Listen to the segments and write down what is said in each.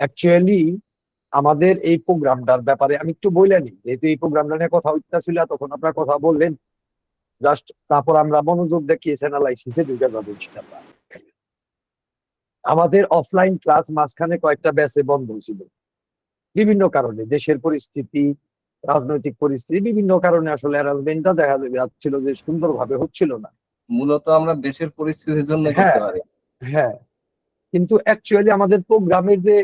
Actually আমাদের এই প্রোগ্রামটার ব্যাপারে আমি একটু বলে নিই, যেহেতু এই প্রোগ্রামটা নিয়ে কথা হইতেছিল, তখন আপনার কথা বললেন। জাস্ট তারপর আমরা মনোযোগ দেখিয়ে অ্যানালাইসিসে ঢুকে যাবো ইনশাআল্লাহ। আমাদের অফলাইন ক্লাস মাঝখানে কয়েকটা ব্যাচে বন্ধ ছিল বিভিন্ন কারণে, দেশের পরিস্থিতি, রাজনৈতিক পরিস্থিতি, বিভিন্ন কারণে আসলে অ্যারেঞ্জমেন্টটা দেখা যাচ্ছিল যে সুন্দরভাবে হচ্ছিল না। মূলত আমরা দেশের পরিস্থিতির জন্য করতে হ্যাঁ, পারি। হ্যাঁ, কিন্তু অ্যাকচুয়ালি আমাদের প্রোগ্রামের যে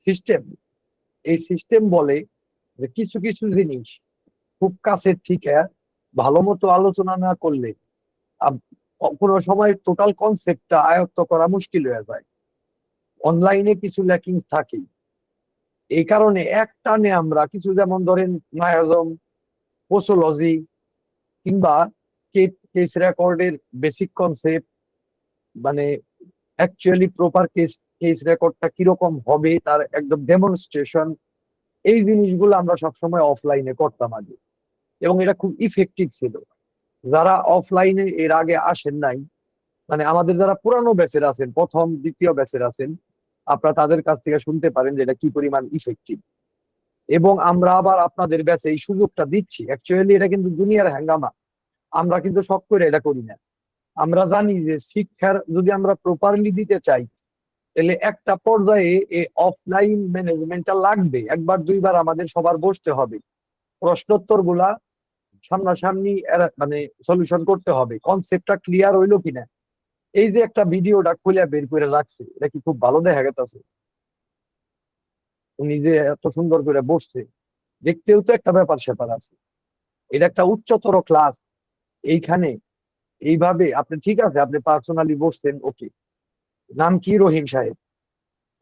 সিস্টেম, এই সিস্টেম বলে যে কিছু কিছু জিনিস খুব কাছের থেকে ভালো মতো আলোচনা না করলে আব- কোনো সময় টোটাল কনসেপ্টটা আয়ত্ত করা মুশকিল হয়ে যায়। অনলাইনে কিছু ল্যাকিংস থাকে, এই কারণে এক টানে আমরা কিছু, যেমন ধরেন নায়াজম, পোসোলজি, কিংবা কেস রেকর্ডের বেসিক কনসেপ্ট, মানে অ্যাকচুয়ালি প্রপার কেস রেকর্ডটা কিরকম হবে তার একদম ডেমনস্ট্রেশন, এই জিনিসগুলো আমরা সবসময় অফলাইনে করতাম আগে, এবং এটা খুব ইফেক্টিভ ছিল। যারা অফলাইনে এর আগে আসেন নাই, মানে আমাদের যারা পুরানো ব্যাচের আছেন, প্রথম দ্বিতীয় ব্যাচের আছেন, আপনারা তাদের কাছ থেকে শুনতে পারেন যে এটা কি পরিমাণ ইফেক্টিভ। এবং আমরা আবার আপনাদের ব্যাচে এই সুযোগটা দিচ্ছি। অ্যাকচুয়ালি এটা কিন্তু দুনিয়ার হ্যাঙ্গামা, আমরা কিন্তু শখ করে এটা করি না। আমরা জানি যে শিক্ষার যদি আমরা প্রপারলি দিতে চাই, তাহলে একটা পর্যায়ে এই অফলাইন ম্যানেজমেন্টটা লাগবে। একবার দুইবার আমাদের সবার বসতে হবে, প্রশ্নোত্তর গুলা সামনাসামনি মানে সলিউশন করতে হবে, কনসেপ্টটা ক্লিয়ার হইলো কিনা। এই যে একটা ভিডিওটা খুলে বের করে রাখছে, এটা কি খুব ভালো দেখা গেছে? উনি যে এত সুন্দর করে বসছে, দেখতেও তো একটা ব্যাপার স্যাপার আছে। এটা একটা উচ্চতর ক্লাস। এইখানে এইভাবে আপনি, ঠিক আছে আপনি পার্সোনালি বসছেন, ওকে, নাম কি রহিম সাহেব,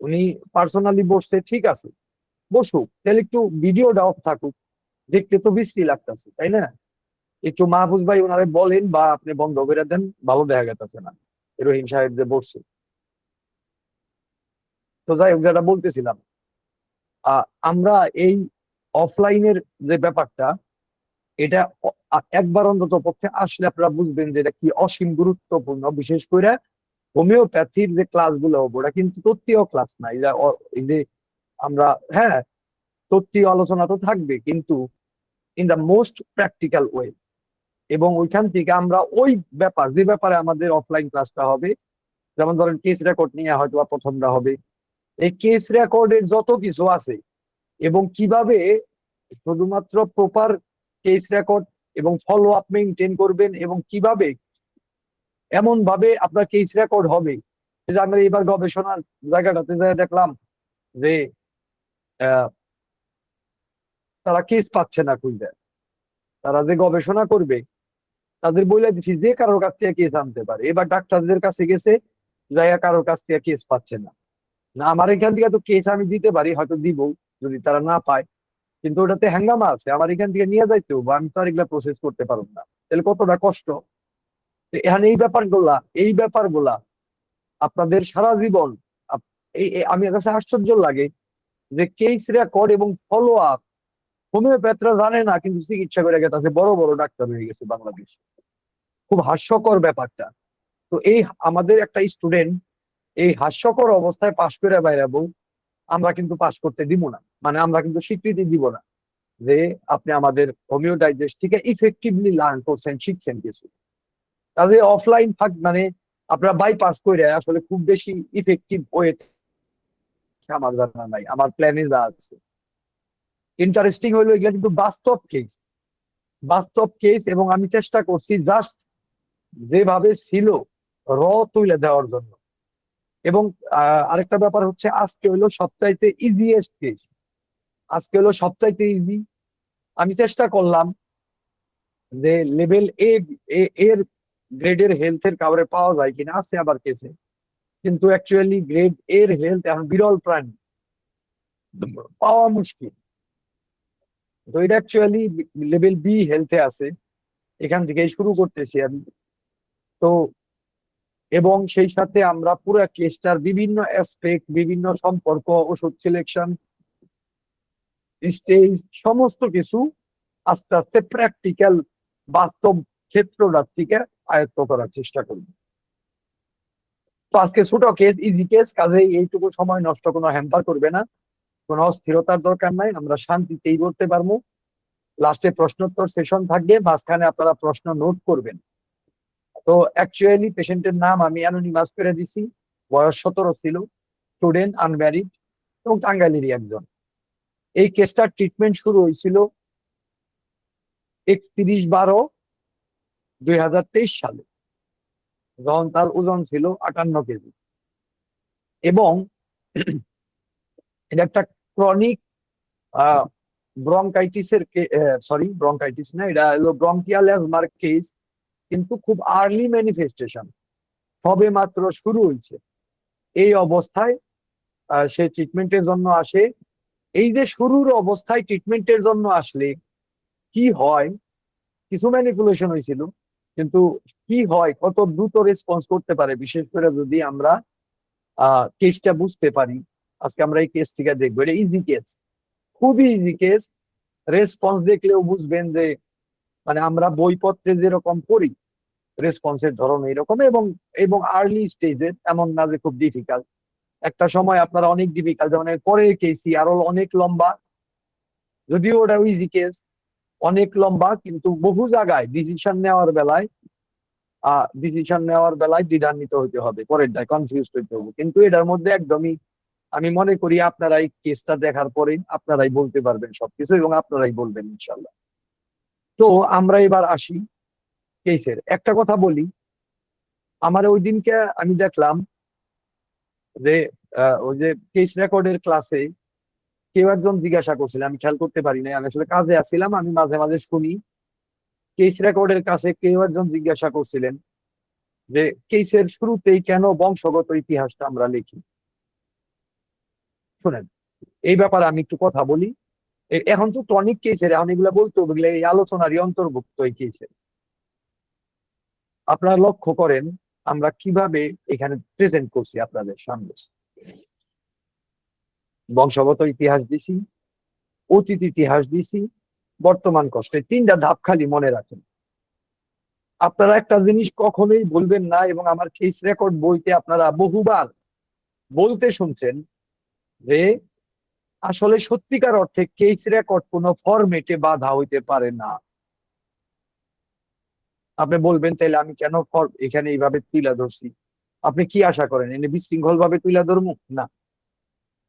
উনি পার্সোনালি বসছে, ঠিক আছে, বসুক, তাহলে একটু ভিডিওটা অফ থাকুক, দেখতে তো বিশ্রী লাগতেছে, তাই না? একটু মাহফুজ ভাই ওনারে বলেন, বা আপনি বন্ধ করে দেন, ভালো দেখা গেছে না রহিম সাহেব যে বসছে। তো যাই হোক, যেটা বলতেছিলাম, আমরা এই অফলাইনের যে ব্যাপারটা, এটা একবার অন্তত পক্ষে আসলে আপনারা বুঝবেন যে এটা কি অসীম গুরুত্বপূর্ণ। বিশেষ করে হোমিওপ্যাথির যে ক্লাস গুলো হবে, ওটা কিন্তু তত্ত্বীয় ক্লাস না। এই যে আমরা, হ্যাঁ, তত্ত্বীয় আলোচনা তো থাকবে, কিন্তু in the most practical way. এবং ওইখান থেকে আমরা ওই ব্যাপার, যে ব্যাপারে আমাদের অফলাইন ক্লাসটা হবে, যেমন ধরেন কেস রেকর্ড নিয়ে হয়তো বা প্রথমটা হবে, এই কেস রেকর্ডের যত কিছু আছে, এবং কিভাবে শুধুমাত্র প্রপার কেস রেকর্ড এবং ফলো আপ মেনটেন করবেন, এবং কিভাবে এমন ভাবে আপনার কেস রেকর্ড হবে। যে আমরা এবার গবেষণার জায়গাটাতে দেখলাম যে আহ, তারা কেস পাচ্ছে না খুঁজে, তারা যে গবেষণা করবে তাদের বলে দিচ্ছি যে কারোর কাছ থেকে কেস আনতে পারে। এবার ডাক্তারদের কাছে গেছে, যাইয়া কারোর কাছ থেকে কেস পাচ্ছে না। না, আমার এখান থেকে তো কেস আমি দিতে পারি, হয়তো দিব, যদি তারা না পায়, কিন্তু ওটাতে হ্যাঙ্গামা আছে, আমার এখান থেকে নিয়ে যাইতে হবে, আমি তো আর এগুলা প্রসেস করতে পারবো না। তাহলে কতটা কষ্ট। তো এখানে এই ব্যাপারগুলা আপনাদের সারা জীবন আমি কাছে আশ্চর্য লাগে যে কেস রেকর্ড এবং ফলো আপ হোমিওপ্যাথরা জানে না, কিন্তু চিকিৎসা করে গেছে বড় বড় ডাক্তার হয়ে গেছে বাংলাদেশে। খুব হাস্যকর ব্যাপারটা। তো এই আমাদের একটা স্টুডেন্ট এই হাস্যকর অবস্থায় পাশ করে বাইরাবো, আমরা কিন্তু পাশ করতে দিব না, মানে আমরা কিন্তু স্বীকৃতি দিব না যে আপনি আমাদের হোমিও ডাইজেস্ট থেকে ইফেক্টিভলি লার্ন করছেন, শিখছেন কিছু। তাহলে অফলাইন থাক, মানে আপনারা বাইপাস করে আসলে খুব বেশি ইফেক্টিভ ওয়ে আমার জানা নাই, আমার প্ল্যানে যা আছে। ইন্টারেস্টিং হইলো এগুলা কিন্তু বাস্তব কেস, এবং আমি চেষ্টা করছি জাস্ট যেভাবে ছিল র তুলে দেওয়ার জন্য। এবং আরেকটা ব্যাপার হচ্ছে, আজকে হলো সবচাইতে ইজিয়েস্ট কেস, আজকে হলো সবচাইতে ইজি। আমি চেষ্টা করলাম যে লেভেল এর গ্রেডের হেলথের কাউরে পাওয়া যায় কিনা, আছে আবার কেসে, কিন্তু অ্যাকচুয়ালি গ্রেড এর হেলথ এখন বিরল প্রাণী, পাওয়া মুশকিল। তো এটা অ্যাকচুয়ালি লেভেল বি হেলথে আছে, এখান থেকেই শুরু করতেছি আমি। তো এবং সেই সাথে আমরা পুরো কেসটার বিভিন্ন অ্যাসপেক্ট, বিভিন্ন সম্পর্ক, ওষুধ সিলেকশন, স্টেজ, সমস্ত কিছু আস্তে আস্তে প্র্যাকটিক্যাল বাস্তব ক্ষেত্রটার থেকে আয়ত্ত করার চেষ্টা করব। তো আজকে ছোট কেস, ইজি কেস, কাজে এইটুকু সময় নষ্ট কোনো হ্যাম্পার করবে না, কোনো অস্থিরতার দরকার নাই, আমরা শান্তিতেই বলতে পারবো। লাস্টে প্রশ্নোত্তর সেশন থাকবে, মাঝখানে আপনারা প্রশ্ন নোট করবেন। তো অ্যাকচুয়ালি পেশেন্টের নাম আমি অ্যানোনিমাস করে দিছি, বয়স 17 ছিল, স্টুডেন্ট, আনম্যারিড এবং টাঙ্গাইলেরই একজন। এই কেসটার ট্রিটমেন্ট শুরু হয়েছিল 31/12/2023 সালে, যখন তার ওজন ছিল 58 কেজি। এবং এটা একটা ক্রনিক ব্রঙ্কাইটিসের, সরি ব্রঙ্কাইটিস না, এটা হলো ব্রঙ্কিয়াল অ্যাজমার কেস, কিন্তু খুব আর্লি ম্যানিফেস্টেশন, সবে মাত্র শুরু হয়েছে। এই অবস্থায় সে ট্রিটমেন্টের জন্য আসে। এই যে শুরুর অবস্থায় ট্রিটমেন্টের জন্য আসলে কি হয়, কিছু ম্যানিপুলেশন হয়েছিল, কিন্তু কি হয়, কত দ্রুত রেসপন্স করতে পারে, বিশেষ করে যদি আমরা কেসটা বুঝতে পারি। আজকে আমরা এই কেস থেকে দেখবো, এটা ইজি কেস, খুবই ইজি কেস। রেসপন্স দেখলেও বুঝবেন যে মানে আমরা বইপত্রে যেরকম পড়ি রেসপন্সের ধরন এইরকম, এবং এবং আর্লি স্টেজে এমন না যে খুব ডিফিকাল্ট। একটা সময় আপনারা অনেক ডিফিকাল্ট, যেমন পরের কেসই আরো অনেক লম্বা, যদিও ওটা ইজি কেস, অনেক লম্বা, কিন্তু বহু জায়গায় ডিসিশন নেওয়ার বেলায় দ্বিধান্বিত হতে হবে, পরেরটায় কনফিউজ হতে হবে। কিন্তু এটার মধ্যে একদমই, আমি মনে করি আপনারাই কেসটা দেখার পরে আপনারাই বলতে পারবেন সবকিছু, এবং আপনারাই বলবেন ইনশাল্লাহ। তো আমরা এবার আসি কেসের। একটা কথা বলি, আমার ওই দিনকে আমি দেখলাম যে ওই যে কেস রেকর্ডের ক্লাসে কেউ একজন জিজ্ঞাসা করছিলেন, আমি খেয়াল করতে পারি নাই, আমি আসলে কাজে আসছিলাম, আমি মাঝে মাঝে শুনি। কেস রেকর্ডের কাছে কেউ একজন জিজ্ঞাসা করছিলেন যে কেসের শুরুতেই কেন বংশগত ইতিহাসটা আমরা লিখি। শুনেন, এই ব্যাপারে আমি একটু কথা বলি। এখন তো টনিক কেসের, এখন এগুলা বলতে হবে, এগুলা এই আলোচনারই অন্তর্ভুক্ত এই কেসের। আপনারা লক্ষ্য করেন আমরা কিভাবে এখানে প্রেজেন্ট করছি আপনাদের সামনে। বংশগত ইতিহাস দিছি, অতীত ইতিহাস দিছি, বর্তমান কষ্টে, তিনটা ধাপ খালি মনে রাখেন। আপনারা একটা জিনিস কখনোই বলবেন না, এবং আমার কেস রেকর্ড বইতে আপনারা বহুবার বলতে শুনছেন যে আসলে সত্যিকার অর্থে কেস রেকর্ড কোনো ফরম্যাটে বাধা হইতে পারে না। আপনি বলবেন তাইলে আমি কেন এখানে এইভাবে তুলে ধরছি, আপনি কি আশা করেন এনে বিশৃঙ্খল ভাবে তুলে ধরবো না?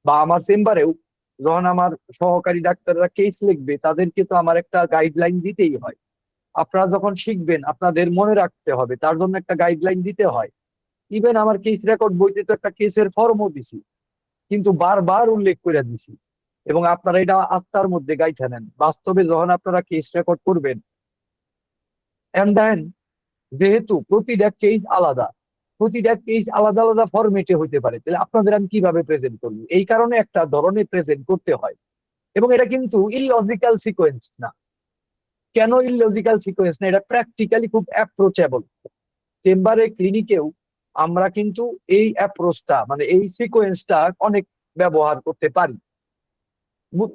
বা আমার চেম্বারেও যখন আমার সহকারী ডাক্তাররা কেস লিখবে, তাদেরকে তো আমার একটা গাইডলাইন দিতেই হয়। আপনারা যখন শিখবেন আপনাদের মনে রাখতে হবে, তার জন্য একটা গাইডলাইন দিতে হয়। ইভেন আমার কেস রেকর্ড বইতে তো একটা কেসের ফর্মও দিছি, কিন্তু বারবার উল্লেখ করে দিছি, এবং আপনারা এটা আত্মার মধ্যে গাইথা নেন। বাস্তবে যখন আপনারা কেস রেকর্ড করবেন, এন্ড দেন যেহেতু প্রতিটা কেস আলাদা, প্রতিটা কেস আলাদা আলাদা ফরম্যাটে হইতে পারে, তাহলে আপনাদের আমি কিভাবে প্রেজেন্ট করবো? এই কারণে একটা ধরনের প্রেজেন্ট করতে হয়। এবং এটা কিন্তু ইললজিক্যাল সিকোয়েন্স না। কেন ইললজিক্যাল সিকোয়েন্স না? এটা প্র্যাকটিক্যালি খুব অ্যাপ্রোচেবল। চেম্বারে, ক্লিনিকেও আমরা কিন্তু এই অ্যাপ্রোচটা, মানে এই সিকোয়েন্সটা অনেক ব্যবহার করতে পারি।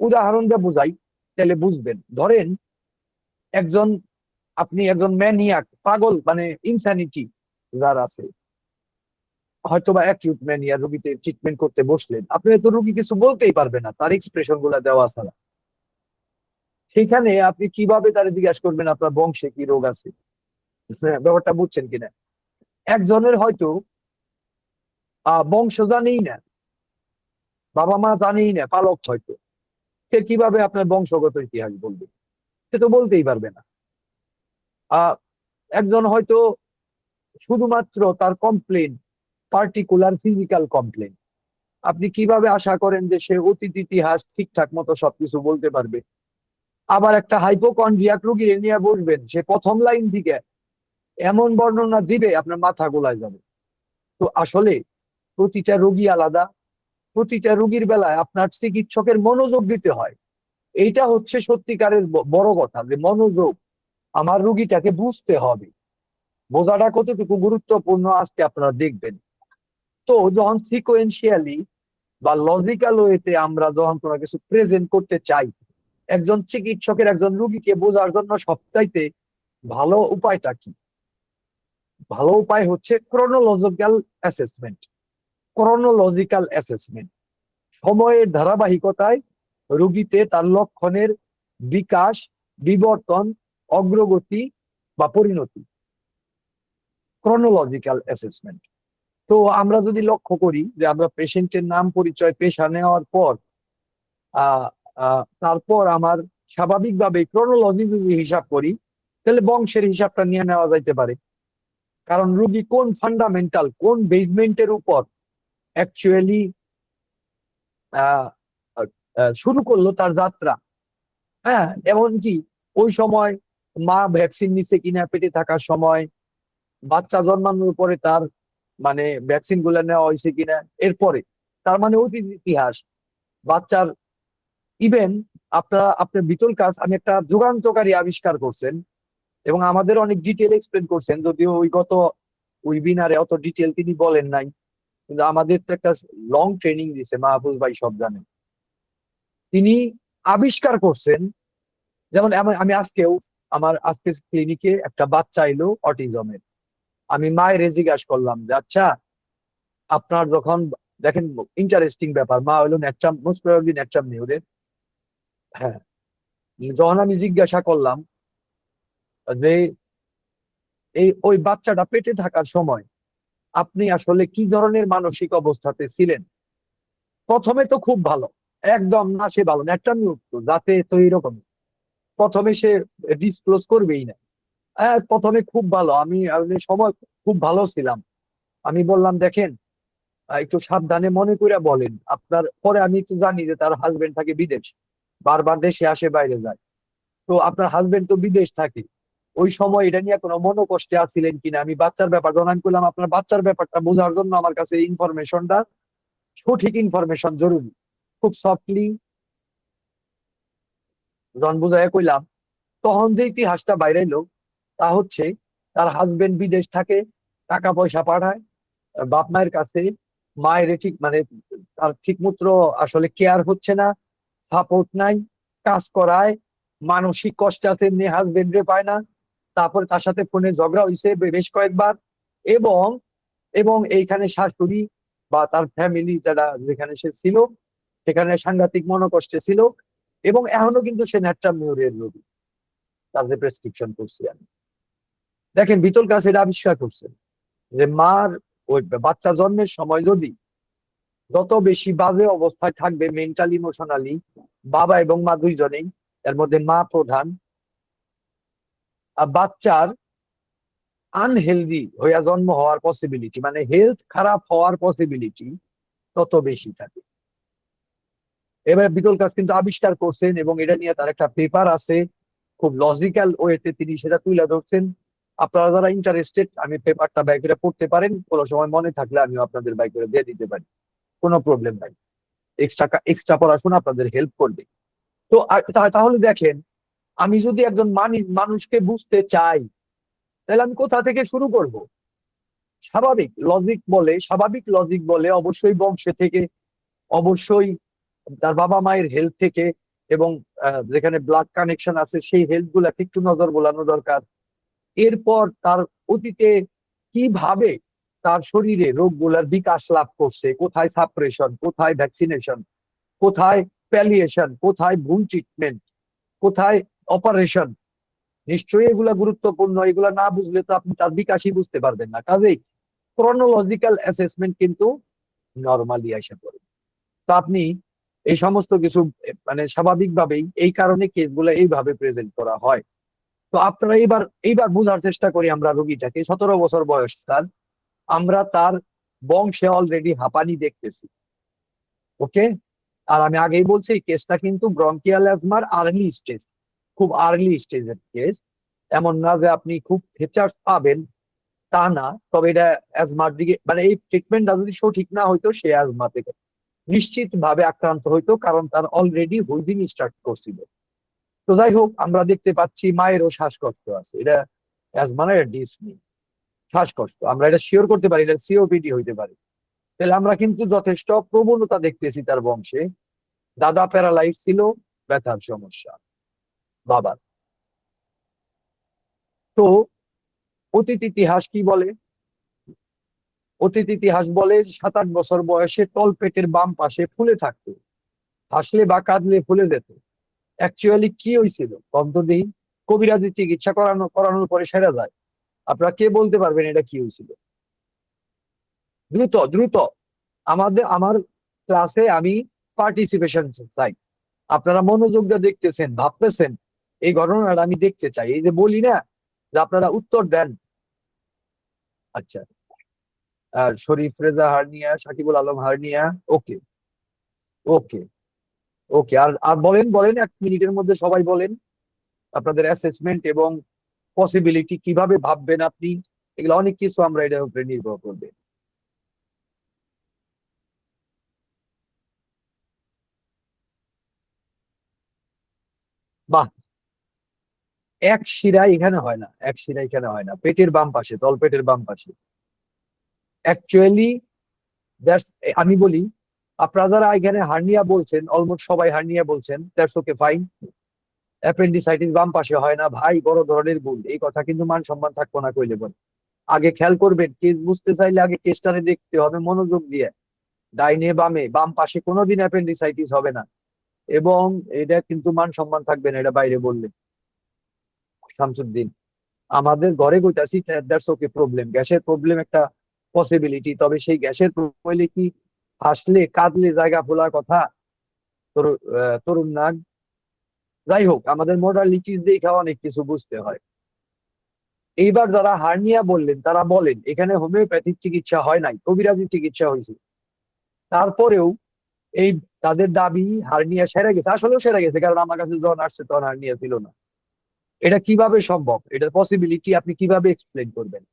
উদাহরণ দিয়ে বুঝাই, তাহলে বুঝবেন। ধরেন একজন, আপনি একজন ম্যানিয়াক, পাগল, মানে ইনসানিটি যার আছে, হয়তো বা অ্যাকিউট ম্যানিয়া রোগীতে ট্রিটমেন্ট করতে বসলেন, আপনি তো রোগী কিছু বলতেই পারবেন না তার এক্সপ্রেশন গুলা দেওয়া ছাড়া। সেখানে আপনি কিভাবে তারা জিজ্ঞাসা করবেন আপনার বংশে কি রোগ আছে? ব্যাপারটা বুঝছেন কিনা? একজনের হয়তো বংশ জানেই না, বাবা মা জানেই না, পালক হয়তো, সে কিভাবে আপনার বংশগত ইতিহাস বলবে? সে তো বলতেই পারবে না। আহ একজন হয়তো শুধুমাত্র তার কমপ্লেন পার্টিকুলার ফিজিক্যাল কমপ্লেন, আপনি কিভাবে আশা করেন যে সে অতীত ইতিহাস ঠিকঠাক মতো সবকিছু বলতে পারবে? আবার একটা হাইপোকন্ড্রিয়াক রোগী নিয়ে বসবেন, সে প্রথম লাইন থেকে এমন বর্ণনা দিবে আপনার মাথা গোলায় যাবে। তো আসলে প্রতিটা রোগী আলাদা, প্রতিটা রোগীর বেলায় আপনার চিকিৎসকের মনোযোগ দিতে হয়। এইটা হচ্ছে সত্যিকারের বড় কথা, যে মনোযোগ, আমার রুগীটাকে বুঝতে হবে। বোঝাটা কতটুকু গুরুত্বপূর্ণ আজকে আপনারা দেখবেন। তো যখন সিকোয়েন্সিয়ালি বা লজিক্যাল ওয়েতে আমরা যখন কোনো কিছু প্রেজেন্ট করতে চাই, একজন চিকিৎসকের একজন রুগীকে বোঝার জন্য সবচাইতে ভালো উপায়টা কি? ভালো উপায় হচ্ছে ক্রোনোলজিক্যাল অ্যাসেসমেন্ট। ক্রোনোলজিক্যাল অ্যাসেসমেন্ট সময়ের ধারাবাহিকতায় রোগীতে তার লক্ষণের বিকাশ, বিবর্তন, অগ্রগতি বা পরিণতি, ক্রোনোলজিক্যাল অ্যাসেসমেন্ট। তো আমরা যদি লক্ষ্য করি যে আমরা পেশেন্টের নাম, পরিচয়, পেশা নেওয়ার পর তারপর আমার স্বাভাবিকভাবে ক্রোনোলজি যদি হিসাব করি, তাহলে বংশের হিসাবটা নিয়ে নেওয়া যাইতে পারে। কারণ রোগী কোন ফান্ডামেন্টাল, কোন বেসমেন্টের উপর অ্যাকচুয়ালি শুরু করলো তার যাত্রা। হ্যাঁ, এমনকি ওই সময় মা ভ্যাকসিন নিছে কিনা পেটে থাকার সময়, বাচ্চা জন্মানোর পরে তার মানে ভ্যাকসিন গুলা নেওয়া হয়েছে কিনা, এরপরে তার মানে অতীত ইতিহাস বাচ্চার। ইভেন আপনার বিতল কাজ আমি একটা যুগান্তকারী আবিষ্কার করছেন এবং আমাদের অনেক ডিটেল এক্সপ্লেন করছেন, যদিও ওই গত উইবিনারে অত ডিটেল তিনি বলেন নাই, কিন্তু আমাদের তো একটা লং ট্রেনিং দিছে, মাহফুজ ভাই সব জানেন। তিনি আবিষ্কার করছেন, যেমন আমি আজকেও আজকে ক্লিনিকে একটা বাচ্চা এলো অটিজমের। আমি মায়ের জিজ্ঞাসা করলাম যে আচ্ছা আপনার যখন, দেখেন ইন্টারেস্টিং ব্যাপার, মা হলো ন্যাকচাম, মোস্ট প্রবাবলি ন্যাকচাম নিউরের। হ্যাঁ, যখন আমি জিজ্ঞাসা করলাম যে ওই বাচ্চাটা পেটে থাকার সময় আপনি আসলে কি ধরনের মানসিক অবস্থাতে ছিলেন, প্রথমে তো খুব ভালো, একদম না সে ভালো না, একটা মুক্ত যাতে তো এরকম প্রথমে সে ডিসক্লোজ করবেই না। হ্যাঁ, প্রথমে খুব ভালো, আমি সময় খুব ভালো ছিলাম। আমি বললাম দেখেন একটু সাবধানে মনে করে বলেন আপনার, পরে আমি তো জানি যে তার হাজবেন্ড থাকে বিদেশ, বারবার দেশে আসে বাইরে যায়। তো আপনার হাজবেন্ড তো বিদেশ থাকে, ওই সময় এটা নিয়ে কোনো মনোকষ্টে আছিলেন কিনা, আমি বাচ্চার ব্যাপার জানান করলাম, আপনার বাচ্চার ব্যাপারটা বোঝার জন্য আমার কাছে ইনফরমেশনটা, সঠিক ইনফরমেশন জরুরি। খুব সফটলি জন বুঝাইয়া কইলাম, তখন যে ইতিহাসটা বাইরে এলো তা হচ্ছে তার হাজবেন্ড বিদেশ থাকে, টাকা পয়সা পাঠায় বাপ মায়ের কাছে, মায়ের ঠিক মানে তার ঠিক মতো আসলে কেয়ার হচ্ছে না, সাপোর্ট নাই, কাজ করায়, মানসিক কষ্ট আছে, এমনি হাজবেন্ডে পায় না, তারপরে তার সাথে ফোনে ঝগড়া হয়েছে বেশ কয়েকবার, এবং এবং এইখানে শাশুড়ি বা তার ফ্যামিলি যারা যেখানে সে ছিল সেখানে সাংঘাতিক মনোকষ্টে ছিল, এবং এখনো কিন্তু সে ন্যাট্রাম মিউরের রোগী, তার যে প্রেসক্রিপশন করছি আমি। দেখেন বিতল কাছে এটা আবিষ্কার করছেন যে মার ওই বাচ্চা জন্মের সময় যদি যত বেশি বাজে অবস্থায় থাকবে মেন্টালি, ইমোশনালি, বাবা এবং মা দুইজনেই, এর মধ্যে মা প্রধান, আর বাচ্চার আনহেলদি হইয়া জন্ম হওয়ার পসিবিলিটি, মানে হেলথ খারাপ হওয়ার পসিবিলিটি তত বেশি থাকে। এবার বিতল কাজ কিন্তু আবিষ্কার করছেন এবং এটা নিয়ে তার একটা পেপার আছে, খুব লজিক্যাল ওয়েতে তিনি সেটা তুলে ধরছেন। আপনারা যারা ইন্টারেস্টেড, আমি পেপারটা বাই করে পড়তে পারেন, কোনো সময় মনে থাকলে আমিও আপনাদের বাই করে দিয়ে দিতে পারি, কোনো প্রবলেম নাই। এক্সট্রা পড়াশোনা আপনাদের হেল্প করবে। তো তাহলে দেখেন, আমি যদি একজন মানুষকে বুঝতে চাই, তাহলে আমি কোথা থেকে শুরু করব? স্বাভাবিক লজিক বলে অবশ্যই বংশে থেকে, অবশ্যই তার বাবা মায়ের হেলথ থেকে, এবং যেখানে ব্লাড কানেকশন আছে সেই হেলথ গুলাকে একটু নজর বোলানো দরকার। এরপর তার অতীতে কিভাবে তার শরীরে রোগগুলার বিকাশ লাভ করছে, কোথায় সাপ্রেশন, কোথায় ভ্যাকসিনেশন, কোথায় প্যালিয়েশন, কোথায় ভুল ট্রিটমেন্ট, কোথায় অপারেশন, নিশ্চয়ই এগুলা গুরুত্বপূর্ণ। এগুলা না বুঝলে তো আপনি তার বিকাশই বুঝতে পারবেন না। কাজেই ক্রোনোলজিক্যাল অ্যাসেসমেন্ট কিন্তু নর্মালি আসে পড়ে। তো আপনি এই সমস্ত কিছু মানে স্বাভাবিকভাবেই এই কারণে কেসগুলো এইভাবে প্রেজেন্ট করা হয়। তো আপনারা এইবার বোঝার চেষ্টা করি, আমরা রোগীটাকে 17 বছর বয়স তার, আমরা তার বংশে অলরেডি হাঁপানি দেখতেছি। ওকে, আর আমি আগেই বলছি এই কেসটা কিন্তু ব্রঙ্কিয়াল অ্যাজমার আর্লি স্টেজ, খুব আর্লি স্টেজের কেস। এমন না যে আপনি খুব ফিচার্স পাবেন, তা না, তবে এটা অ্যাজমার দিকে, মানে এই ট্রিটমেন্টটা যদি সঠিক না হইতো সে অ্যাজমা থেকে নিশ্চিত ভাবে আক্রান্ত হইতো, কারণ তার অলরেডি হুইজিং স্টার্ট করছিল। তো যাই হোক, আমরা দেখতে পাচ্ছি মায়েরও শ্বাসকষ্ট আছে, এটা অ্যাজমা না, ডিসনি শ্বাসকষ্ট, আমরা এটা শিওর করতে পারি, এটা সিওপিডি হইতে পারে। তাহলে আমরা কিন্তু যথেষ্ট প্রবণতা দেখতেছি তার বংশে। দাদা প্যারালাইজ ছিল, ব্যথার সমস্যা বাবার। তো অতীত ইতিহাস কি বলে? অতীত ইতিহাস বলে 7-8 বছর বয়সে তলপেটের বাম পাশে ফুলে থাকতো, হাসলে বা কাঁদলে ফুলে যেত। অ্যাকচুয়ালি কি হয়েছিল কন্তদেহী? কবিরাজি চিকিৎসা করানোর পরে সেরা যায়। আপনারা কে বলতে পারবেন এটা কি হয়েছিল? দ্রুত দ্রুত। আমার ক্লাসে আমি পার্টিসিপেশন চাই। আপনারা মনোযোগ দিয়ে দেখতেছেন, ভাবতেছেন এই ঘটনাটা আমি দেখতে চাই। এই যে বলি না যে আপনারা উত্তর দেন। আচ্ছা, আর শরীফ রেজা হার্নিয়া, সাকিবুল আলম হার্নিয়া। ওকে, ওকে, ওকে। আর আর বলেন বলেন, 1 মিনিটের মধ্যে সবাই বলেন আপনাদের অ্যাসেসমেন্ট এবং পসিবিলিটি কিভাবে ভাববেন আপনি। এগুলো অনেক কিছু আমরা এটার উপরে নির্ভর করবে। বাহ, এক শিরা এখানে হয় না, এক শিরা এখানে হয় না, পেটের বাম পাশে, তলপেটের বাম পাশে। অ্যাকচুয়ালি আমি বলি, আপনারা যারা এখানে হার্নিয়া বলছেন, অলমোস্ট সবাই হার্নিয়া বলছেন, দ্যাটস ওকে, ফাইন। অ্যাপেন্ডিসাইটিস বাম পাশে হয় না ভাই, বড় ধরনের ভুল। এই কথা কিন্তু মান সম্মান থাকবো না কইলে বল। আগে খেয়াল করবেন, কেস বুঝতে চাইলে আগে কেসটারে দেখতে হবে মনোযোগ দিয়ে। ডাইনে বামে, বাম পাশে কোনোদিন অ্যাপেন্ডিসাইটিস হবে না। এবং এটা কিন্তু মান সম্মান থাকবে না এটা বাইরে বললে। শামসুদ্দিন, আমাদের ঘরে কইতাছি, দ্যাটস ওকে, প্রবলেম, গ্যাসের প্রবলেম একটা পসিবিলিটি। তবে সেই গ্যাসের হইলে কি হাসলে কাঁদলে জায়গা খোলার কথা? তরুণ নাগ। যাই হোক, আমাদের মোডালিটিস দেখে অনেক কিছু বুঝতে হয়। এইবার যারা হার্নিয়া বললেন তারা বলেন এখানে হোমিওপ্যাথিক চিকিৎসা হয় নাই, কবিরাজি চিকিৎসা হয়েছে। তারপরেও এই তাদের দাবি হার্নিয়া সেরে গেছে। আসলেও সেরে গেছে, কারণ আমার কাছে যখন আসছে তখন হার্নিয়া ছিল না। এটা কিভাবে সম্ভব? এটা পসিবিলিটি আপনি কিভাবে এক্সপ্লেন করবেন?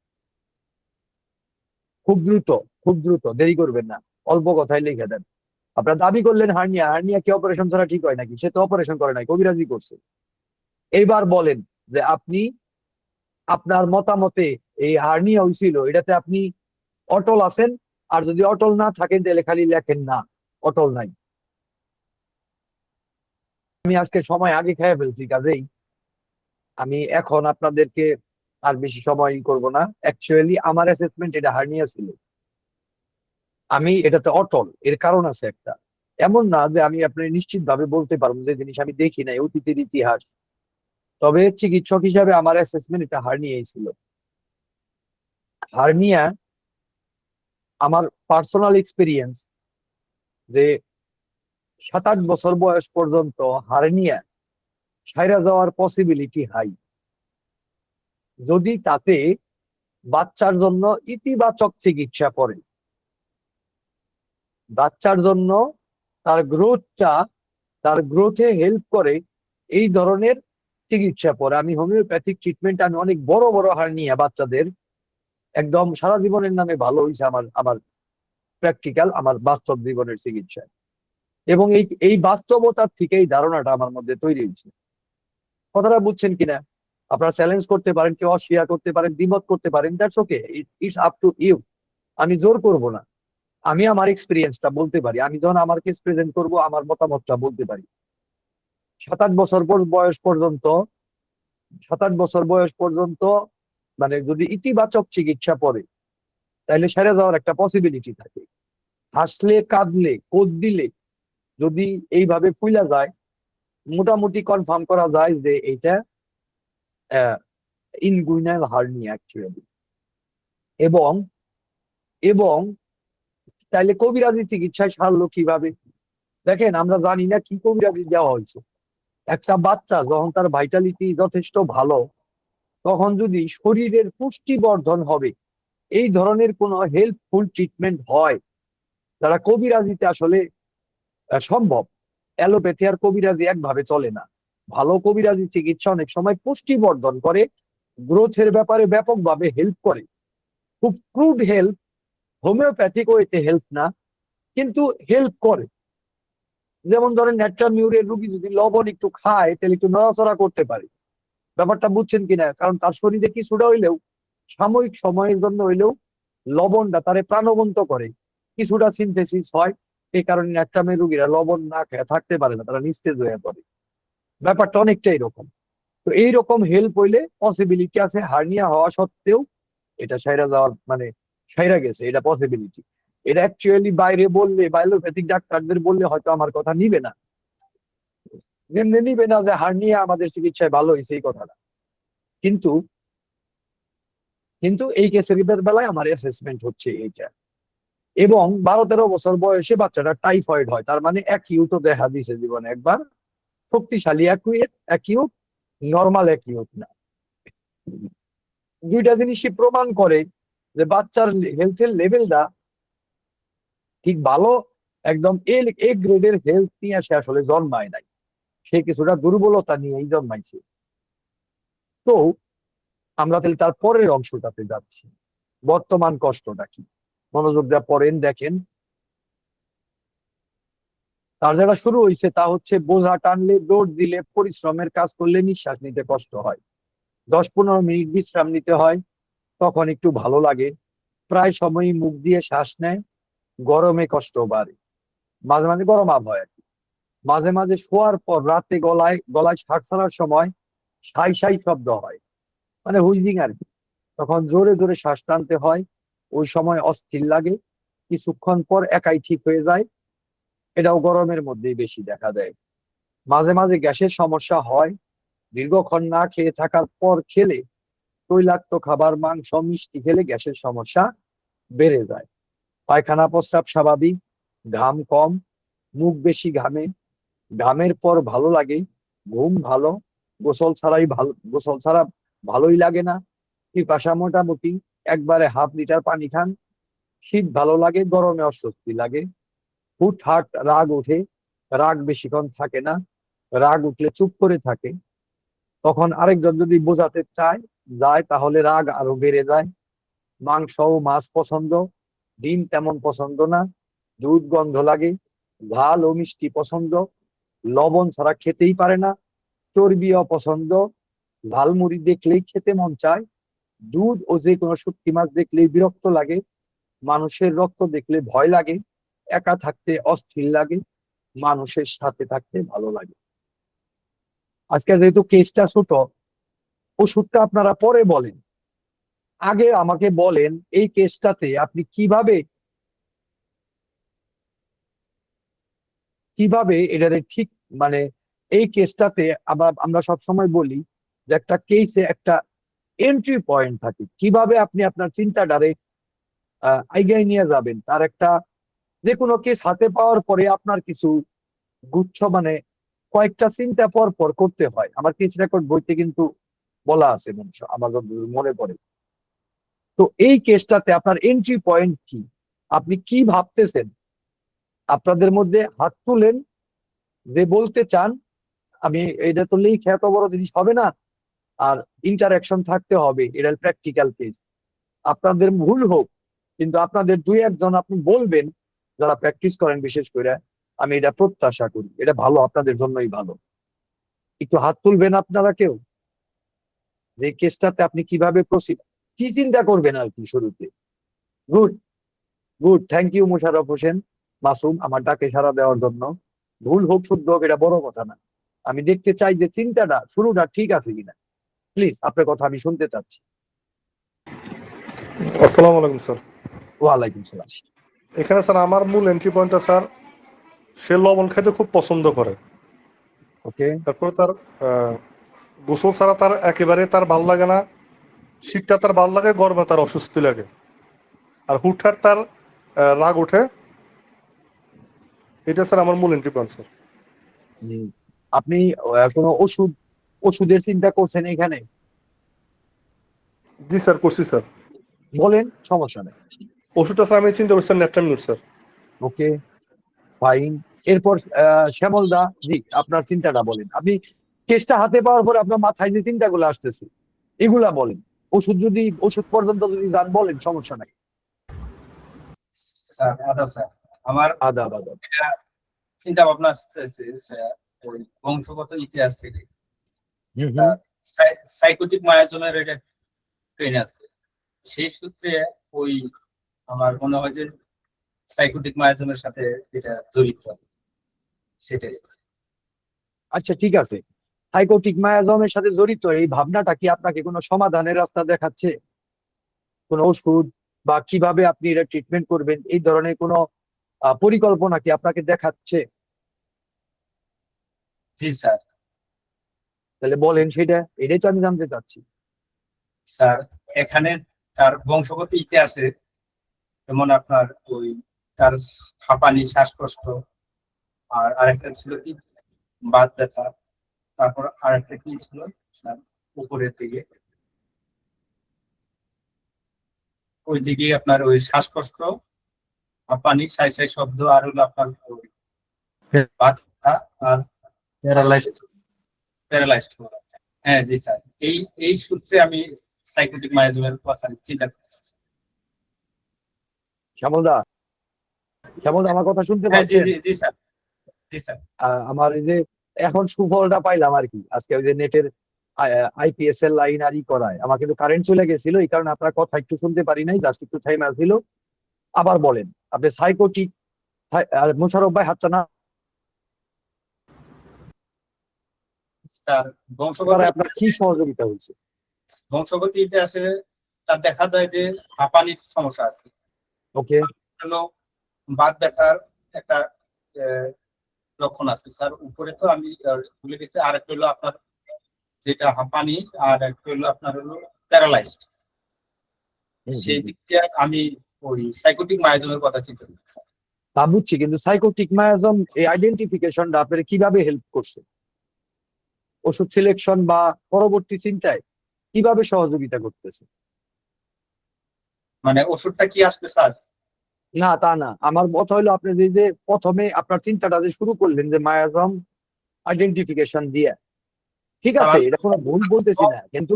খুব দ্রুত, খুব দ্রুত, দেরি করবেন না, অল্প কথায় লিখে দেন। আপনার দাবি করলেন হার্নিয়া, হার্নিয়া কি অপারেশন ছাড়া ঠিক হয় নাকি? সে তো অপারেশন করে নাই, কবিরাজি করছে। এইবার বলেন যে আপনি আপনার মতামতে এই হার্নিয়া হয়েছিল, এটাতে আপনি অটল আছেন? আর যদি অটল না থাকেন তাহলে খালি লেখেন না অটল নাই। আমি আজকে সময় আগে খেয়ে ফেলছি, কাজেই আমি এখন আপনাদেরকে আর বেশি সময় করব না। অ্যাকচুয়ালি আমার অ্যাসেসমেন্ট এটা হার্নিয়া ছিল, আমি এটাতে অটল। এর কারণ আছে একটা। এমন না যে আমি আপনার নিশ্চিত ভাবে বলতে পারবো যে জিনিস আমি দেখি নাই, অতীতের ইতিহাস। তবে চিকিৎসক হিসাবে আমার অ্যাসেসমেন্ট এটা হার্নিয়াই ছিল। হার্নিয়া, আমার পার্সোনাল এক্সপিরিয়েন্স, যে 7-8 বছর বয়স পর্যন্ত হার্নিয়া সাইরা যাওয়ার পসিবিলিটি হাই, যদি তাতে বাচ্চার জন্য ইতিবাচক চিকিৎসা করে। বাচ্চার জন্য তার গ্রোথে হেল্প করে এই ধরনের চিকিৎসা পরে। আমি হোমিওপ্যাথিক ট্রিটমেন্ট, আমি অনেক বড় বড় হার্নিয়া বাচ্চাদের একদম সারা জীবনের নামে ভালো হয়েছে আমার আমার প্র্যাকটিক্যাল, আমার বাস্তব জীবনের চিকিৎসা। এবং এই এই বাস্তবতার থেকে এই ধারণাটা আমার মধ্যে তৈরি হয়েছে। কথাটা বুঝছেন কিনা? আপনারা চ্যালেঞ্জ করতে পারেন, কেউ অস্বীকার করতে পারেন, দ্বিমত করতে পারেন, that's okay, it's up to you. আমি জোর করব না, আমি আমার এক্সপিরিয়েন্সটা বলতে পারি। আমি যখন আমার কেস প্রেজেন্ট করবো, আমার মতামতটা বলতে পারি। 7-8 বছর বয়স পর্যন্ত, 7-8 বছর বয়স পর্যন্ত মানে যদি ইতিবাচক চিকিৎসা পড়ে তাহলে সেরে যাওয়ার একটা পসিবিলিটি থাকে। হাসলে কাঁদলে কোদ দিলে যদি এইভাবে ফুইলা যায়, মোটামুটি কনফার্ম করা যায় যে এটা ইনগুইনাল হার্নিয়া অ্যাকচুয়ালি। এবং এবং তাইলে কবিরাজি চিকিৎসায় সারলো কিভাবে? দেখেন, আমরা জানি না কি কবিরাজি দেওয়া হয়েছে। একটা বাচ্চা যখন তার ভাইটালিটি যথেষ্ট ভালো, তখন যদি শরীরের পুষ্টিবর্ধন হবে এই ধরনের কোন হেল্পফুল ট্রিটমেন্ট হয়, যারা কবিরাজিতে আসলে সম্ভব। অ্যালোপ্যাথি আর কবিরাজি একভাবে চলে না। ভালো কবিরাজি চিকিৎসা অনেক সময় পুষ্টিবর্ধন করে, গ্রোথের ব্যাপারে ব্যাপকভাবে হেল্প করে। খুব ক্রুড হেল্প, হোমিওপ্যাথিক ওয়েতে হেল্প না, কিন্তু হেল্প করে। যেমন ধরেন ন্যাট্রামিউরের রুগী যদি লবণ একটু খায় তাহলে একটু নড়াচড়া করতে পারে। ব্যাপারটা বুঝছেন কিনা? কারণ তার শরীরে কিছুটা হইলেও, সাময়িক সময়ের জন্য হইলেও লবণটা তারে প্রাণবন্ত করে, কিছুটা সিনথেসিস হয়। এই কারণে ন্যাট্রামের রুগীরা লবণ না খেয়ে থাকতে পারে না, তারা নিস্তেজ হয়ে পড়ে। ব্যাপারটা অনেকটা এরকম। তো এইরকম হেল্প হইলে পসিবিলিটি আছে হার্নিয়া হওয়া সত্ত্বেও এটা সাইরা যাওয়ার মানে সাইরা গেছে, এটা পসিবিলিটি। এটা অ্যাকচুয়ালি বাইরে বললে, বায়োপ্যাথিক ডাক্তারদের বললে হয়তো আমার কথা নিবে না, যেমনি নিবে না যে হার্নিয়া আমাদের চিকিৎসায় ভালো হয়েছে এই কথাটা। কিন্তু কিন্তু এই কেসের বেলায় আমার অ্যাসেসমেন্ট হচ্ছে এইটা। এবং 12-13 বছর বয়সে বাচ্চাটা টাইফয়েড হয়, তার মানে অ্যাকিউটও দেখা দিয়েছে জীবনে একবার, শক্তিশালী অ্যাকিউট, নর্মাল অ্যাকিউট না। দুইটা জিনিসই প্রমাণ করে যে বাচ্চার হেলথের লেভেলটা ঠিক ভালো, একদম এ গ্রেডের হেলথ নিয়ে সে আসলে জন্মায় নাই, সে কিছুটা দুর্বলতা নিয়েই জন্মাইছে। তো আমরা তাহলে তার পরের অংশটাতে যাচ্ছি, বর্তমান কষ্টটা কি, মনোযোগ দিয়ে পড়েন, দেখেন। তার যেটা শুরু হয়েছে তা হচ্ছে বোঝা টানলে, দৌড় দিলে, পরিশ্রমের কাজ করলে নিঃশ্বাস নিতে কষ্ট হয়, 10-15 মিনিট বিশ্রাম নিতে হয়, তখন একটু ভালো লাগে, প্রায় সময়ই মুখ দিয়ে শ্বাস নেয়, গরমে কষ্ট বাড়ে, মাঝে মাঝে গরম আবহাওয়া আর কি। মাঝে মাঝে শোয়ার পর রাতে গলায় গলায় শ্বাস ছাড়ার সময় সাই সাই শব্দ হয়, মানে হুইজিং আর কি, তখন জোরে জোরে শ্বাস টানতে হয়, ওই সময় অস্থির লাগে, কিছুক্ষণ পর একাই ঠিক হয়ে যায়। এটাও গরমের মধ্যেই বেশি দেখা দেয়। মাঝে মাঝে গ্যাসের সমস্যা হয়, দীর্ঘক্ষণ না খেয়ে থাকার পর খেলে, তৈলাক্ত খাবার, মাংস, মিষ্টি খেলে গ্যাসের সমস্যা বেড়ে যায়। পায়খানা প্রস্রাব স্বাভাবিক, ঘাম কম, মুখ বেশি ঘামে, ঘামের পর ভালো লাগে, ঘুম ভালো, গোসল ছাড়া ভালোই লাগে না, পিপাসা মোটামুটি, একবারে ½ লিটার পানি খান, শীত ভালো লাগে, গরমে অস্বস্তি লাগে, হুটহাট রাগ ওঠে, রাগ বেশিক্ষণ থাকে না, রাগ উঠলে চুপ করে থাকে, তখন আরেকজন যদি বোঝাতে যায় তাহলে রাগ আরো বেড়ে যায়। মাংস ও মাছ পছন্দ, ডিম তেমন পছন্দ না, দুধ গন্ধ লাগে, ঝাল ও মিষ্টি পছন্দ, লবণ ছাড়া খেতেই পারে না, চর্বি অপছন্দ, ঝালমুড়ি দেখলেই খেতে মন চায়, দুধ ও যে কোনো শুটকি মাছ দেখলেই বিরক্ত লাগে, মানুষের রক্ত দেখলে ভয় লাগে, একা থাকতে অস্থির লাগে, মানুষের সাথে থাকতে ভালো লাগে। আজকে যেহেতু কেসটা ছোট, ওষুধটা আপনারা পরে বলেন, আগে আমাকে বলেন এই কেসটাতে আপনি কিভাবে কিভাবে এটাতে ঠিক, মানে এই কেসটাতে আমরা সব সময় বলি যে একটা কেসে একটা এন্ট্রি পয়েন্ট থাকে, কিভাবে আপনি আপনার চিন্তাটারে এগিয়ে নিয়ে যাবেন, তার একটা, যে কোনো কেস হাতে পাওয়ার পরে আপনার কিছু গুচ্ছ, মানে কয়েকটা চিন্তা পর পর করতে হয়। আমার কেস রেকর্ড বইতে কিন্তু বলা আছে, আমার যতদূর মনে পড়ে। তো এই কেসটাতে আপনার এন্ট্রি পয়েন্ট কি, আপনি কি ভাবতেছেন, আপনাদের মধ্যে হাত তুলেন যে বলতে চান, আমি এটা তো লিখে এত বড় জিনিস হবে না, আর ইন্টারাকশন থাকতে হবে, এটা প্র্যাকটিক্যাল কেস। আপনাদের ভুল হোক, কিন্তু আপনাদের 2-1 জন আপনি বলবেন যারা প্র্যাকটিস করেন বিশেষ করে, আমি এটা প্রত্যাশা করি, এটা ভালো, আপনাদের জন্যই ভালো। একটু হাত তুলবেন আপনারা কেউ, যে কেসটাতে আপনি কিভাবে প্রসিড, কি চিন্তা করবেন আর কি শুরুতে। Good, good, thank you Mosharraf Hossain Masum আমার ডাকে সাড়া দেওয়ার জন্য। ভুল হোক শুদ্ধ হোক এটা বড় কথা না, আমি দেখতে চাই যে চিন্তাটা শুরুটা ঠিক আছে কিনা। প্লিজ আপনার কথা আমি শুনতে চাচ্ছি। আসসালামু আলাইকুম স্যার। ওয়ালাইকুম সালাম। এখানে স্যার আমার মূল এন্ট্রি পয়েন্টটা স্যার, সে লবণ খেতে খুব পছন্দ করে। ওকে। তারপরে তার গোসল ছাড়া তার একেবারে তার ভাল লাগে না, শীতটা তার ভাল লাগে, গরমে তার অস্বস্তি লাগে, আর হুটহাট তার রাগ ওঠে। এটা স্যার আমার মূল এন্ট্রি পয়েন্ট স্যার। আপনি কোনো ওষুধের চিন্তা করছেন এখানে? জি স্যার, করছি স্যার। বলেন, সমস্যা নেই। ওষুধটা স্যার আমি চিন্তা করছি ন্যাট্রামিউর স্যার। ওকে, ফাইন। এরপর শ্যামল দা, জি আপনার চিন্তাটা বলেন। আপনি কেসটা হাতে পাওয়ার পরে আপনার মাথায় যে চিন্তাগুলো আসতেছে এগুলা বলেন। ওষুধ পর্যন্ত যদি যান বলেন, সমস্যা নাই। স্যার আদাব স্যার, আমার আদাব আদাব। এটা চিন্তা ভাবনা আসতেছে স্যার, ওই বংশগত ইতিহাস থেকে হুম হুম। সাইকোটিক মায়াজমের এটা ট্রেন আছে, সেই সূত্রে ওই আমার মনে হয় যে সাইকোটিক মায়াজমের সাথে এটা জড়িত, সেটাই স্যার। আচ্ছা ঠিক আছে, সাইকোটিক মায়াজমের সাথে জড়িত এই ভাবনাটা কি আপনাকে কোনো সমাধানের রাস্তা দেখাচ্ছে? কোনো ওষুধ বা কিভাবে আপনি এটা ট্রিটমেন্ট করবেন, এই ধরনের কোনো পরিকল্পনা কি আপনাকে দেখাচ্ছে? জি স্যার। তাহলে বলেন সেটা, এটাই তো আমি জানতে চাচ্ছি। স্যার এখানে তার বংশগত ইতিহাসে যেমন আপনার ওই তার হাঁপানি, শ্বাসকষ্ট, আর আরেকটা ছিল কি বাত ব্যথা, তারপর আরেকটা কি ছিল স্যার উপরের দিকে, ওই দিকে আপনার ওই শ্বাসকষ্ট, হাঁপানি, সাই সাই শব্দ, আর হলো আপনার ওই বাত ব্যথা, আর প্যারালাইজড। প্যারালাইজড। হ্যাঁ জি স্যার, এই এই সূত্রে আমি সাইকোটিক মায়াজমের কথা চিন্তা করতেছি। শ্যামলদা, শ্যামলদা আমার কথা শুনতে হ্যাঁ জি পাচ্ছেন? জি জি স্যার। জি স্যার। আমার এই যে এখন সুফলটা পাইলাম আর কি, আজকে ওই যে নেটের আইপিএস এর লাইন আর ই করায় আমার কিন্তু কারেন্ট চলে গেছিল, এই কারণে আপনার কথা একটু শুনতে পারি নাই, জাস্ট একটু টাইম আসছিল। আবার বলেন আপনি সাইকোটিক, মোশাররফ ভাই হাতটা না স্যার বংশগত করায় আপনার কি সহযোগিতা হয়েছে? বংশগত ইতিহাসে তার দেখা যায় যে হাঁপানির সমস্যা আছে, ওকে, হলো বাত ব্যথার একটা আহ, লক্ষণ আছে স্যার। উপরে তো আমি ভুলে গেছি, আর একটা হলো আপনার যেটা হাঁপানি, আর একটা হলো আপনার হলো প্যারালাইজড। সেই দিক দিয়ে আমি ওই সাইকোটিক মায়াজমের কথা চিন্তা করছি স্যার। তা বুঝছি, কিন্তু সাইকোটিক মায়াজম এই আইডেন্টিফিকেশনটা আপনার কিভাবে হেল্প করছে? ওষুধ সিলেকশন বা পরবর্তী চিন্তায় কিভাবে সহযোগিতা করতেছে? মানে ওষুধটা কি আসবে স্যার? না তা না, আমার কথা হলো আপনি যে প্রথমে আপনার চিন্তাটা যে শুরু করলেন যে মায়াজম আইডেন্টিফিকেশন দিয়ে, ঠিক স্যার আছে, এটা কোনো ভুল বলতেছি না, কিন্তু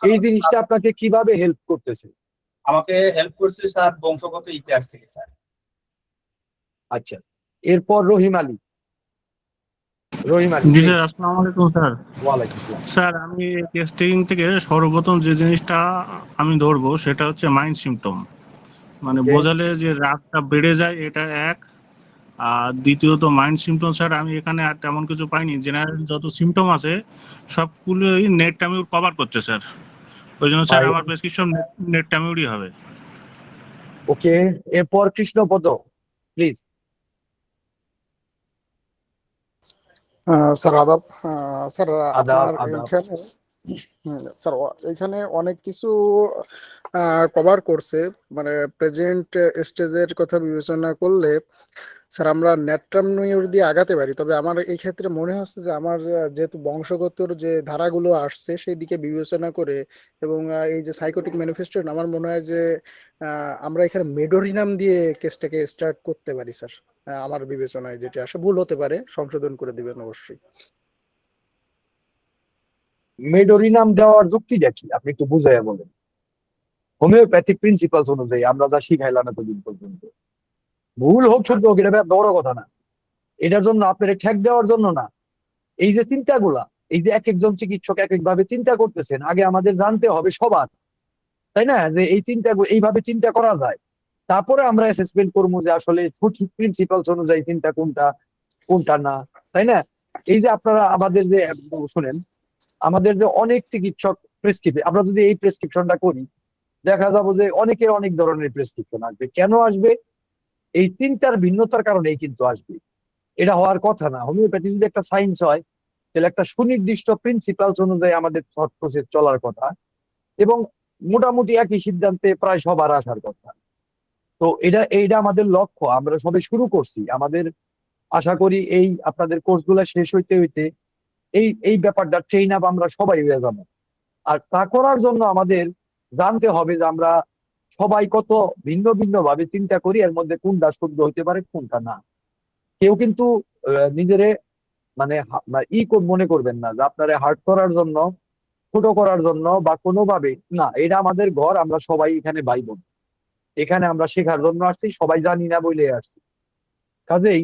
এই জিনিসটা আপনাকে কিভাবে হেল্প করতেছে? আমাকে হেল্প করছে স্যার বংশগত ইতিহাস থেকে স্যার। আচ্ছা, এরপর রহিম আলী। রহিম আলী জি please। স্যার, আসসালামু আলাইকুম স্যার। ওয়ালাইকুম আসসালাম। স্যার আমি টেস্টিং থেকে সর্বপ্রথম যে জিনিসটা আমি ধরবো সেটা হচ্ছে মাইন্ড সিমটম, মানে ওকে, বোঝালে যে রাগটা বেড়ে যায় এটা এক। আর দ্বিতীয়ত মাইন্ড সিমটম স্যার আমি এখানে আর তেমন কিছু পাইনি, জেনারেল যত সিমটম আছে সবগুলোই নেট টামিউর কভার করছে স্যার। ওই জন্য স্যার ভাই আমার প্রেসক্রিপশন নেট টামিউরই হবে। ওকে, এরপর কৃষ্ণপদ প্লিজ। স্যার আদাব। স্যার আদাব আপনার আদাব। এইখানে স্যার এখানে অনেক কিছু কভার করছে, মানে প্রেজেন্ট স্টেজের কথা বিবেচনা করলে স্যার আমরা ন্যাট্রামনিয়র দিয়ে আগাতে পারি। তবে আমার এই ক্ষেত্রে মনে হচ্ছে যে আমার যেহেতু বংশগতর যে ধারাগুলো আসছে সেই দিকে বিবেচনা করে এবং এই যে সাইকোটিক ম্যানিফেস্টেশন, আমার মনে হয় যে আমরা এখানে মেডোরিনাম দিয়ে কেসটাকে স্টার্ট করতে পারি স্যার। আমার বিবেচনায় যেটা আসলে ভুল হতে পারে, সংশোধন করে দিবেন অবশ্যই। মেডোরিনাম দেওয়ার যুক্তিটা কি আপনি একটু বুঝাইয়া বলেন? হোমিওপ্যাথিক প্রিন্সিপালস অনুযায়ী আমরা যা শিখাইলাম এতদিন পর্যন্ত, ভুল হোক শুদ্ধ হোক এটা বড় কথা না, এটার জন্য আপনার ঠেক দেওয়ার জন্য না। এই যে চিন্তাগুলা, এই যে এক একজন চিকিৎসক এক একভাবে চিন্তা করতেছেন, আগে আমাদের জানতে হবে সবার, তাই না, যে এই চিন্তাগুলো এইভাবে চিন্তা করা যায়, তারপরে আমরা অ্যাসেসমেন্ট করবো যে আসলে সঠিক প্রিন্সিপালস অনুযায়ী চিন্তা কোনটা কোনটা না, তাই না? এই যে আপনারা আমাদের যে শুনেন, আমাদের যে অনেক চিকিৎসক প্রেসক্রিপশন, আমরা যদি এই প্রেসক্রিপশনটা করি, দেখা যাবো যে অনেকের অনেক ধরনের প্রেসক্রিপশন আসবে। কেন আসবে? এই চিন্তার ভিন্নতার কারণেই কিন্তু আসবে। এটা হওয়ার কথা না। হোমিওপ্যাথি যদি একটা সায়েন্স হয়, তাহলে একটা সুনির্দিষ্ট প্রিন্সিপালস অনুযায়ী আমাদের থট প্রসেস চলার কথা, এবং মোটামুটি একই সিদ্ধান্তে প্রায় সবার আসার কথা। তো এইটা আমাদের লক্ষ্য, আমরা সবে শুরু করছি। আমাদের আশা করি এই আপনাদের কোর্সগুলো শেষ হইতে হইতে এই এই ব্যাপারটা ট্রেন আপ আমরা সবাই হয়ে যাবো। আর তা করার জন্য আমাদের জানতে হবে যে আমরা সবাই কত ভিন্ন ভিন্ন ভাবে চিন্তা করি, এর মধ্যে কোনটা শুদ্ধ হইতে পারে কোনটা না। কেউ কিন্তু নিজেরে মানে মনে করবেন না যে আপনারা হার্ট করার জন্য, ছোট করার জন্য বা কোনোভাবে না। এটা আমাদের ঘর, আমরা সবাই এখানে ভাই বোন, এখানে আমরা শেখার জন্য আসছি, সবাই জানি না বলে আসছি। কাজেই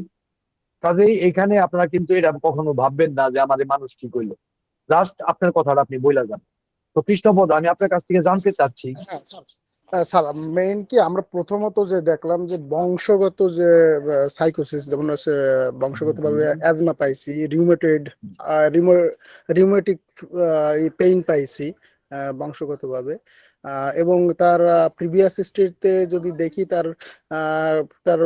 কাজেই এখানে আপনারা কিন্তু এটা কখনো ভাববেন না যে আমাদের মানুষ কি করলো, জাস্ট আপনার কথাটা আপনি বইলা যান। তো কৃষ্ণপদ, আমি আপনার কাছ থেকে জানতে চাচ্ছি। হ্যাঁ স্যার। স্যার মেইন কি আমরা প্রথমত যে দেখলাম যে বংশগত যে সাইকোসিস, যেমন হচ্ছে বংশগতভাবে অ্যাজমা পাইছি, রিউমেটয়েড রিউমেটিক পেইন পাইছি বংশগতভাবে। এবং তার প্রিভিয়াস হিস্ট্রিতে যদি দেখি তার তার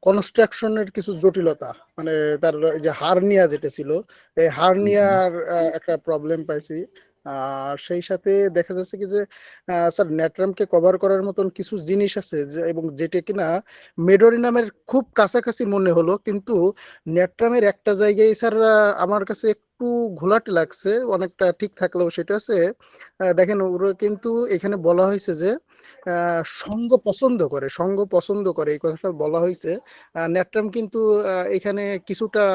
কনস্ট্রাকশনের কিছু জটিলতা, মানে তার এই যে হার্নিয়া যেটা ছিল, এই হার্নিয়ার একটা প্রবলেম পাইছি। সেই সাথে দেখা যাচ্ছে কি যে স্যার ন্যাট্রামকে কভার করার মতন কিছু জিনিস আছে এবং যেটা কিনা মেডোরিনামের খুব কাছাকাছি মনে হলো, কিন্তু ন্যাট্রামের একটা জায়গায় স্যার আমার কাছে একটু ঘোলাটে লাগছে, অনেকটা ঠিক থাকলেও সেটা হচ্ছে দেখেন ওরা কিন্তু এখানে বলা হয়েছে যে সঙ্গ পছন্দ করে এই কথাটা বলা হয়েছে। ন্যাট্রাম কিন্তু এখানে কিছুটা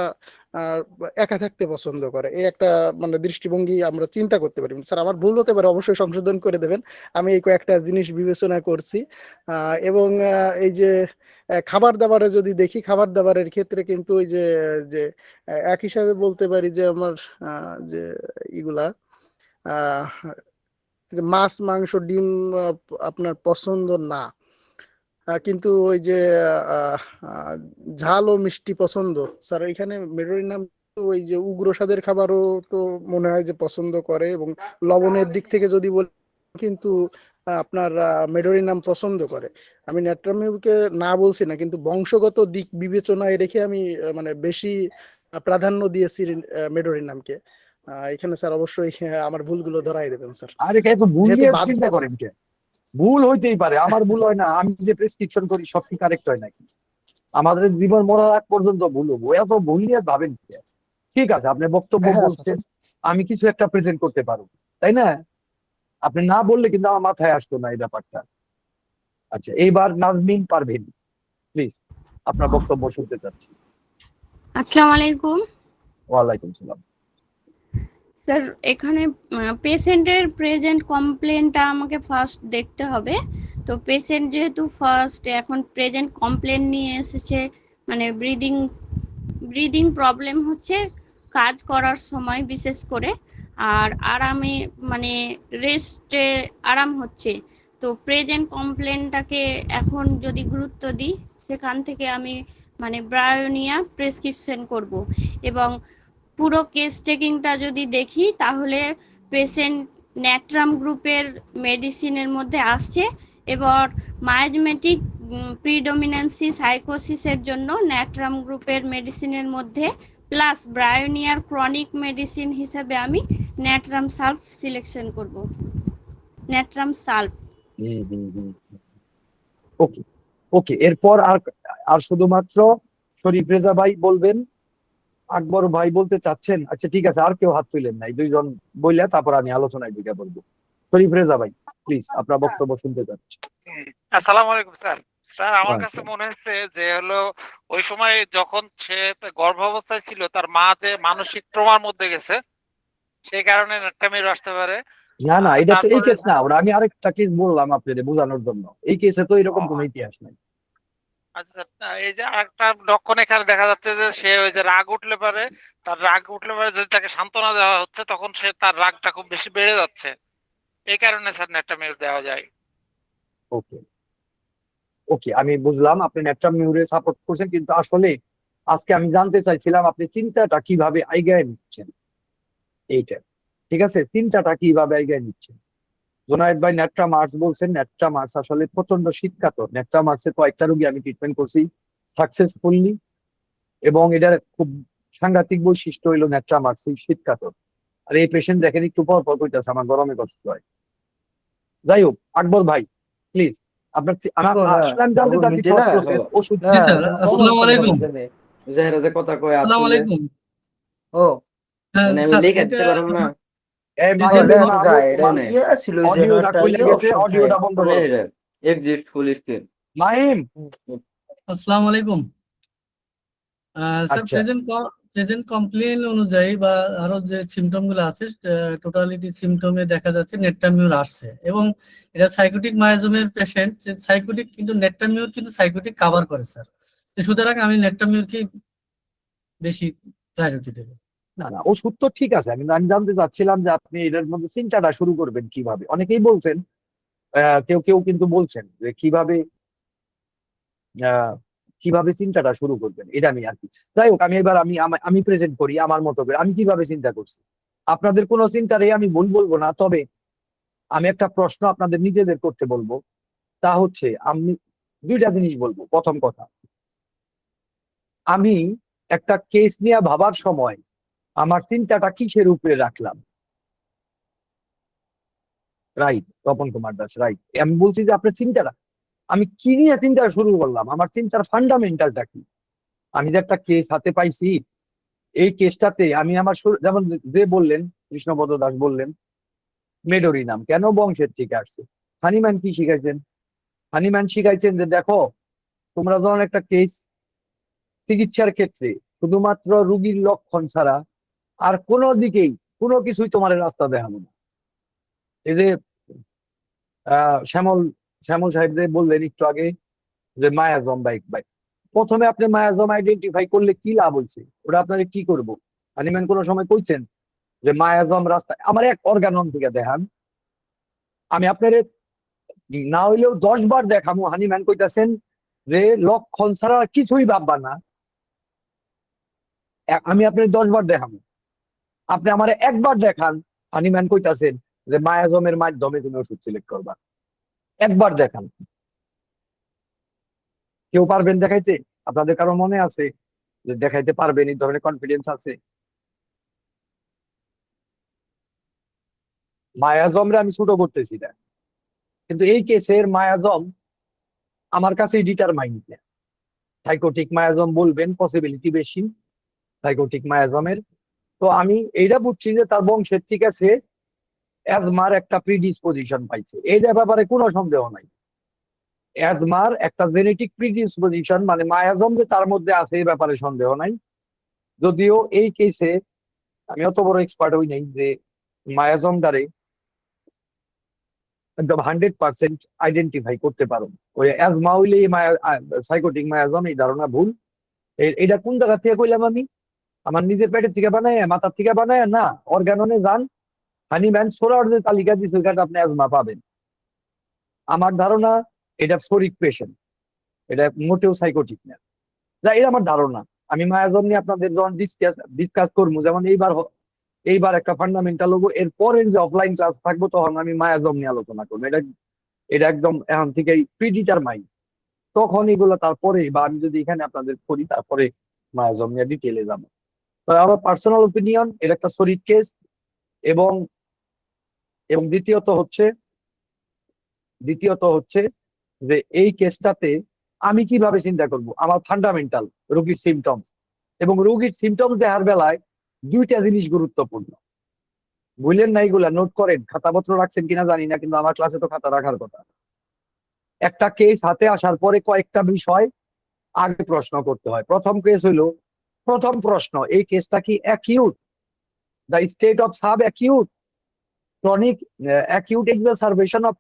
আহ, একা থাকতে পছন্দ করে, এই একটা মানে দৃষ্টিভঙ্গি আমরা চিন্তা করতে পারি। স্যার আমার ভুল হতে পারে, অবশ্যই সংশোধন করে দেবেন। আমি এই কয়েকটা জিনিস বিবেচনা করছি এবং এই যে খাবার দাবারে যদি দেখি, খাবার দাবারের ক্ষেত্রে কিন্তু ওই যে যে এক হিসাবে বলতে পারি যে আমার যে ইগুলা আহ যে মাছ মাংস ডিম আপনার পছন্দ না, কিন্তু ওই যে আহ, আহ, ঝাল ও মিষ্টি পছন্দ। স্যার এখানে মেরোরি নাম তো ওই যে উগ্র স্বাদের খাবারও তো মনে হয় যে পছন্দ করে, এবং লবণের দিক থেকে যদি বলি কিন্তু আপনার মেডোরি নাম পছন্দ করে। আমি ন্যাট্রামিউকে না বলছি না, কিন্তু বংশগত দিক বিবেচনায় রেখে আমি মানে বেশি প্রাধান্য দিয়েছি মেডোরি নামকে। এখানে স্যার অবশ্যই আমার ভুলগুলো ধরাই দেবেন স্যার, আর এটা তো ভুল যেহেতু নিয়ে বাদ চিন্তা করেন কে? ভুল হইতেই পারে, আমার ভুল হয় না, আমি যে প্রেসক্রিপশন করি সব কি কারেক্ট হয় নাকি? আমাদের জীবন মরার আগ পর্যন্ত ভুল হবো, এত ভুল নিয়ে ভাবেন কে? ঠিক আছে, আপনি বক্তব্য হ্যাঁ স্যার। বলছেন, আমি কিছু একটা প্রেজেন্ট করতে পারবো, তাই না? আপনি না বললে কিন্তু আমার মাথায় আসতো না এই ব্যাপারটা। আচ্ছা, এইবার নাজমিন পারভীন, প্লিজ আপনার বক্তব্য শুনতে চাচ্ছি। আসসালামু আলাইকুম ওয়ালাইকুম সালাম। স্যার। এখানে পেশেন্টের প্রেজেন্ট কমপ্লেনটা আমাকে ফার্স্ট দেখতে হবে। তো পেশেন্ট যেহেতু ফার্স্ট এখন প্রেজেন্ট কমপ্লেন নিয়ে এসেছে, মানে ব্রিদিং প্রবলেম হচ্ছে কাজ করার সময় বিশেষ করে, আর আরামে মানে রেস্টে আরাম হচ্ছে। তো প্রেজেন্ট কমপ্লেনটাকে এখন যদি গুরুত্ব দিই, সেখান থেকে আমি মানে ব্রায়োনিয়া প্রেসক্রিপশন করব। এবং পুরো কেস টেকিংটা যদি দেখি তাহলে পেশেন্ট ন্যাট্রাম গ্রুপের মেডিসিনের মধ্যে আসছে, এবার মায়াজমেটিক প্রিডমিনেন্সি সাইকোসিসের জন্য ন্যাট্রাম গ্রুপের মেডিসিনের মধ্যে প্লাস ব্রায়োনিয়ার ক্রনিক মেডিসিন হিসেবে আমি ন্যাট্রাম সাল্ফ সিলেকশন করব। ন্যাট্রাম সাল্ফ। ওকে, ওকে, এরপর আর আর শুধুমাত্র শরীফ রেজা ভাই বলবেন, আকবর ভাই বলতে চাচ্ছেন? আচ্ছা ঠিক আছে, আর কেউ হাত তুলেন নাই, দুইজন বললে তারপর আমি আলোচনায় ঢুকে পড়বো। শরীফ রেজা ভাই প্লিজ, আপনার বক্তব্য শুনতে চাচ্ছি। আসসালামু আলাইকুম স্যার। স্যার আমার কাছে আচ্ছা, মনে হচ্ছে যে ওই সময় যখন সে গর্ভাবস্থায় ছিল তার মা যে মানসিক ট্রমার মধ্যে গেছে, সেই কারণে নাট্যামির আসতে পারে। না না, এটা তো এই তারপরে কেস না, ওরা আমি আরেকটা কেস বললাম আপনাদের বোঝানোর জন্য, এই কেসে তো এরকম কোনো ইতিহাস নাই। আচ্ছা স্যার, এই যে আরেকটা লক্ষণ এখানে দেখা যাচ্ছে যে সে ওই যে রাগ উঠলে পারে, তার রাগ উঠলে পারে যদি তাকে সান্ত্বনা দেওয়া হচ্ছে তখন সে তার রাগটা খুব বেশি বেড়ে যাচ্ছে, এই কারণে স্যার নাট্যামির দেওয়া যায়। ওকে, ওকে, আমি বুঝলাম আপনি ন্যাট্রাম মিউরে সাপোর্ট করছেন, কিন্তু আসলে আজকে আমি জানতে চাইছিলাম আপনি চিন্তাটা কিভাবে আইগায় নিচ্ছেন, এইটা। ঠিক আছে, চিন্তাটা কিভাবে আইগায় নিচ্ছেন। জোনায়েদ ভাই ন্যাট্রাম আর্টস বলছেন, ন্যাট্রাম আর্টস আসলে প্রচন্ড শীতকাতর। ন্যাট্রাম আর্টসে কয়েকটা রোগী আমি ট্রিটমেন্ট করছি সাকসেসফুলি, এবং এটার খুব সাংঘাতিক বৈশিষ্ট্য হইলো ন্যাট্রাম আর্টস শীতকাতর। আর এই পেশেন্ট দেখেন একটু পর পর কইতাছে আমার গরমে কষ্ট হয়। যাই হোক, আকবর ভাই প্লিজ, আপনার আসলে আমি জানতে চাচ্ছি first process, ওষুধ জি স্যার, আসসালামু আলাইকুম। কথা কয় আসসালামু আলাইকুম। ও হ্যাঁ মানে আমি স্যার, লিখে এটা দিতে পারবো না। এই জি মাহমুদ স্যার, মাহমুদ ইয়ে ছিল যে অডিওটা একটা কইলে ইয়ে গেছে, অপশন অডিওটা থাকে বন্ধ মানে করো। Exit full screen. মাহিম, আসসালামু আলাইকুম। স্যার, আচ্ছা প্রেজেন্ট কমপ্লেন অনুযায়ী বা আরো যে সিমটম গুলো আছে, টোটালিটি সিমটমে দেখা যাচ্ছে নেট্রামিউর আসছে, এবং এটা সাইকোটিক মায়াজমের পেশেন্ট, যে সাইকোটিক কিন্তু নেট্রামিউর কিন্তু সাইকোটিক কভার করে স্যার। তো সুতরাং আমি নেট্রামিউরকে বেশি প্রায়োরিটি দেব। না না, ওষুধ তো ঠিক আছে, কিন্তু আমি জানতে চাচ্ছিলাম যে আপনি এটার মধ্যে চিন্তাটা শুরু করবেন কিভাবে। অনেকেই বলছেন, কেউ কেউ কিন্তু বলছেন যে কিভাবে আহ কিভাবে চিন্তাটা শুরু করবেন, এটা আমি আর কি। যাই হোক, আমি এবার আমি প্রেজেন্ট করি আমার মতো করে আমি কিভাবে চিন্তা করছি। আপনাদের কোনো চিন্তারে আমি ভুল বলবো না, তবে আমি একটা প্রশ্ন আপনাদের নিজেদের করতে বলবো, তা হচ্ছে আমি দুইটা জিনিস বলবো। প্রথম কথা, আমি একটা কেস নিয়ে ভাবার সময় আমার চিন্তাটা কিসের উপরে রাখলাম? Right, Tapan Kumar Das, right. আমি বলছি যে আপনার চিন্তাটা, আমি কি নিয়ে চিন্তা শুরু করলাম, আমার চিন্তার ফান্ডামেন্টালটা কি? আমি যে একটা কেস হাতে পাইছি, এই কেসটাতে আমি আমার যেমন যে বললেন, কৃষ্ণপদ দাস বললেন মেডোরি নাম কেন বংশের থেকে আসছে। হানিম্যান কি শিখাইছেন? হানিম্যান শিখাইছেন যে দেখো, তোমরা যখন একটা কেস চিকিৎসার ক্ষেত্রে শুধুমাত্র রুগীর লক্ষণ ছাড়া আর কোনো দিকেই কোনো কিছুই তোমার রাস্তা দেখাবো না। এই যে শ্যামল শ্যামল সাহেব যে বললেন একটু আগে যে মায়াজম বাইক, প্রথমে আপনি মায়াজম আইডেন্টিফাই করলে কি লাভ হয়েছে, ওটা আপনাকে কি করবো? হানিম্যান কোনো সময় কইছেন যে মায়াজম রাস্তায় আমার এক অর্গানন থেকে দেখান, আমি আপনার না হইলেও 10 বার দেখাবো। হানিম্যান কইতাছেন যে লক্ষণ ছাড়া কিছুই ভাববা না, আমি আপনার 10 বার দেখাবো, আপনি আমার একবার দেখান। হানিম্যান কইতাছেন যে মায়াজমের মাধ্যমে তুমি ওষুধ সিলেক্ট করবা, একবার দেখান। কেউ পারবেন দেখাইতে? আপনাদের কারো মনে আছে যে দেখাইতে পারবেন? এই ধরনের কনফিডেন্স আছে? মায়াজমরে আমি ছোট করতেছি না, কিন্তু এই কেসের মায়াজম আমার কাছে ডিটারমাইন্ড। সাইকোটিক মায়াজম বলবেন, পসিবিলিটি বেশি সাইকোটিক মায়াজমের। তো আমি এইটা বুঝছি যে তার বংশের ঠিক আছে অ্যাজমার একটা প্রিডিসপোজিশন পাইছে, এই ব্যাপারে কোনো সন্দেহ নাই। অ্যাজমার একটা জেনেটিক প্রিডিসপোজিশন, মানে মায়াজম যে তার মধ্যে আছে এই ব্যাপারে সন্দেহ নাই। যদিও এই কেসে আমি অত বড় এক্সপার্ট হই নাই যে মায়াজম দ্বারে একদম 100% আইডেন্টিফাই করতে পারো। ওই অ্যাজমা হইলে সাইকোটিক মায়াজম, এই ধারণা ভুল। এটা কোন জায়গা থেকে কইলাম আমি? আমার নিজের পেটের থেকে বানায়, মাথার থেকে বানায় না, অর্গাননে যান। হানিম্যান সোলার যে তালিকা দিচ্ছে ওখানে আপনি অ্যাজমা পাবেন। আমার ধারণা এটা শরিক পেশেন্ট, এটা মোটেও সাইকোটিক না। যা এটা আমার ধারণা। আমি মায়াজম নিয়ে আপনাদের যখন ডিসকাস করবো, যেমন এইবার একটা ফান্ডামেন্টাল হবো, এর পরের যে অফলাইন ক্লাস থাকবো তখন আমি মায়াজম নিয়ে আলোচনা করবো। এটা একদম এখন থেকেই প্রিডিটারমাইন্ড। তখন এগুলো তারপরে, বা আমি যদি এখানে আপনাদের করি তারপরে মায়াজম নিয়ে ডিটেলে যাবো। তো আমার পার্সোনাল ওপিনিয়ন, এটা একটা শরিক কেস। এবং দ্বিতীয়ত হচ্ছে যে এই কেসটাতে আমি কিভাবে চিন্তা করব, আমার ফান্ডামেন্টাল রোগীর সিমটমস এবং রোগীর সিমটমস দেখার বেলায় দুইটা জিনিস গুরুত্বপূর্ণ। বুঝলেন না? এইগুলা নোট করেন, খাতাপত্র রাখছেন কিনা জানি না, কিন্তু আমার ক্লাসে তো খাতা রাখার কথা। একটা কেস হাতে আসার পরে কয়েকটা বিষয় আগে প্রশ্ন করতে হয়। প্রথম প্রশ্ন, এই কেসটা কি acute, the state of sub acute, chronic, acute exacerbation of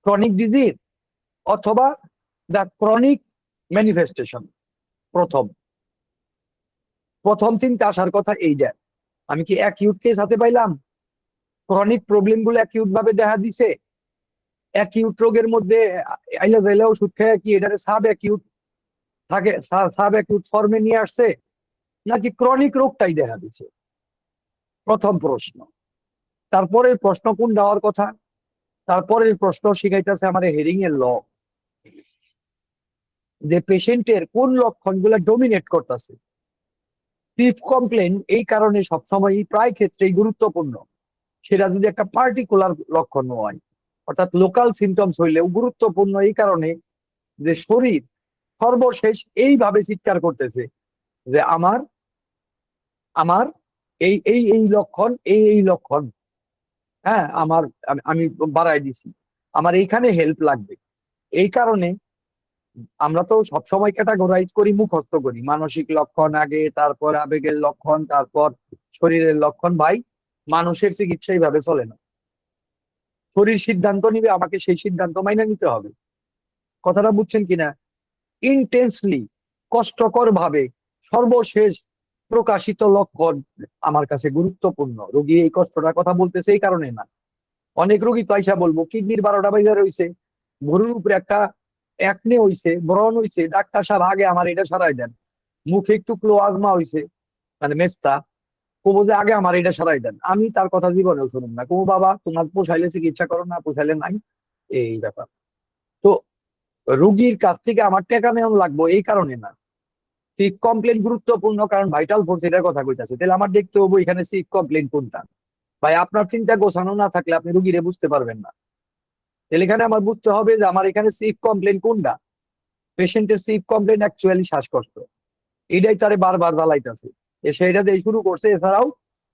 chronic disease, অথবা দ্য ক্রনিক ম্যানিফেস্টেশন। প্রথম চিন্তা আসার কথা এইটা, আমি কি অ্যাকিউট কেস হাতে পাইলাম? ক্রনিক প্রবলেম গুলো অ্যাকিউট ভাবে দেখা দিছে? অ্যাকিউট রোগের মধ্যে আইলা যাইলা ওষুধ খেয়ে কি এটারে সাব অ্যাকিউট থাকে, সাব অ্যাকিউট ফর্মে নিয়ে আসছে, নাকি ক্রনিক রোগটাই দেখা দিছে? প্রথম প্রশ্ন। তারপরে প্রশ্ন কোন দেওয়ার কথা? তারপরের প্রশ্ন শিখাইতেছে আমার হেরিং এর ল, যে পেশেন্টের কোন লক্ষণগুলো ডমিনেট করতেছে। চিফ কমপ্লেন এই কারণে সবসময় প্রায় ক্ষেত্রেই গুরুত্বপূর্ণ, সেটা যদি একটা পার্টিকুলার লক্ষণ হয়, অর্থাৎ লোকাল সিমটমস হইলেও গুরুত্বপূর্ণ এই কারণে যে শরীর সর্বশেষ এইভাবে চিৎকার করতেছে যে আমার এই লক্ষণ, এই লক্ষণ, হ্যাঁ আমি বাড়াই দিছি, আমার এইখানে হেল্প লাগবে। এই কারণে আমরা তো সবসময় ক্যাটাগরাইজ করি, মুখস্থ করি, মানসিক লক্ষণ আগে, তারপর আবেগের লক্ষণ, তারপর শরীরের লক্ষণ। ভাই, মানুষের চিকিৎসা এইভাবে চলে না। শরীর সিদ্ধান্ত নিবে, আমাকে সেই সিদ্ধান্ত মাইনে নিতে হবে। কথাটা বুঝছেন কিনা? ইন্টেন্সলি, কষ্টকর ভাবে সর্বশেষ প্রকাশিত লক্ষণ আমার কাছে গুরুত্বপূর্ণ। রোগী এই কষ্টটার কথা বলতেছে এই কারণে না। অনেক রোগী তো আইসা বলবো কিডনির 12টা বাজার হইছে, গরুর উপরে একটা একনে হইছে, ব্রণ হইছে, ডাক্তার সাহেব আগে আমার এটা সারাই দেন। মুখে একটু ক্লোয়াজমা হইছে, মানে মেস্তা, কবো যে আগে আমার এটা সারাই দেন, আমি তার কথা জীবনেও শুনুন না, কবো বাবা তোমার পোষাইলে চিকিৎসা করো, না পোষাইলে নাই, এই ব্যাপার। তো রোগীর কাছ থেকে আমার টাকা নেওয়া লাগবো এই কারণে না, সিক কমপ্লেন গুরুত্বপূর্ণ, কারণ ভাইটাল ফোর্স এটার কথা কইতাছে, তাহলে আমার দেখতে হবো এখানে সিক কমপ্লেন কোনটা। ভাই আপনার চিন্তা গোছানো না থাকলে আপনি রুগীরে বুঝতে পারবেন না। তাহলে এখানে আমার বুঝতে হবে যে আমার এখানে সিক কমপ্লেন কোনটা। পেশেন্টের সিক কমপ্লেন অ্যাকচুয়ালি শ্বাসকষ্ট, এটাই তারে বারবার জ্বালাইতেছে, সেটা দিয়ে শুরু করছে। এছাড়াও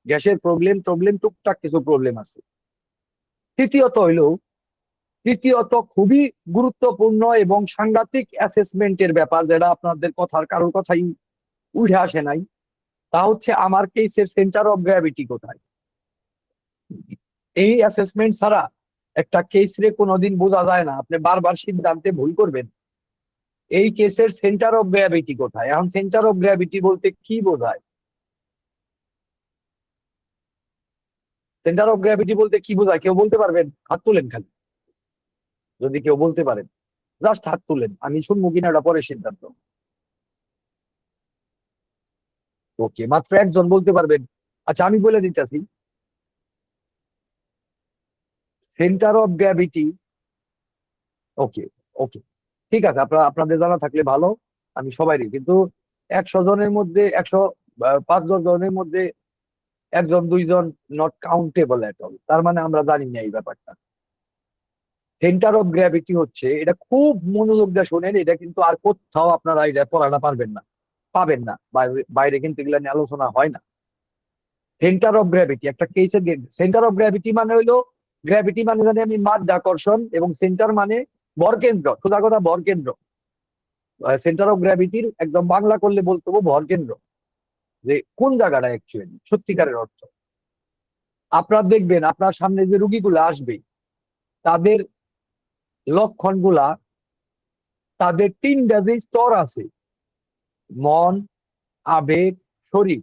গ্যাসের প্রবলেম প্রবলেম টুকটাক কিছু প্রবলেম আছে। তৃতীয়ত খুবই গুরুত্বপূর্ণ এবং সাংঘাতিক অ্যাসেসমেন্টের ব্যাপার, যেটা আপনাদের কারোর কথাই উঠে আসে নাই, তা হচ্ছে আমার কেসের সেন্টার অফ গ্র্যাভিটি কোথায়। এই অ্যাসেসমেন্ট ছাড়া একটা কেস রে কোনোদিন বোঝা যায় না, আপনি বারবার সিদ্ধান্তে ভুল করবেন। এই কেসের সেন্টার অফ গ্র্যাভিটি কোথায়? এখন সেন্টার অফ গ্র্যাভিটি বলতে কি বোঝায়? সেন্টার অফ গ্র্যাভিটি বলতে কি বোঝায় কেউ বলতে পারবেন? হাত তুলেন খালি, যদি কেউ বলতে পারেন জাস্ট হাত তুলেন, আমি শুনবো কিনা ওটা পরে সিদ্ধান্ত। ওকে, মাত্র একজন বলতে পারবেন। আচ্ছা আমি বলে দিতেছি, সেন্টার অফ গ্র্যাভিটি, ওকে ওকে ঠিক আছে, আপনাদের জানা থাকলে ভালো, আমি সবাইরই, কিন্তু 100 জনের মধ্যে 105 জনের মধ্যে একজন দুইজন নট কাউন্টেবল এট অল, তার মানে আমরা জানি না এই ব্যাপারটা। সেন্টার অফ গ্র্যাভিটি হচ্ছে, এটা খুব মনোযোগ দিয়ে শোনেন, এটা কিন্তু আর কোথাও আপনারা এটা পড়াটা পাবেন না, বাইরে কিন্তু এগুলা নিয়ে আলোচনা হয় না। সেন্টার অফ গ্র্যাভিটি একটা কেসের, সেন্টার অফ গ্র্যাভিটি মানে হইলো, গ্র্যাভিটি মানে জানি আমি মাধ্যাকর্ষণ, এবং সেন্টার মানে ভরকেন্দ্র, সোজা কথা ভরকেন্দ্র। সেন্টার অফ গ্র্যাভিটির একদম বাংলা করলে বলতে হবে ভরকেন্দ্র, যে কোন জায়গাটা অ্যাকচুয়ালি সত্যিকারের অর্থ। আপনারা দেখবেন আপনার সামনে যে রুগীগুলো আসবে, তাদের লক্ষণগুলা, তাদের 3টা যে স্তর আছে, মন, আবেগ, শরীর,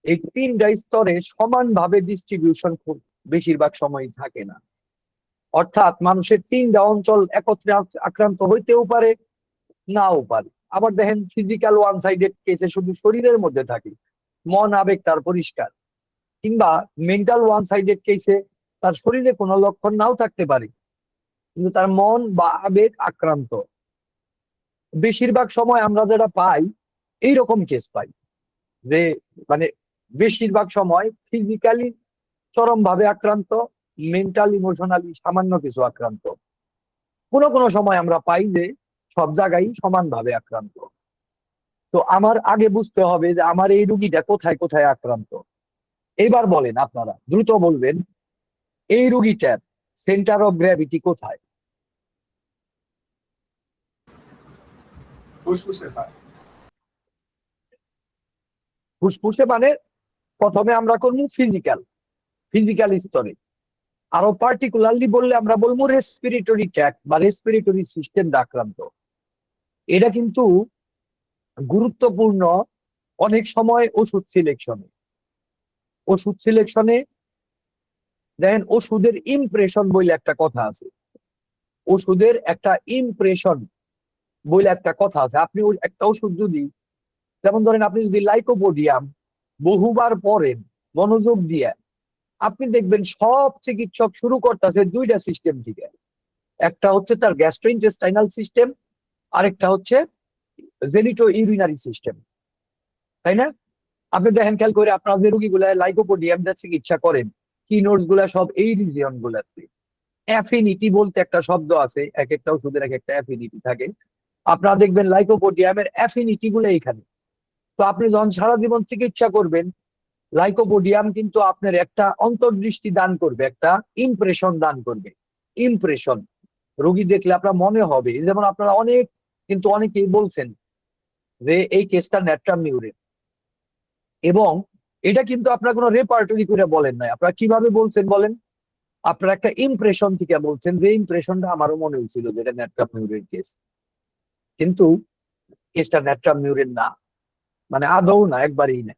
এই 3টা স্তরে সমানভাবে ডিস্ট্রিবিউশন খুব বেশিরভাগ সময় থাকে না। অর্থাৎ মানুষের 3টা অঞ্চল একত্রে আক্রান্ত হইতেও পারে, নাও পারে। আবার দেখেন ফিজিক্যাল ওয়ান সাইডেড কেসে শুধু শরীরের মধ্যে থাকে, মন আবেগ তার পরিষ্কার, কিংবা মেন্টাল ওয়ান সাইডেড কেসে তার শরীরে কোনো লক্ষণ নাও থাকতে পারে, কিন্তু তার মন বা আবেগ আক্রান্ত। বেশিরভাগ সময় আমরা যেটা পাই, এইরকম কেস পাই, যে মানে বেশিরভাগ সময় ফিজিক্যালি চরম ভাবে আক্রান্ত, মেন্টাল ইমোশনালি সামান্য কিছু আক্রান্ত। কোনো সময় আমরা পাই যে সব জায়গায় সমানভাবে আক্রান্ত। তো আমার আগে বুঝতে হবে যে আমার এই রুগীটা কোথায় কোথায় আক্রান্ত। এবার বলেন, আপনারা দ্রুত বলবেন, এই রুগীটার সেন্টার অফ গ্র্যাভিটি কোথায়? ফুসফুসে স্যার। ফুসফুসে মানে প্রথমে আমরা করবো ফিজিক্যাল স্তরে, আরো পার্টিকুলারলি বললে আমরা বলবো রেসপিরেটরি ট্র্যাক্ট বা রেসপিরেটরি সিস্টেম আক্রান্ত। এটা কিন্তু গুরুত্বপূর্ণ অনেক সময় ওষুধ সিলেকশনে দেখেন, ওষুধের ইমপ্রেশন বলে একটা কথা আছে, আপনি একটা ওষুধ যদি, যেমন ধরেন আপনি যদি লাইকোপোডিয়াম বহুবার পড়েন মনোযোগ দিয়ে, আপনি দেখবেন সব চিকিৎসক শুরু করতেছে 2টা সিস্টেম থেকে। একটা হচ্ছে তার গ্যাস্ট্রোইন্টেস্টাইনাল সিস্টেম, আরেকটা হচ্ছে জেনিটো ইউরিনারি সিস্টেম, তাই না? আপনি দেখেন খেয়াল করে, আপনার যে রোগীগুলা লাইকোপোডিয়াম দিয়ে চিকিৎসা করেন, কি নোটস গুলা সব এই রিজিয়ন গুলাতে। অ্যাফিনিটি বলতে একটা শব্দ আছে, এক একটা ওষুধের এক একটা অ্যাফিনিটি থাকে, আপনারা দেখবেন লাইকোপোডিয়ামের অ্যাফিনিটি গুলো এইখানে। তো আপনি যখন সারা জীবন চিকিৎসা করবেন, লাইকোপোডিয়াম কিন্তু আপনার একটা অন্তর্দৃষ্টি দান করবে, একটা ইমপ্রেশন দান করবে। ইমপ্রেশন রোগী দেখলে আপনার মনে হবে, যেমন আপনারা অনেকেই বলছেন যে এই কেসটা ন্যাট্রাম নিউরের, এবং এটা কিন্তু আপনার কোনো রেপার্টরি করে বলেন নাই, আপনারা কিভাবে বলছেন বলেন? আপনারা একটা ইমপ্রেশন থেকে বলছেন, যে ইমপ্রেশনটা আমারও মনে হয়েছিল যে এটা ন্যাট্রাম নিউরের কেস, কিন্তু কেসটা ন্যাট্রাম নিউরের না, মানে আদৌ না, একবারেই না।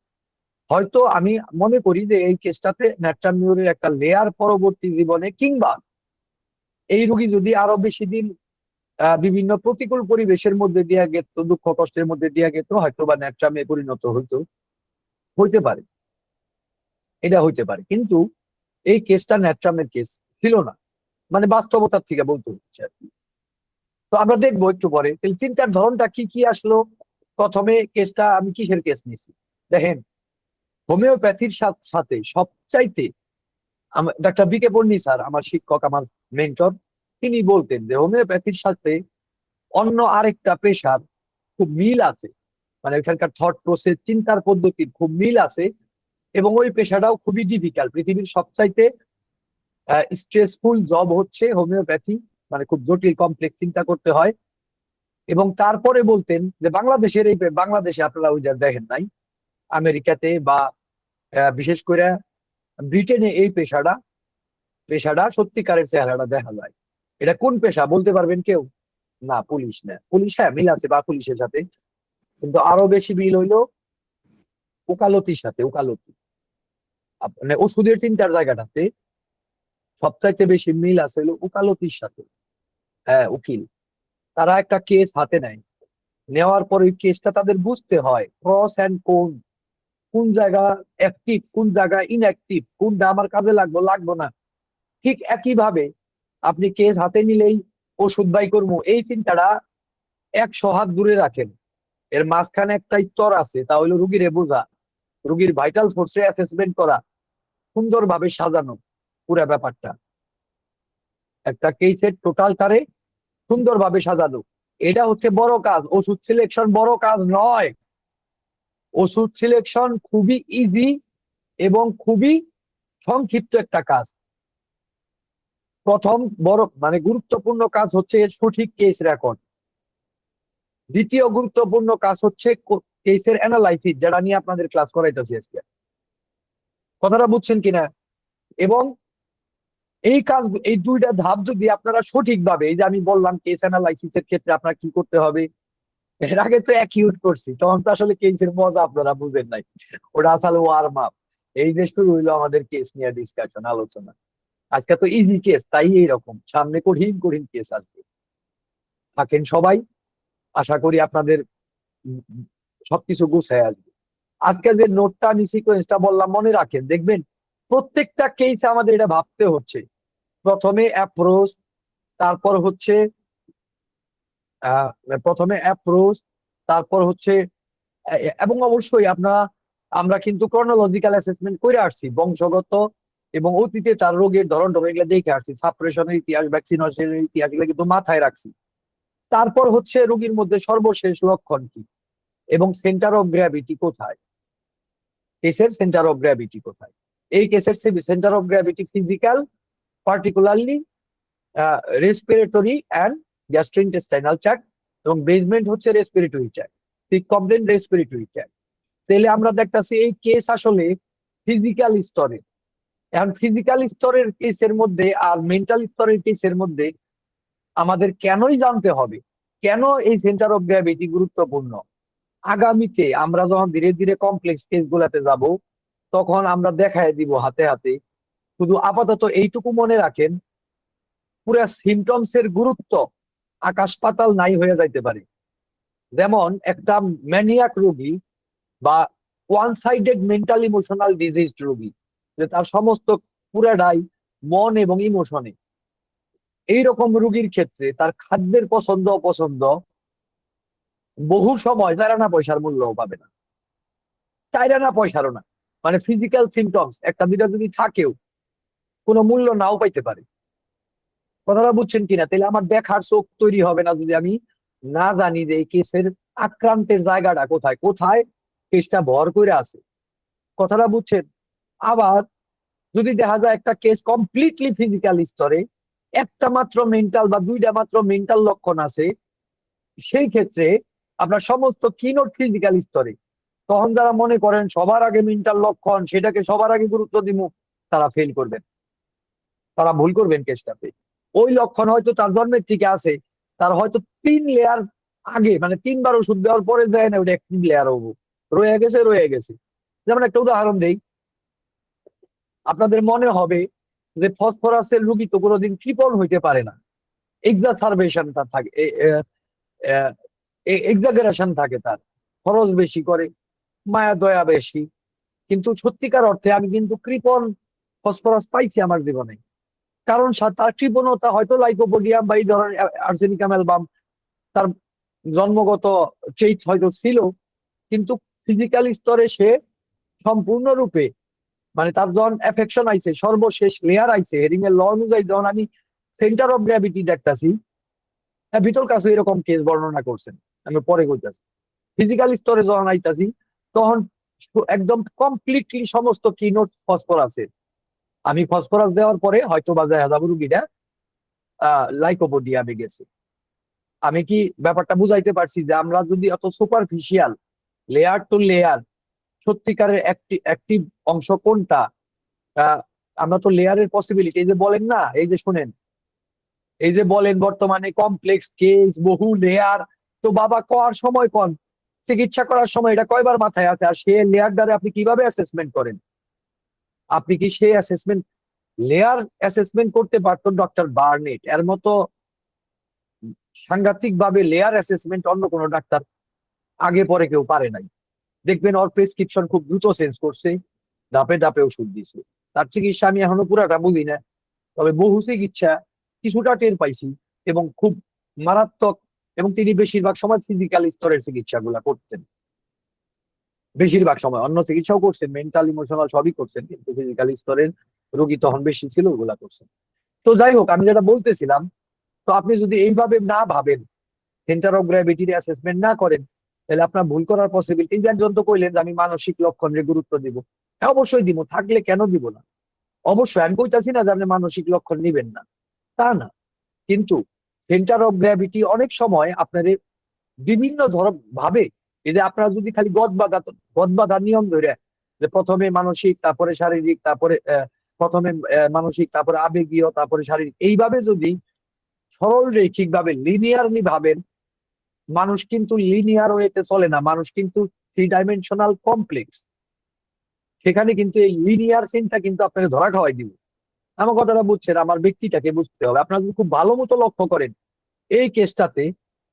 হয়তো আমি মনে করি যে এই কেসটাতে ন্যাট্রাম নিউরের একটা লেয়ার পরবর্তী জীবনে, কিংবা এই রোগী যদি আরো বেশি দিন বিভিন্ন প্রতিকূল পরিবেশের মধ্যে দিয়ে গেত, দুঃখ কষ্টের মধ্যে দিয়ে গেত, হয়তো বা ন্যাট্রামে পরিণত হইতে পারে। এটা হইতে পারে, কিন্তু এই কেসটা ন্যাট্রামের কেস ছিল না, মানে বাস্তবতার থেকে বলতে হচ্ছে আর কি। তো আমরা দেখবো একটু পরে তাহলে চিন্তার ধরনটা কি কি আসলো। প্রথমে কেসটা আমি কিসের কেস নিছি দেখেন, হোমিওপ্যাথির সাথে সবচাইতে ডাক্তার বি কে পন্নী স্যার আমার শিক্ষক, আমার মেন্টর, তিনি বলতেন যে হোমিওপ্যাথির সাথে অন্য আরেকটা পেশার খুব মিল আছে, মানে এখানকার থট প্রসেস, চিন্তার পদ্ধতির খুব মিল আছে, এবং ওই পেশাটাও খুবই ডিফিকাল্ট। পৃথিবীর সবচাইতে স্ট্রেসফুল জব হচ্ছে হোমিওপ্যাথি, মানে খুব জটিল কমপ্লেক্স চিন্তা করতে হয়। এবং তারপরে বলতেন যে বাংলাদেশের এই বাংলাদেশে আপনারা ওই দেখেন নাই, আমেরিকাতে বা বিশেষ করে ব্রিটেনে এই পেশাটা সত্যিকারের চেহারাটা দেখা যায়। এটা কোন পেশা বলতে পারবেন কেউ? না, পুলিশ না। পুলিশ হ্যাঁ মিল আছে বা পুলিশের সাথে, কিন্তু আরো বেশি মিল হইলো ওকালতির সাথে। ওকালতি মানে ওষুধের চিন্তার জায়গাটাতে সবচাইতে বেশি মিল আছে হলো ওকালতির সাথে। হ্যাঁ, উকিল, তারা একটা কেস হাতে নেয়, নেওয়ার পর ওই কেসটা তাদের বুঝতে হয় প্রস অ্যান্ড কোন জায়গা অ্যাক্টিভ, কোন জায়গা ইনঅ্যাক্টিভ, কোনটা আমার কাজে লাগবো না। ঠিক একইভাবে আপনি কেস হাতে নিলেই ওষুধ বাই করবো এই চিন্তাটা 100 হাত দূরে রাখেন, এর মাঝখানে একটা স্তর আছে, তা হলো রুগীরে বোঝা, রুগীর ভাইটাল ফোর্সে অ্যাসেসমেন্ট করা, সুন্দরভাবে সাজানো পুরো ব্যাপারটা, একটা কেসের টোটালটারে সুন্দরভাবে সাজানো, এটা হচ্ছে বড় কাজ। ওষুধ সিলেকশন বড় কাজ নয়, ওষুধ সিলেকশন খুবই ইজি এবং খুবই সংক্ষিপ্ত একটা কাজ। প্রথম বড় মানে গুরুত্বপূর্ণ কাজ হচ্ছে সঠিক কেস রেকর্ড। দ্বিতীয় গুরুত্বপূর্ণ কাজ হচ্ছে কেসের অ্যানালাইসিস, যেটা নিয়ে আপনাদের ক্লাস করাইতেছি আজকে। কথাটা বুঝছেন কিনা? এবং এই কাজ, এই দুইটা ধাপ যদি আপনারা সঠিকভাবে, এই যে আমি বললাম কেস অ্যানালাইসিসের ক্ষেত্রে আপনার কি করতে হবে, এর আগে তো অ্যাকিউট করছি, তখন তো আসলে কেসের মজা আপনারা বুঝেন নাই, ওটা আসলে ওয়ার্ম আপ। এই যে শুরু হইলো আমাদের কেস নিয়ে ডিসকাশন, আলোচনা। আজকে তো ইজি কেস, তাই এইরকম, সামনে কঠিন কঠিন কেস আসবে। থাকেন সবাই, আশা করি আপনাদের সবকিছু গুছায় আসবে। আজকে যে নোটটা আমি সিকোয়েন্সটা বললাম মনে রাখেন, দেখবেন প্রত্যেকটা কেস আমাদের এটা ভাবতে হচ্ছে। প্রথমে অ্যাপ্রোচ, তারপর হচ্ছে তারপর হচ্ছে এবং অবশ্যই আমরা কিন্তু ক্রনোলজিক্যাল অ্যাসেসমেন্ট করে আসছি, বংশগত এবং অতীতে তার রোগের ধরন এগুলো দেখে আসছি, সাপ্রেশনের ইতিহাস, ভ্যাকসিনেশনের ইতিহাস, এগুলো কিন্তু মাথায় রাখছি। তারপর হচ্ছে রোগীর মধ্যে সর্বশেষ লক্ষণ কি এবং সেন্টার অফ গ্র্যাভিটি কোথায়, কেসের সেন্টার অফ গ্র্যাভিটি কোথায়। এই কেসের centre of gravity physical, particularly respiratory and gastrointestinal tract, এবং বেসমেন্ট হচ্ছে respiratory tract, sick complain respiratory tract. তাহলে আমরা দেখতেছি এই কেস আসলে ফিজিক্যাল স্তরে। এখন ফিজিক্যাল স্তরের কেসের মধ্যে আর মেন্টাল স্তরের কেসের মধ্যে আমাদের কেনই জানতে হবে, কেন এই সেন্টার অফ গ্র্যাভিটি গুরুত্বপূর্ণ। আগামীতে আমরা যখন ধীরে ধীরে কমপ্লেক্স কেস গুলাতে যাব, তখন আমরা দেখায় দিব হাতে হাতে। শুধু আপাতত এইটুকু মনে রাখেন, পুরা সিমটমস এর গুরুত্ব আকাশ পাতাল নাই হয়ে যাইতে পারে। যেমন একটা ম্যানিয়াক রোগী বা one sided mental emotional disease রোগী, যে তার সমস্ত পুরাটাই মন এবং ইমোশনে, এইরকম রোগীর ক্ষেত্রে তার খাদ্যের পছন্দ অপছন্দ বহু সময় চারানা পয়সার মূল্যও পাবে না, চারানা পয়সারও না। মানে ফিজিক্যাল সিমটমস একটা দুইটা যদি থাকেও কোনো মূল্য নাও পাইতে পারে। কথাটা বুঝছেন কিনা? তাহলে আমার দেখার চোখ তৈরি হবে না যদি আমি না জানি যে এই কেসের আক্রান্তের জায়গাটা কোথায়, কোথায় কেসটা ভর করে আছে। কথাটা বুঝছেন? আবার যদি দেখা যায় একটা কেস কমপ্লিটলি ফিজিক্যাল স্তরে, একটা মাত্র মেন্টাল বা দুইটা মাত্র মেন্টাল লক্ষণ আছে, সেই ক্ষেত্রে আপনার সমস্ত কিনোট ফিজিক্যাল স্তরে, তখন যারা মনে করেন সবার আগে মেন্টাল লক্ষণ সেটাকে সবার আগে গুরুত্ব দিব, তারা ফেল করবেন, তারা ভুল করবেন কেসটাতে। ওই লক্ষণ হয়তো তার জন্মের থেকে আছে, তার হয়তো 3 লেয়ার আগে, মানে 3 বার ওষুধ দেওয়ার পরে দেয় না, ওটা 1 লেয়ার হবো, রয়ে গেছে। যেমন একটা উদাহরণ দেই, আপনাদের মনে হবে যে ফসফরাসের রোগী তো কোনোদিন কৃপণ হইতে পারে না, এক্সারবেশনটা থাকে, এক্সাগারেশন থাকে, তার খরচ বেশি করে, মায়া দয়া বেশি, কিন্তু সত্যিকার অর্থে আমি কিন্তু কৃপণ ফসফরাস পাইছি আমার জীবনে, কারণ তার কৃপণতা হয়তো লাইকোপোডিয়াম বা এই ধরনের আর্সেনিকাম অ্যালবাম তার জন্মগত ট্রেইটস হয়তো ছিল, কিন্তু ফিজিক্যাল স্তরে সে সম্পূর্ণরূপে মানে তার যখন এফেকশন আইছে, সর্বশেষ লেয়ার আইছে, হেরিং এর ল অনুযায়ী যখন আমি সেন্টার অফ গ্র্যাভিটি দেখতাছি, ভিতর কাছে এরকম কেস বর্ণনা করছেন, আমি পরে কইতাছি। ফিজিক্যাল স্তরে যখন আইতাছি তখন একদম কমপ্লিটলি সমস্ত কিনোট ফসফরাসের। আমি ফসফরাস দেওয়ার পরে হয়তো বাজায় হাজার রুগীরা লাইকোপোডিয়ামে গেছে। আমি কি ব্যাপারটা বুঝাইতে পারছি যে আমরা যদি অত সুপারফিশিয়াল লেয়ার টু লেয়ার সত্যিকারের অ্যাক্টিভ অংশ কোনটা, আমরা তো লেয়ারের পসিবিলিটি, এই যে বলেন না, এই যে শুনেন, এই যে বলেন বর্তমানে কমপ্লেক্স কেস, বহু লেয়ার, তো বাবা করার সময় কন, চিকিৎসা করার সময় এটা কয়বার মাথায় আছে? আর সে লেয়ার দ্বারা আপনি কিভাবে অ্যাসেসমেন্ট করেন? আপনি কি সেই অ্যাসেসমেন্ট লেয়ার অ্যাসেসমেন্ট করতে পারতো ডক্টর বার্নেট এর মতো সাংঘাতিক ভাবে লেয়ার অ্যাসেসমেন্ট অন্য কোনো ডাক্তার আগে পরে কেউ পারে নাই। দেখবেন ওর প্রেসক্রিপশন খুব দ্রুত চেঞ্জ করছে, ধাপে ধাপে ওষুধ দিছে। তার চিকিৎসা আমি এখনো পুরাটা বুঝি না, তবে বহু চিকিৎসা কিছুটা টের পাইছি এবং খুব মারাত্মক, এবং তিনি বেশিরভাগ সময় ফিজিক্যাল স্তরের চিকিৎসাগুলা করতেন। বেশিরভাগ সময় অন্য চিকিৎসাও করছেন, মেন্টাল ইমোশনাল সবই করছেন, কিন্তু ফিজিক্যাল স্তরের রোগী তখন বেশি ছিল, ওগুলা করছেন। তো যাই হোক, আমি যেটা বলতেছিলাম, তো আপনি যদি এইভাবে না ভাবেন, সেন্টার অফ গ্র্যাভিটির অ্যাসেসমেন্ট না করেন, তাহলে আপনার ভুল করার পসিবিলিটি। একজন তো কইলেন যে আমি মানসিক লক্ষণের গুরুত্ব দিব, হ্যাঁ অবশ্যই দিব, থাকলে কেন দিব না? অবশ্যই, আমি কইতাছি না যে আপনি মানসিক লক্ষণ নিবেন না, তা না, কিন্তু সেন্টার অফ গ্র্যাভিটি অনেক সময় আপনার বিভিন্ন ধরন ভাবে, এই যে আপনারা যদি খালি গদ বাঁধা নিয়ম ধরে, যে প্রথমে মানসিক তারপরে শারীরিক, তারপরে প্রথমে মানসিক তারপরে আবেগীয় তারপরে শারীরিক, এইভাবে যদি সরল রৈখিক ভাবে লিনিয়ারলি ভাবেন, মানুষ কিন্তু লিনিয়ার ওয়েতে চলে না, মানুষ কিন্তু 3 ডাইমেনশনাল কমপ্লেক্স। সেখানে কিন্তু এই লিনিয়ার চিন্তা কিন্তু আপনাকে ধরা খাওয়াই দিবে। আমার কথাটা বুঝছেন? আমার ব্যক্তিটাকে বুঝতে হবে। আপনারা যদি খুব ভালো মতো লক্ষ্য করেন এই কেসটাতে,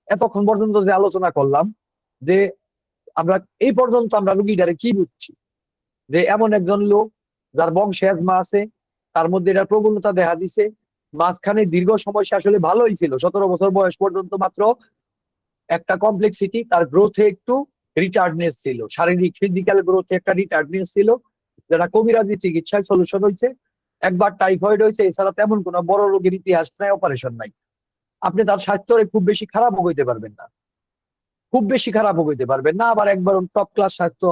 এতক্ষণ পর্যন্ত যে আলোচনা করলাম, যে আমরা এই পর্যন্ত আমরা রুগীটারে কি বুঝছি, যে এমন একজন লোক যার বংশে অ্যাজমা আছে, তার মধ্যে এটার প্রবণতা দেখা দিছে, মাঝখানে দীর্ঘ সময় সে আসলে ভালোই ছিল, 17 বছর বয়স পর্যন্ত মাত্র একটা কমপ্লেক্সিটি, তার গ্রোথে একটু রিটার্ডনেস ছিল, শারীরিক ফিজিক্যাল গ্রোথে একটা রিটার্ডনেস ছিল, যেটা কবিরাজি চিকিৎসায় সলিউশন হয়েছে। একবার টাইফয়েড হয়েছে, এছাড়া তেমন কোনো বড় রোগের ইতিহাস নাই, অপারেশন নাই। আপনি তার স্বাস্থ্যের খুব বেশি খারাপ হইতে পারবেন না, খুব বেশি খারাপ হইতে পারবেন না, আবার একবার টপ ক্লাস স্বাস্থ্য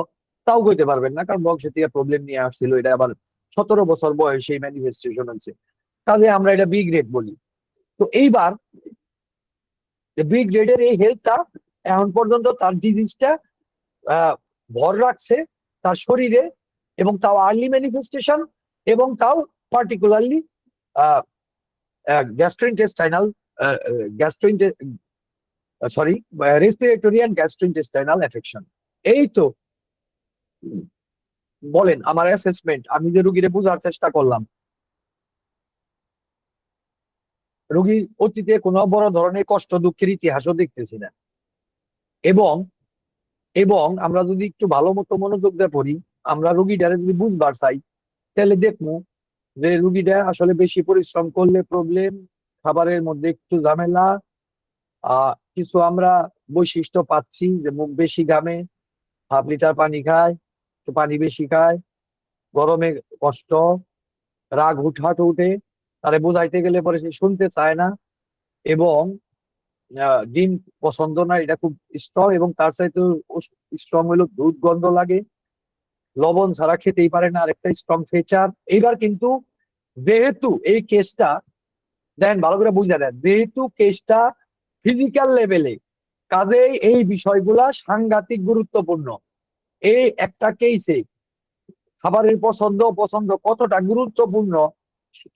তাও হইতে পারবেন না, কারণ বংশে থেকে প্রবলেম নিয়ে আসছিল, এটা আবার 17 বছর বয়সে ম্যানিফেস্টেশন হয়েছে, তাহলে আমরা এটা বি গ্রেড বলি। তো এইবার বি গ্রেডের এই হেলথটা এখন পর্যন্ত তার ডিজিজটা ভর রাখছে তার শরীরে, এবং তাও আর্লি ম্যানিফেস্টেশন, এবং তাও particularly gastrointestinal respiratory and gastrointestinal affection. এই তো বলেন আমার অ্যাসেসমেন্ট, আমি যে রুগীরে বোঝার চেষ্টা করলাম, রোগী অতীতে কোনো বড় ধরনের কষ্ট দুঃখের ইতিহাসও দেখতেছি না, এবং আমরা যদি একটু ভালো মতো মনোযোগ দিয়ে পড়ি, আমরা রুগীটারে যদি বুঝবার চাই, তাহলে দেখবো যে রুগীটা আসলে বেশি পরিশ্রম করলে প্রবলেম, খাবারের মধ্যে একটু ঝামেলা, কিছু আমরা বৈশিষ্ট্য পাচ্ছি, যে মুখ বেশি ঘামে, 1/2 লিটার পানি খায়, একটু পানি বেশি খায়, গরমে কষ্ট, রাগ হুটহাট উঠে, তারে বোঝাইতে গেলে পরে সে শুনতে চায় না, এবং ডিম পছন্দ না, এটা খুব স্ট্রং, এবং তার চাইতে স্ট্রং হলো দুধ গন্ধ লাগে, লবণ ছাড়া খেতেই পারে না, আরেকটা স্ট্রং ফেচার। এইবার কিন্তু যেহেতু এই কেসটা দেন ভালো করে বুঝে দেন, যেহেতু কেসটা ফিজিক্যাল লেভেলে, কাজেই এই বিষয়গুলা সাংঘাতিক গুরুত্বপূর্ণ। এই একটা কেসে খাবারের পছন্দ অপছন্দ কতটা গুরুত্বপূর্ণ,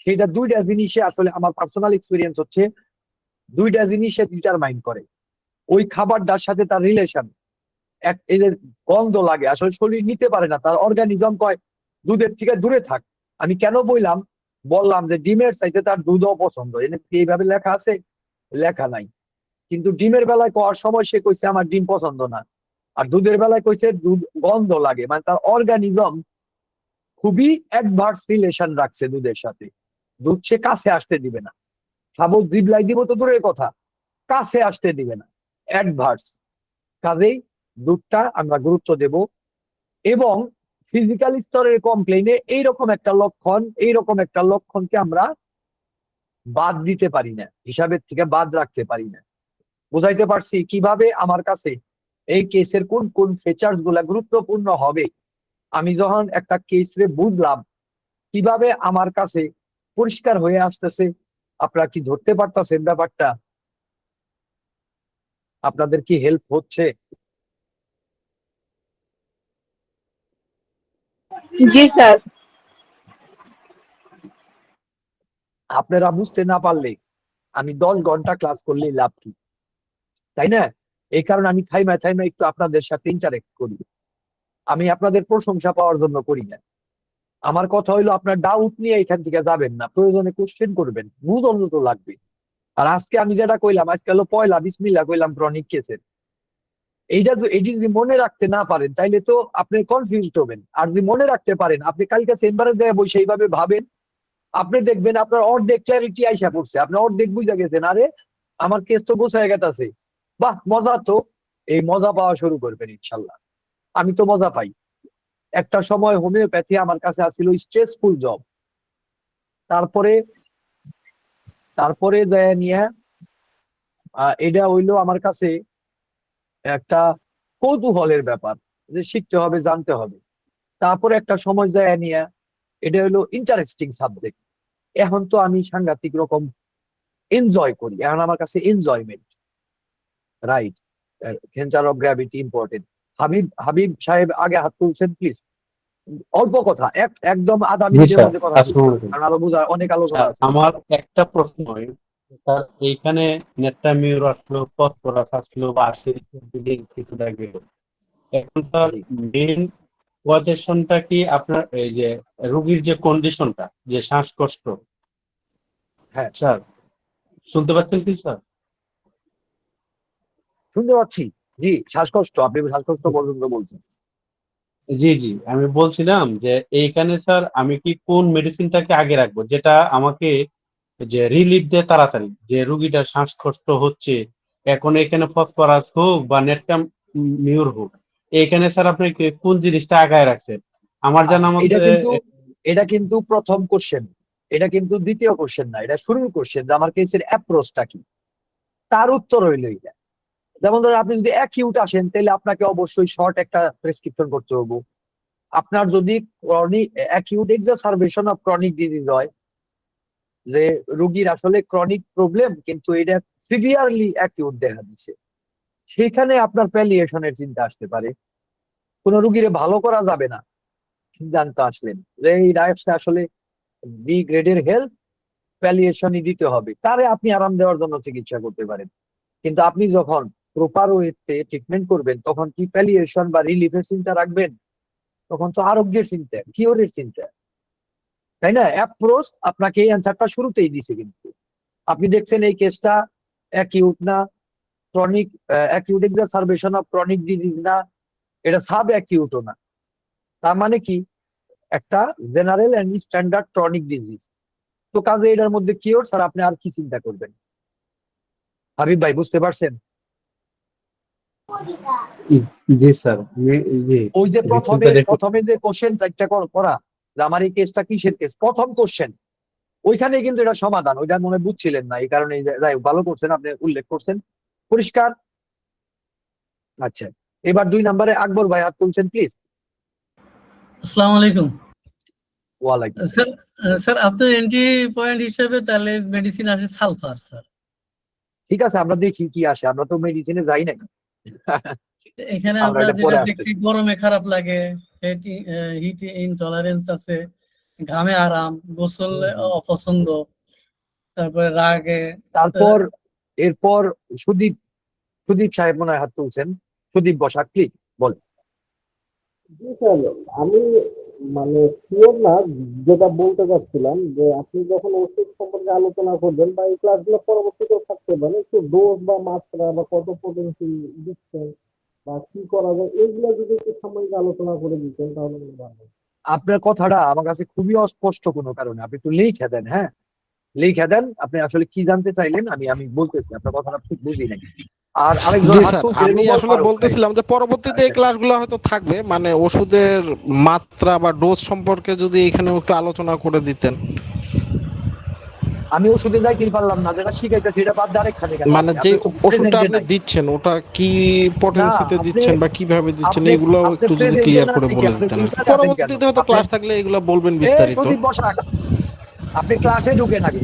সেটা 2টা জিনিসে আসলে আমার পার্সোনাল এক্সপিরিয়েন্স হচ্ছে, 2টা জিনিসে ডিটারমাইন করে। ওই খাবারটার সাথে তার রিলেশন, এই যে গন্ধ লাগে, আসলে শরীর নিতে পারে না, তার অর্গানিজম কয় দুধের থেকে দূরে থাক। আমি কেন বললাম যে ডিমের চাইতে তার দুধও পছন্দ, এইভাবে লেখা আছে? লেখা নাই, কিন্তু ডিমের বেলায় করার সময় সে কইছে আমার ডিম পছন্দ না, আর দুধের বেলায় কইছে দুধ গন্ধ লাগে, মানে তার অর্গানিজম খুবই অ্যাডভার্স রিলেশন রাখছে দুধের সাথে। দুধ সে কাছে আসতে দিবে না, খাবো জিবলাই দিব তো দূরের কথা, কাছে আসতে দিবে না, অ্যাডভার্স। কাজেই দুধটা আমরা গুরুত্ব দেব। এবং ফিজিক্যাল স্তরের কমপ্লেইনে এইরকম একটা লক্ষণকে আমরা বাদ দিতে পারি না, হিসাবের থেকে বাদ রাখতে পারি না। বুঝাইতে পারছি কিভাবে আমার কাছে এই কেসের কোন কোন ফিচার্স গুলা গুরুত্বপূর্ণ হবে। আমি যখন একটা কেসে বুঝলাম কিভাবে আমার কাছে পরিষ্কার হয়ে আসতেছে। আপনারা কি ধরতে পারতেছেন ব্যাপারটা? আপনাদের কি হেল্প হচ্ছে? জি স্যার। আপনারা বুঝতে না পারলে আমি 10 ঘন্টা ক্লাস করলেই লাভ কি, তাই না? এই কারণে আমি থাইমা একটু আপনাদের সাথে ইন্টারেক্ট করি। আমি আপনাদের প্রশংসা পাওয়ার জন্য করি না। আমার কথা হইলো আপনার ডাউট নিয়ে এখান থেকে যাবেন না, প্রয়োজনে কোশ্চেন করবেন, বুঝ অন্তত লাগবে। আর আজকে আমি যেটা কইলাম, আজকে হলো পয়লা বিসমিল্লাহ কইলাম ক্রনিক কেসের। এটি যদি মনে রাখতে না পারেন তাইলে তো আপনি কনফিউজড হবেন। আর যদি মনে রাখতে পারেন, আপনি কালকে চেম্বারে দেয় বই সেইভাবে ভাবেন, আপনি দেখবেন আপনার অর্ধেক ক্ল্যারিটি আইসা পড়ছে, আপনি অর্ধেক বুঝা গেছেন, আরে আমার কেস তো গোছায় গেছে। বাহ, মজা তো। এই মজা পাওয়া শুরু করবেন ইনশাল্লাহ। আমি তো মজা পাই। একটা সময় হোমিওপ্যাথি আমার কাছে আসছিল স্ট্রেসফুল জব। তারপরে দেয় নিয়ে এটা হইলো আমার কাছে একটা কৌতূহলের ব্যাপার, যে শিখতে হবে, জানতে হবে। তারপরে একটা সময় যায় নিয়ে এটা হইলো ইন্টারেস্টিং সাবজেক্ট। এখন তো আমি সাংঘাতিক রকম এনজয় করি, এখন আমার কাছে enjoyment. Right, centre of gravity important. Habib সাহেব আগে হাত তুলছেন, প্লিজ। অল্প কথা, একদম আধা জি মিনিটের স্যার, মধ্যে কথা বলতে আসসালামু হবে, আলাইকুম। কারণ আরো বোঝা অনেক আলোচনা স্যার, আছে। আমার একটা প্রশ্ন, স্যার এইখানে নেট্রামিউর আসলো, ফসফরাস আসলো বা আসে কিছুটা গেল, এখন স্যার জি মেইন পজিশনটা কি আপনার এই যে রোগীর যে কন্ডিশনটা, যে শ্বাসকষ্ট, হ্যাঁ, স্যার শুনতে পাচ্ছেন কি স্যার? শুনতে পাচ্ছি। জি, শ্বাসকষ্ট, আপনি শ্বাসকষ্ট পর্যন্ত বলছেন। জি জি, আমি বলছিলাম যে এইখানে স্যার আমি কি কোন মেডিসিনটাকে আগে রাখবো, যেটা আমাকে যে রিলিফ দেয় তাড়াতাড়ি, যে রুগীটা শ্বাসকষ্ট হচ্ছে, এখন এখানে ফসফরাস হোক বা নেট্রামিউর হোক, এইখানে স্যার আপনি কোন জিনিসটা আগায় রাখছেন? আমার জানা এটা মতে কিন্তু প্রথম কোশ্চেন, এটা কিন্তু দ্বিতীয় কোশ্চেন না, এটা শুরুর কোশ্চেন, যে আমার কেসের অ্যাপ্রোচটা কি, তার উত্তর হইলো এটা। যেমন ধরেন আপনি যদি অ্যাকিউট আসেন, তাহলে আপনাকে অবশ্যই শর্ট একটা প্রেসক্রিপশন করতে হবে। আপনার যদি chronic acute exacerbation of chronic disease হয়, যে রোগীর আসলে ক্রনিক প্রবলেম কিন্তু এটা সিভিয়ারলি অ্যাকিউট দেখা দিচ্ছে, সেখানে আপনার প্যালিয়েশনের চিন্তা আসতে পারে। কোন রুগীরে ভালো করা যাবে না সিদ্ধান্ত আসলেন যে এই রাইফসে আসলে বি গ্রেডের হেলথ, প্যালিয়েশনই দিতে হবে, তারে আপনি আরাম দেওয়ার জন্য চিকিৎসা করতে পারেন। কিন্তু আপনি যখন প্রপার ওয়েতে ট্রিটমেন্ট করবেন, তখন কি প্যালিয়েশন বা রিলিফের চিন্তা রাখবেন? তখন তো আরোগ্যের চিন্তা, কিওরের চিন্তা, তাই না? অ্যাপ্রোচ আপনাকে এই অ্যান্সারটা শুরুতেই দিছে। কিন্তু আপনি দেখছেন এই কেসটা অ্যাকিউট না, chronic acute exacerbation of chronic disease না, এটা সাব অ্যাকিউটও না। তার মানে কি, একটা general and standard chronic disease. তো কাজে এটার মধ্যে কিওর স্যার, আপনি আর কি চিন্তা করবেন? হাবিব ভাই, বুঝতে পারছেন? জি স্যার, জি ওই যে রিপোর্টটা দেখে প্রথমে যে কোশ্চেন চারটা করা, যে আমার এই কেসটা কিসের কেস, প্রথম কোশ্চেন ওইখানে কিন্তু এটা সমাধান, ওইটা মনে বুঝছিলেন না, এই কারণে যাই হোক, ভালো করছেন, আপনি উল্লেখ করছেন, পরিষ্কার। আচ্ছা, এবার 2 নম্বরে আকবর ভাই হাত তুলছেন, প্লিজ। আসসালামু আলাইকুম। ওয়ালাইকুম স্যার, আসসালাম। স্যার আপনার এন্ট্রি পয়েন্ট হিসেবে তাহলে মেডিসিন আসে সালফার স্যার। ঠিক আছে, আমরা দেখি কি আসে, আমরা তো মেডিসিনে যাই না। এখানে আমরা আমরা এটা যেটা পরে দেখছি, আসতেছি। গরমে খারাপ লাগে, হিট ইনটলারেন্স আছে, ঘামে আরাম, গোসল অপছন্দ, তারপরে রাগে। তারপর এরপর সুদীপ সুদীপ সাহেব মনে হয় হাত তুলছেন। সুদীপ বসাক, প্লিজ বলেন। জি স্যার, আমি মানে শিওর না, যেটা বলতে চাচ্ছিলাম যে আপনি যখন ওষুধ সম্পর্কে আলোচনা করবেন বা এই ক্লাসগুলো পরবর্তীতেও থাকতে পারে, একটু ডোজ বা মাত্রা বা কত পটেন্সি দিচ্ছেন বা কি করা যায়, এইগুলো যদি একটু সাময়িক আলোচনা করে দিতেন তাহলে খুব ভালো হয়। আপনার কথাটা আমার কাছে খুবই অস্পষ্ট কোনো কারণে, আপনি একটু লিখে দেন। হ্যাঁ, লিখে দেন আপনি আসলে কি জানতে চাইলেন। আমি বলতেছি, আপনার কথাটা ঠিক বুঝি নাই। আর আরেকজন জি হাত স্যার, তুলছিলেন, আমি উমর আসলে ফারুক ভাই। বলতেছিলাম যে পরবর্তীতে এই আচ্ছা, ক্লাসগুলো হয়তো থাকবে, মানে ওষুধের মাত্রা বা ডোজ সম্পর্কে যদি এখানে একটু আলোচনা করে দিতেন। আমি ওষুধে যাইতেই পারলাম না, যেটা শিখাইতেছি এটা বাদ দিয়ে আরেকখানে গেলাম মানে আপনি যে আপনি তো ওষুধটা প্রেজেন্টে আপনি নাই। দিচ্ছেন ওটা কি না, পটেন্সিতে আপনি দিচ্ছেন বা কিভাবে দিচ্ছেন, আপনি এগুলো আপনি একটু যদি প্রেজেন্টে ক্লিয়ার না করে থেকে বলে আপনি দিতেন আর কি। ফিউচারে আছেন কেন? পরবর্তীতে হয়তো আপনি ক্লাস থাকলে এগুলো বলবেন এ বিস্তারিত। সন্দীপ বসাক, আপনি ক্লাসে ঢুকেন আগে,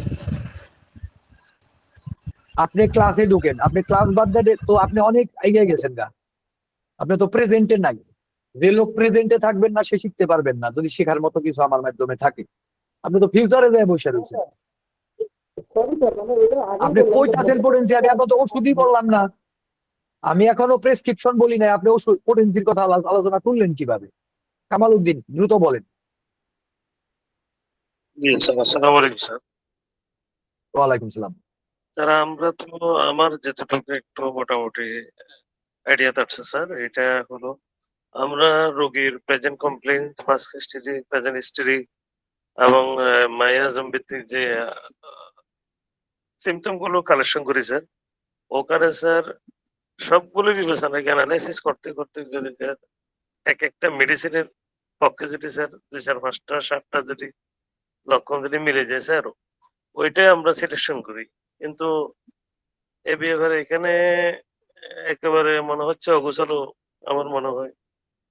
আপনি ক্লাসে ঢুকেন। আপনি ক্লাস বাদ দিয়ে তো আপনি অনেক এগিয়ে গেছেন গা। আপনি তো প্রেজেন্টে নাই। যে লোক প্রেজেন্টে থাকবেন না সে শিখতে পারবেন না, যদি শেখার মতো কিছু আমার মাধ্যমে থাকে। আপনি তো ফিউচারে যায় বসে রয়েছেন। সরি স্যার, মানে এটা আগেই আপনি বললাম যে কইতাছেন পটেন্সি, আমি এখন তো ওষুধই বললাম না। আমি এখনো প্রেসক্রিপশন বলি নাই, আপনি ওষুধ পটেন্সির কথা আলোচনা করলেন কিভাবে? কামাল উদ্দিন, দ্রুত বলেন। জি স্যার, আসসালামু আলাইকুম স্যার। ওয়ালাইকুম সালাম। স্যার আমরা তো, আমার যেটুকু একটু মোটামুটি আইডিয়া থাকছে স্যার, এটা হলো আমরা রোগীর present complain, first history, present history এবং মায়াজম ভিত্তিক যে সিমটম গুলো কালেকশন করি স্যার। ওখানে স্যার সবগুলো বিবেচনাকে অ্যানালাইসিস করতে করতে যদি স্যার এক একটা মেডিসিনের পক্ষে যদি স্যার 2, 4, 5টা 7টা যদি লক্ষণ যদি মিলে যায় স্যার, ওইটাই আমরা সিলেকশন করি। কিন্তু এ ব্যাপারে এখানে একেবারে মনে হচ্ছে অগোছালো। আমার মনে হয়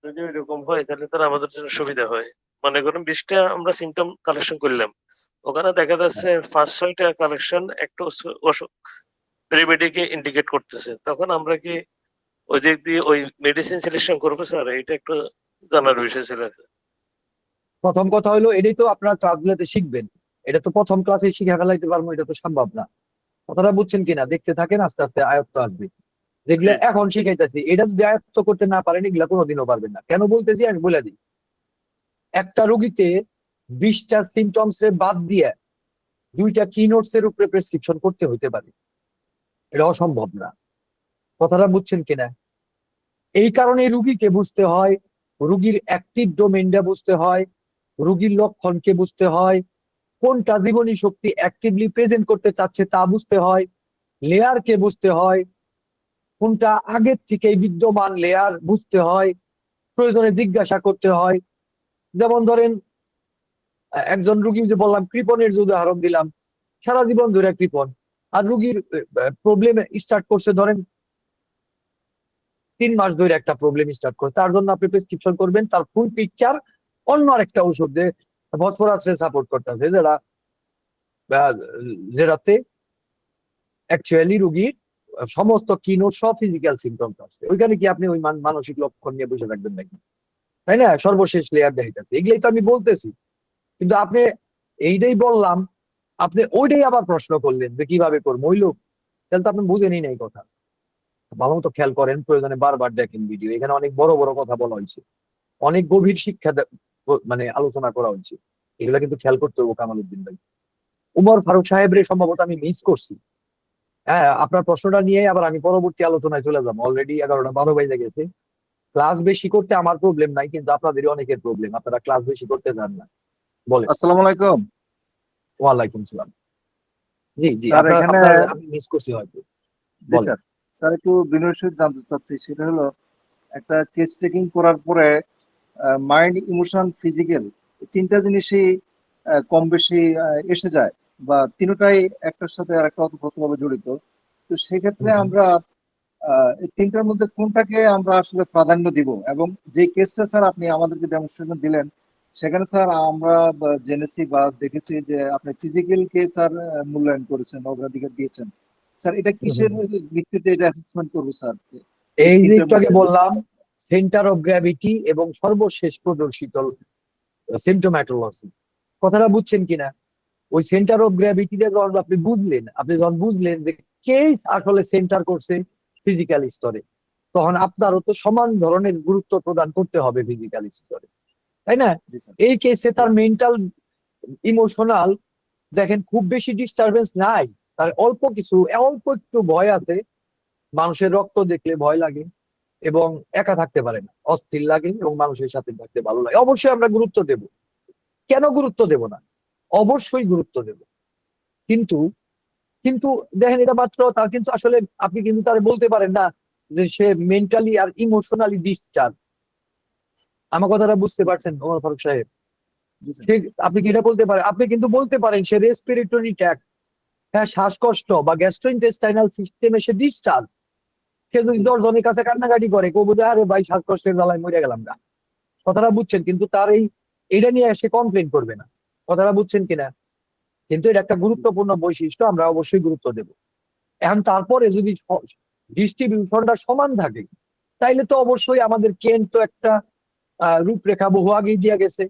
যদি ওইরকম হয় তাহলে তার আমাদের জন্য সুবিধা হয়। মনে করেন 20টা আমরা সিমটম কালেকশন করলাম, ওখানে দেখা যাচ্ছে 5-6টা কালেকশন একটা অসুখ রেমেডিকে ইন্ডিকেট করতেছে, তখন আমরা কি ওই দিক দিয়ে ওই মেডিসিন সিলেকশন করবো স্যার? এটা একটু জানার বিষয় ছিল স্যার। প্রথম কথা হলো, এটাই তো আপনার ক্লাসগুলোতে শিখবেন। এটা তো প্রথম ক্লাসে শিখে ফেলাইতে পারবো, এটা তো সম্ভব না। কথাটা বুঝছেন কিনা? দেখতে থাকেন, আস্তে আস্তে আয়ত্ত আসবে। যেগুলো জি জি এখন শিখাইতেছি, এটা যদি আয়ত্ত করতে না পারেন এগুলা কোনোদিনও পারবেন না। কেন বলতেছি আমি বলে দিই। একটা রোগীতে 20টা সিমটমস এ বাদ দিয়ে 2টা কি নোটস এর উপরে প্রেসক্রিপশন করতে হইতে পারে, এটা অসম্ভব না। কথাটা বুঝছেন কিনা? এই কারণে রুগীকে বুঝতে হয়, রুগীর অ্যাক্টিভ ডোমেইনটা বুঝতে হয়, রুগীর লক্ষণকে বুঝতে হয়, কোনটা জীবনী শক্তি অ্যাক্টিভলি প্রেজেন্ট করতে চাচ্ছে তা বুঝতে হয়, লেয়ারকে বুঝতে হয়, কোনটা আগের থেকেই বিদ্যমান লেয়ার বুঝতে হয়, প্রয়োজনে জিজ্ঞাসা করতে হয়। যেমন ধরেন, একজন রুগী যে বললাম কৃপণের যে উদাহরণ দিলাম, সারা জীবন ধরে কৃপণ, আর রুগীর প্রবলেম স্টার্ট করছে ধরেন 3 মাস ধরে একটা প্রবলেম স্টার্ট করে, তার জন্য আপনি প্রেসক্রিপশন করবেন তার ফুল পিকচার অন্য আরেকটা ওষুধ যে ফসফরাসে সাপোর্ট করতেছে, আহ, যেটাতে অ্যাকচুয়ালি রুগীর সমস্ত কিনোট সব ফিজিক্যাল সিমটমস আছে। ওইখানে কি আপনি ওই মানসিক লক্ষণ নিয়ে বসে থাকবেন নাকি? তাই না? সর্বশেষ লেয়ার দেখাইতেছে, এগুলোই তো আমি বলতেছি। কিন্তু আপনি এইটাই বললাম, আপনি ওইটাই আবার প্রশ্ন করলেন যে কিভাবে করবো ওই লোক, তাহলে তো আপনি বুঝেনি না এই কথা। ভালো মতো খেয়াল করেন, প্রয়োজনে বারবার দেখেন ভিডিও, এখানে অনেক বড় বড় কথা বলা হয়েছে, অনেক গভীর শিক্ষা মানে আলোচনা করা হয়েছে। এগুলা কিন্তু খেয়াল করতে হবে কামাল উদ্দিন ভাই। উমর ফারুক সাহেবের সম্ভবত আমি মিস করছি। হ্যাঁ, আপনার প্রশ্নটা নিয়ে আবার আমি পরবর্তী আলোচনায় চলে যাবো। অলরেডি 11টা 12 বেজে গেছে। ক্লাস বেশি করতে আমার প্রবলেম নাই, কিন্তু আপনাদেরই অনেকের প্রবলেম, আপনারা ক্লাস বেশি করতে চান না। বলেন। আসসালামু আলাইকুম ওয়ালাইকুম সালাম। জি জি, স্যার। আপনার এখানে আপনার আমি মিস করছি হয়তো। জি বলেন। স্যার, স্যার একটু বিনয়ের সহিত জানতে চাচ্ছি, সেটা হলো একটা কেস টেকিং করার পরে মাইন্ড, ইমোশন, ফিজিক্যাল, তিনটা জিনিসই কম বেশি এসে যায়, বা তিনটাই একটার সাথে আর একটা ওতপ্রোতভাবে জড়িত। তো সেক্ষেত্রে আমরা এই তিনটার মধ্যে কোনটাকে আমরা আসলে প্রাধান্য দিব? এবং যে কেসটা স্যার আপনি আমাদেরকে ডেমনস্ট্রেশন দিলেন, সেখানে স্যার আমরা জেনেছি বা দেখেছি যে আপনি ফিজিক্যালকে স্যার মূল্যায়ন করেছেন, অগ্রাধিকার দিয়েছেন। স্যার এটা কিসের ভিত্তিতে এটা অ্যাসেসমেন্ট করবো স্যার, এই এই যে তিনটার একটু আগে মধ্যে? বললাম, সেন্টার অফ গ্র্যাভিটি এবং সর্বশেষ প্রদর্শিত সিমটোম্যাটোলজি। কথাটা বুঝছেন কিনা? ওই সেন্টার অফ গ্র্যাভিটিটা যখন আপনি যখন বুঝলেন যে কে আসলে সেন্টার করছে ফিজিক্যাল স্তরে, তখন আপনারও তো সমান ধরনের গুরুত্ব প্রদান করতে হবে ফিজিক্যাল স্তরে, তাই না? জি স্যার। এই কেসে তার মেন্টাল, ইমোশনাল, দেখেন খুব বেশি ডিস্টারবেন্স নাই, তার অল্প একটু ভয় আছে। মানুষের রক্ত দেখলে ভয় লাগে, এবং একা থাকতে পারে না, অস্থির লাগে এবং মানুষের সাথে থাকতে ভালো লাগে। অবশ্যই আমরা গুরুত্ব দেব, কেন গুরুত্ব দেব না, অবশ্যই গুরুত্ব দেব। কিন্তু কিন্তু দেখেন, এটা মাত্র তার, কিন্তু আসলে আপনি কিন্তু তার বলতে পারেন না যে সে মেন্টালি আর ইমোশনালি ডিসচার্জ। আমার কথাটা বুঝতে পারছেন ওমর ফারুক সাহেব? ঠিক, আপনি কি এটা বলতে পারেন? আপনি কিন্তু বলতে পারেন সে রেসপিরেটরি ট্র্যাক্ট, হ্যাঁ, শ্বাসকষ্ট বা গ্যাস্ট্রোইন্টেস্টাইনাল সিস্টেমে সে ডিসচার্জ। সে যদি 10 জনের কাছে কান্নাকাটি করে, কেউ বলতে আরে ভাই শ্বাসকষ্টের জ্বালায় মরে গেলাম না, কথাটা বুঝছেন? কিন্তু তার এইটা নিয়ে সে কমপ্লেন করবে না, কথাটা বুঝছেন কিনা? কিন্তু এটা একটা গুরুত্বপূর্ণ বৈশিষ্ট্য, আমরা অবশ্যই গুরুত্ব দেব। এখন তারপরে যদি ডিস্ট্রিবিউশনটা সমান থাকে, তাইলে তো অবশ্যই আমাদের কেন তো একটা রূপরেখা বহু আগেই দিয়ে গেছে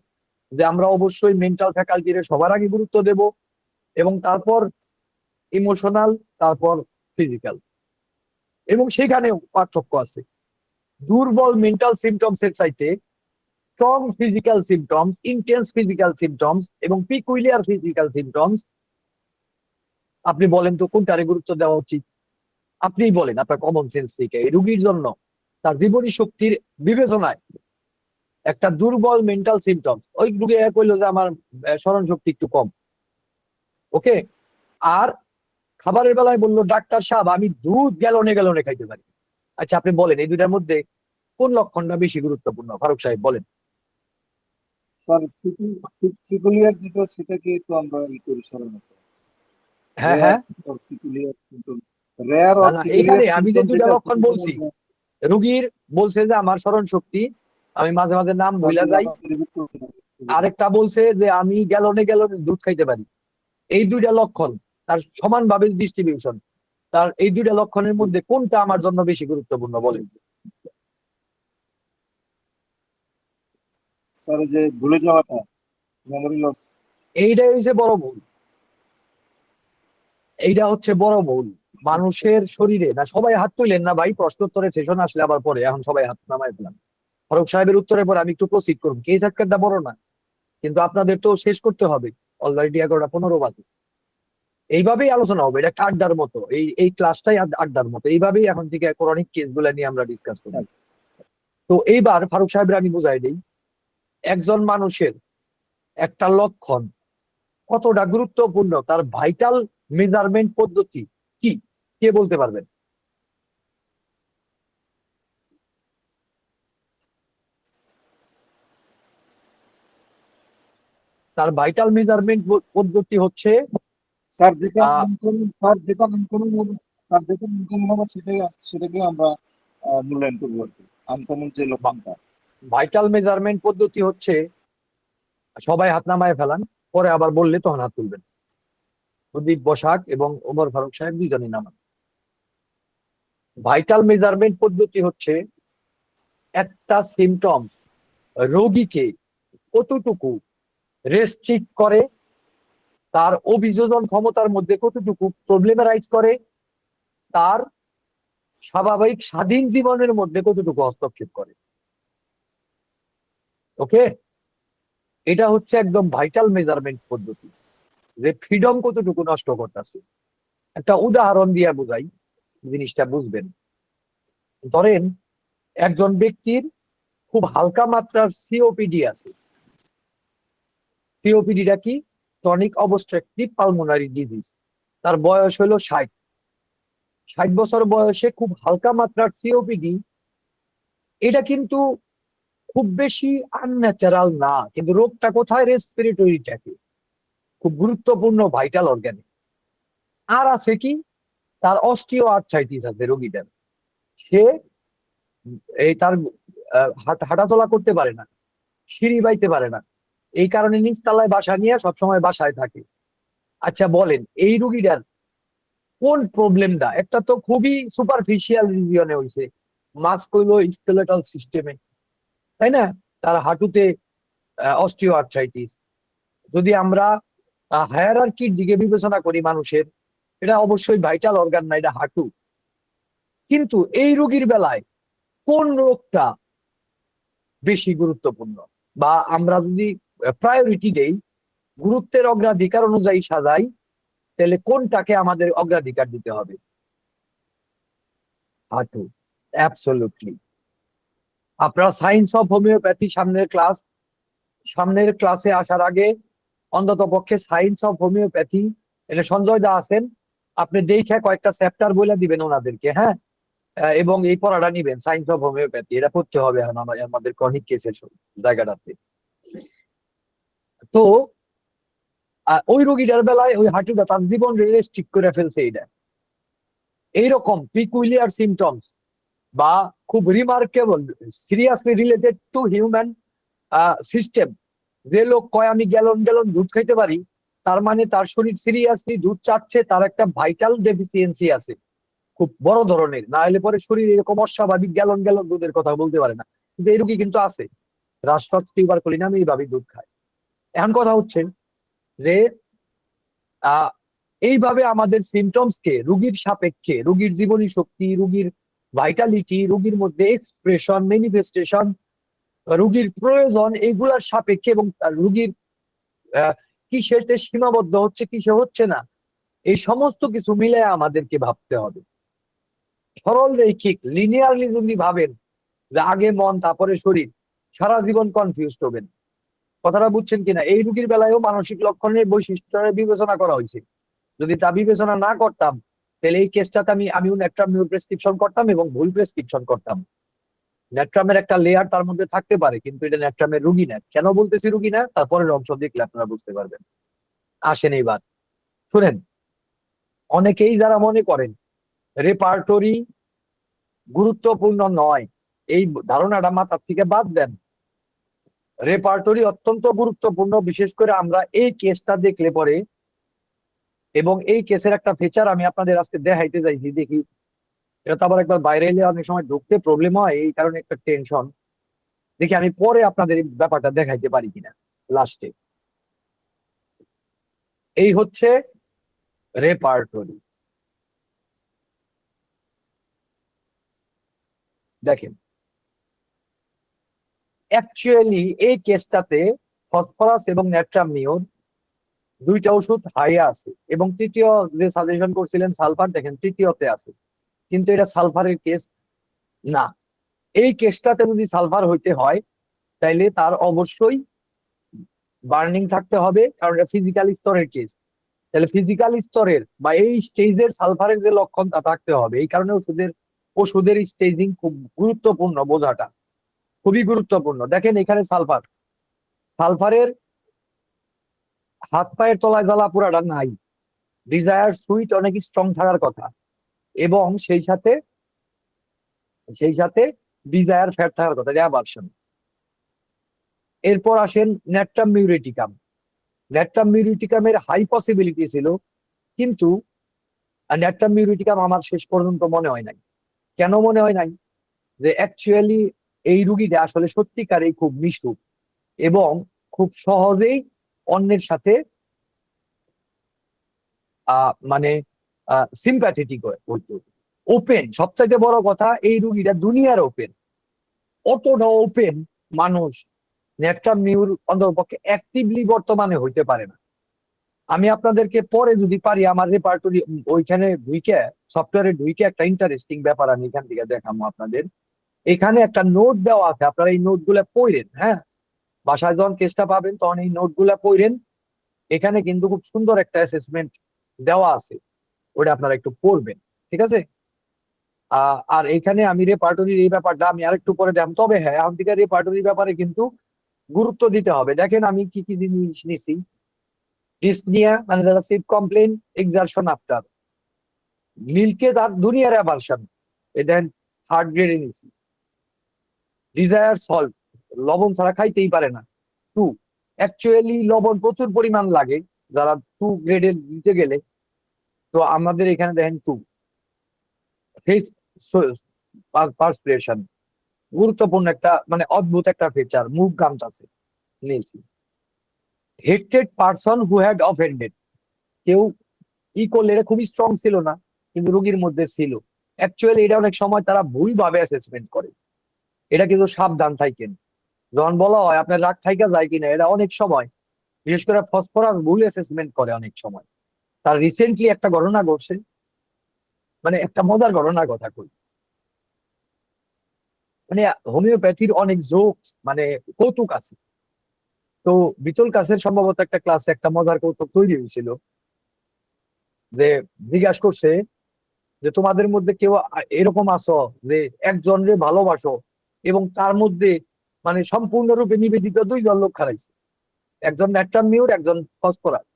যে আমরা অবশ্যই মেন্টাল ফ্যাকাল্টিরে সবার আগে গুরুত্ব দেব, এবং তারপর ইমোশনাল, তারপর ফিজিক্যাল। এবং সেখানেও পার্থক্য আছে। দুর্বল মেন্টাল সিমটমস এর চাইতে strong physical symptoms, intense physical symptoms এবং পিকুইলিয়ার ফিজিক্যাল সিমটমস, আপনি বলেন তো কোনটারে গুরুত্ব দেওয়া উচিত? আপনিই বলেন আপনার কমন সেন্স থেকে। এই রুগীর জন্য তার জীবনী শক্তির বিবেচনায় একটা দুর্বল মেন্টাল সিমটমস, ওই রুগী কইলো যে আমার স্মরণ শক্তি একটু কম, ওকে, আর খাবারের বেলায় বললো ডাক্তার সাহেব আমি দুধ গ্যালনে গ্যালনে খাইতে পারি। আচ্ছা, আপনি বলেন এই দুইটার মধ্যে কোন লক্ষণটা বেশি গুরুত্বপূর্ণ? ফারুক সাহেব বলেন। স্যার সিকুলিয়ার যেটা, সেটাকে তো আমরা ই করি সাধারণত। হ্যাঁ হ্যাঁ, সিকুলিয়ার সিম্পটম, রেয়ার না অর না, সিকুলিয়ার এইখানে আমি যে সিম্পটম দুইটা যেটা, লক্ষণ বলছি, রুগীর বলছে যে আমার স্মরণ শক্তি, আমি মাঝে মাঝে নাম ভুলা যাই, আরেকটা বলছে যে আমি গ্যালনে গ্যালনে দুধ খাইতে পারি। এই দুইটা লক্ষণ তার সমানভাবে ডিস্ট্রিবিউশন, তার এই দুইটা লক্ষণের মধ্যে কোনটা আমার জন্য বেশি গুরুত্বপূর্ণ বলেন? স্যার যে ভুলে যাওয়াটা, মেমোরি লস। এইটাই হচ্ছে বড় ভুল, এইটা হচ্ছে বড় ভুল মানুষের শরীরে। না সবাই হাত তুলেন না ভাই, প্রশ্নোত্তরের সেশন আসলে আবার পরে, এখন সবাই হাত নামায় ফেলাম। ফারুক সাহেবের উত্তরের পর আমি একটু প্রসিড করুন, কেস আজকেরটা বড় না, কিন্তু আপনাদের তো শেষ করতে হবে, অলরেডি 11:15 বাজে। এইভাবেই আলোচনা হবে, এটা একটা আড্ডার মতো, এই ক্লাসটাই আড্ডার মতো, এইভাবেই এখন থেকে ক্রনিক কেস গুলা নিয়ে আমরা ডিসকাস করব। তো এইবার ফারুক সাহেবের আমি বুঝাই দিই, একজন মানুষের একটা লক্ষণ কতটা গুরুত্বপূর্ণ, তার ভাইটাল মেজারমেন্ট পদ্ধতি কি, কে বলতে পারবেন? তার ভাইটাল মেজারমেন্ট পদ্ধতি হচ্ছে, স্যার যেটা আনকমন, স্যার যেটা আনকমন হবে, স্যার যেটা আনকমন হবে সেটাকে আমরা মূল্যায়ন করবো আর কি, আনকমন যে লক্ষণটা। ভাইটাল মেজারমেন্ট পদ্ধতি হচ্ছে, সবাই হাত নামায় ফেলান, পরে আবার বললে তখন হাত তুলবেন। প্রদীপ বসাক এবং ওমর ফারুক সাহেব দুজনই নামান। ভাইটাল মেজারমেন্ট পদ্ধতি হচ্ছে একটা সিমটমস রোগীকে কতটুকু রেস্ট্রিক্ট করে, তার অভিযোজন ক্ষমতার মধ্যে কতটুকু প্রবলেমারাইজ করে, তার স্বাভাবিক স্বাধীন জীবনের মধ্যে কতটুকু হস্তক্ষেপ করে। ওকে, এটা হচ্ছে একদম ভাইটাল মেজারমেন্ট পদ্ধতি, যে ফ্রিডম কতটুকু নষ্ট করতেছে। একটা উদাহরণ দিয়ে বোঝাই, জিনিসটা বুঝবেন। ধরেন একজন ব্যক্তির খুব হালকা মাত্রার সিওপিডি আছে। সিওপিডিটা কি? Chronic obstructive pulmonary disease. তার বয়স হলো 60 বছর বয়সে খুব হালকা মাত্রার সিওপিডি, এটা কিন্তু খুব বেশি আনন্যাচারাল না, কিন্তু রোগটা কোথায়? রেসপিরেটরি ট্র্যাকে, খুব গুরুত্বপূর্ণ ভাইটাল অর্গানে। আর আছে কি? তার অস্টিও আর্থ্রাইটিস আছে রোগীটার, সে তার হাঁটাচলা করতে পারে না, সিঁড়ি বাইতে পারে না, এই কারণে নিচতলায় বাসা নিয়ে সবসময় বাসায় থাকে। আচ্ছা বলেন, এই রুগীটার কোন প্রবলেমটা? একটা তো খুবই সুপারফিশিয়াল রিজিয়নে হয়েছে, মাস্কুলো স্কেলেটাল সিস্টেমে, তাই না? তার হাঁটুতে অস্টিও আর্থ্রাইটিস। যদি আমরা হায়ারার্কির দিকে বিবেচনা করি মানুষের, এটা অবশ্যই ভাইটাল অর্গান না, এটা হাঁটু। কিন্তু এই রোগীর বেলায় কোন রোগটা বেশি গুরুত্বপূর্ণ, বা আমরা যদি প্রায়োরিটি দেই, গুরুত্বের অগ্রাধিকার অনুযায়ী সাজাই, তাহলে কোনটাকে আমাদের অগ্রাধিকার দিতে হবে? হাঁটু, অ্যাবসলিউটলি। আপনারা সায়েন্স অফ হোমিওপ্যাথি সামনের ক্লাসে আসার আগে অন্তত পক্ষে সায়েন্স অফ হোমিওপ্যাথি, এটা সঞ্জয় দা আছেন, আপনি দেখে কয়েকটা চ্যাপ্টার বলে দিবেন ওনাদেরকে, হ্যাঁ। এবং এই পড়াটা নিবেন, সায়েন্স অফ হোমিওপ্যাথি, এটা পড়তে হবে এখন আমাদের ক্রনিক কেসের জায়গাটাতে। তো ওই রোগীটার বেলায় ওই হাঁটুটা তার জীবন রেস্ট্রিক্ট করে ফেলছে। এইরকম পিকুলিয়ার সিমটমস বা খুব remarkable, seriously related to human system, যে লোক কয় আমি গ্যালন গ্যালন দুধ খাইতে পারি, তার মানে তার শরীর সিরিয়াসলি দুধ চাচ্ছে, তার একটা ভাইটাল ডেফিসিয়েন্সি আছে খুব বড় ধরনের, না হলে পরে শরীর এরকম অস্বাভাবিক গ্যালন গ্যালন দুধের কথা বলতে পারে না। কিন্তু এই রোগী কিন্তু আছে, রাষ্ট্রক টিউবারকুলিনাম এইভাবে দুধ খায়। এখন কথা হচ্ছে যে এইভাবে আমাদের সিমটমস কে রুগীর সাপেক্ষে, রুগীর জীবনী শক্তি, রুগীর ভাইটালিটি, রুগীর মধ্যে এক্সপ্রেশন, ম্যানিফেস্টেশন, রুগীর প্রয়োজন, এগুলার সাপেক্ষে এবং রুগীর কিসেতে সীমাবদ্ধ হচ্ছে, কিসে হচ্ছে না, এই সমস্ত কিছু মিলে আমাদেরকে ভাবতে হবে। সরল রৈখিক লিনিয়ারলি যদি ভাবেন যে আগে মন তারপরে শরীর, সারা জীবন কনফিউজ হবেন। কথাটা বুঝছেন কিনা? এই রুগীর বেলায়ও মানসিক লক্ষণের বৈশিষ্ট্য বিবেচনা করা হয়েছে। যদি তা বিবেচনা না করতাম তাহলে এই কেসটাতে আমিও ন্যাট্রামিউর প্রেসক্রিপশন করতাম এবং ভুল প্রেসক্রিপশন করতাম। ন্যাট্রামের একটা লেয়ার তার মধ্যে থাকতে পারে, কিন্তু এটা ন্যাট্রামের রুগী না। কেন বলতেছি রুগী না, তারপরের অংশ দেখলে আপনারা বুঝতে পারবেন। আসেন এইবার শুনেন, অনেকেই যারা মনে করেন রেপার্টরি গুরুত্বপূর্ণ নয়, এই ধারণাটা মাথার থেকে বাদ দেন। রেপার্টরি অত্যন্ত গুরুত্বপূর্ণ, বিশেষ করে আমরা এই কেসটা দেখলে পরে, এবং এই কেসের একটা ফিচার আমি আপনাদের আজকে দেখাইতে চাইছি। দেখি এটা তো আবার একবার বাইরে এলে অনেক সময় ঢুকতে প্রবলেম হয়, এই কারণে একটা টেনশন। দেখি আমি পরে আপনাদের এই ব্যাপারটা দেখাইতে পারি কিনা লাস্টে। এই হচ্ছে রেপার্টরি। দেখেন অ্যাকচুয়ালি এই কেসটাতে ফসফরাস এবং ন্যাট্রামিওর দুইটা ওষুধ হাই আছে, এবং তৃতীয় যে সাজেশন করছিলেন সালফার, দেখেন তৃতীয়তে আছে, কিন্তু এটা সালফারের কেস না। এই কেসটাতে যদি সালফার হইতে হয় তাইলে তার অবশ্যই বার্নিং থাকতে হবে, কারণ এটা ফিজিক্যাল স্তরের কেস। তাহলে ফিজিক্যাল স্তরের বা এই স্টেজের সালফারের যে লক্ষণ তা থাকতে হবে। এই কারণে ওষুধের স্টেজিং খুব গুরুত্বপূর্ণ, বোঝাটা খুবই গুরুত্বপূর্ণ। দেখেন এখানে সালফারের হাত পায়ের তলায় জ্বালা পোড়াটা নাই, ডিজায়ার সুইট অনেক স্ট্রং থাকার কথা, এবং সেই সাথে ডিজায়ার ফ্যাট থাকার কথা, এটা অ্যাবারশন। এরপর আসেন ন্যাট্রাম মিউরেটিকাম। ন্যাট্রাম মিউরেটিকামের হাই পসিবিলিটি ছিল, কিন্তু ন্যাট্রাম মিউরেটিকাম আমার শেষ পর্যন্ত মনে হয় নাই। কেন মনে হয় নাই? যে অ্যাকচুয়ালি এই রুগীটা আসলে সত্যিকারেই খুব মিশুক এবং খুব সহজেই অন্যের সাথে মানে সিম্প্যাথেটিক হইতো, ওপেন। সবচাইতে বড় কথা, এই রুগীটা দুনিয়ার ওপেন, অতটা ওপেন মানুষ ন্যাট্রাম মিউর অন্ততপক্ষে অ্যাক্টিভলি বর্তমানে হইতে পারে না। আমি আপনাদেরকে পরে যদি পারি আমার রেপার্টরি ওইখানে সফটওয়্যারে ঢুইকে একটা ইন্টারেস্টিং ব্যাপার আমি এখান থেকে দেখাবো আপনাদের। এখানে একটা নোট দেওয়া আছে, আপনারা এই নোট গুলা পড়েন, হ্যাঁ, বাসায় যখন কেসটা পাবেন তখন এই নোট গুলা পড়েন। এখানে কিন্তু খুব সুন্দর একটা অ্যাসেসমেন্ট দেওয়া আছে, ওটা আপনারা একটু পড়বেন, ঠিক আছে? আর এখানে আমি রেপার্টরির এই ব্যাপারটা আমি আরেকটু পরে দেখাম। তবে হ্যাঁ, এখন থেকে রেপার্টরির ব্যাপারে কিন্তু গুরুত্ব দিতে হবে। দেখেন আমি কি কি জিনিস নিছি। ডিসনিয়া মানে সিপ কমপ্লেন, এক্সারশন আফটার, মিল্কে তার দুনিয়ার অ্যাভারশন, এটা থার্ড গ্রেডে নিছি। ডিজায়ার সল্ট, লবণ ছাড়া খাইতেই পারে না। 2, অ্যাকচুয়ালি লবণ প্রচুর পরিমাণ লাগে যারা 2 গ্রেডে দিতে গেলে, তো আমাদের এখানে দেখেন 2। পার্সপিরেশন গুরুত্বপূর্ণ একটা, মানে অদ্ভুত একটা ফিচার, মুভ গামস আছে নিয়েছি। Hated person who had offended, কেউ করলে এটা খুবই স্ট্রং ছিল না, কিন্তু রোগীর মধ্যে ছিল। অ্যাকচুয়ালি এটা অনেক সময় তারা ভুলভাবে অ্যাসেসমেন্ট করে, এটা কিন্তু সাবধান থাকেন। যখন বলা হয় আপনার রাগ থাইকা যায় কিনা, এটা অনেক সময় বিশেষ করে ফসফরাস ভুল অ্যাসেসমেন্ট করে অনেক সময়। তার রিসেন্টলি একটা ঘটনা ঘটছে, মানে একটা মজার ঘটনার কথা কই। মানে হোমিওপ্যাথির অনেক জোক মানে কৌতুক আছে। তো বিচল কাছের সম্ভবত একটা ক্লাসে একটা মজার কৌতুক তৈরি হয়েছিল, যে জিজ্ঞাসা করছে যে তোমাদের মধ্যে কেউ এরকম আছো যে একজনরে ভালোবাসো এবং তার মধ্যে মানে সম্পূর্ণরূপে নিবেদিত দুইজন লোক খারাইছে, একজন ন্যাট্রাম মিউর, একজন ফসফরাস।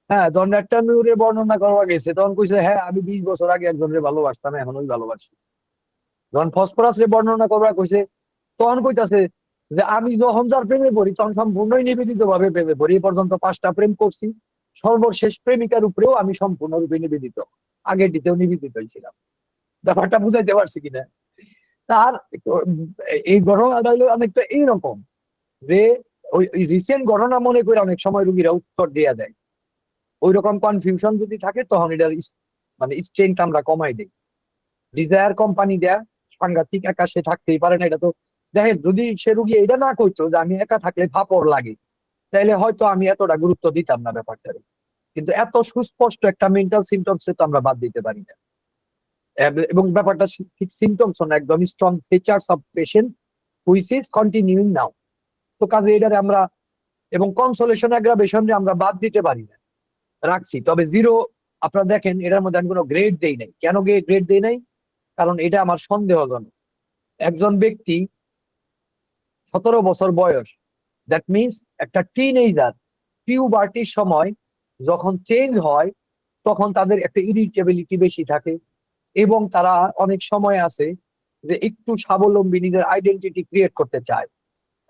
হ্যাঁ, যখন ন্যাট্রাম মিউরে বর্ণনা করা গেছে তখন কইছে হ্যাঁ আমি 20 বছর আগে একজনরে ভালোবাসতাম, এখন ওই ভালোবাসি। যখন ফসফরাস রে বর্ণনা করা কইছে তখন কইতাছে যে আমি যখন যার প্রেমে পড়ি তখন সম্পূর্ণই নিবেদিত ভাবে প্রেমে পড়ি, এই পর্যন্ত 5টা প্রেম করছি, সর্বশেষ প্রেমিকার উপরেও আমি সম্পূর্ণরূপে নিবেদিত, আগের দিতেও নিবেদিত হয়েছিলাম। ব্যাপারটা বুঝাইতে পারছি কিনা? তার এই ঘটনাটা হলো অনেকটা এইরকম যে ওই রিসেন্ট ঘটনা মনে করে অনেক সময় রুগীরা উত্তর দেয়া দেয়। ওই রকম কনফিউশন যদি থাকে তখন এটা মানে স্ট্রেংথ আমরা কমাই দিই। ডিজায়ার কোম্পানি দেয়া সাংঘাতিক, একা সে থাকতেই পারে না, এটা তো দেখে। যদি সে রুগী এটা না করতো যে আমি একা থাকলে ফাপড় লাগে, তাইলে হয়তো আমি এতটা গুরুত্ব দিতাম না ব্যাপারটারে। কিন্তু এত সুস্পষ্ট একটা মেন্টাল সিমটমস তো আমরা বাদ দিতে পারি না। এবং ব্যাপারটা ঠিক সিমটমস না, একদম strong features of patient which is continuing now. তো কাজে এটারে আমরা এবং কনসোলেশন অ্যাগ্রাভেশন আমরা বাদ দিতে পারি না, রাখছি। তবে 0 আপনারা দেখেন এটার মধ্যে আমি কোনো গ্রেড দেই নাই। কেন গ্রেড দেই নাই? কারণ এটা আমার সন্দেহজনক। একজন ব্যক্তি 17 বছর বয়স, দ্যাট মিনস একটা টিনেজার পিউবার্টির সময় যখন চেঞ্জ হয় তখন তাদের একটা ইরিটেবিলিটি বেশি থাকে এবং তারা অনেক সময় আছে যে একটু স্বাবলম্বী নিজের আইডেন্টিটি ক্রিয়েট করতে চায়।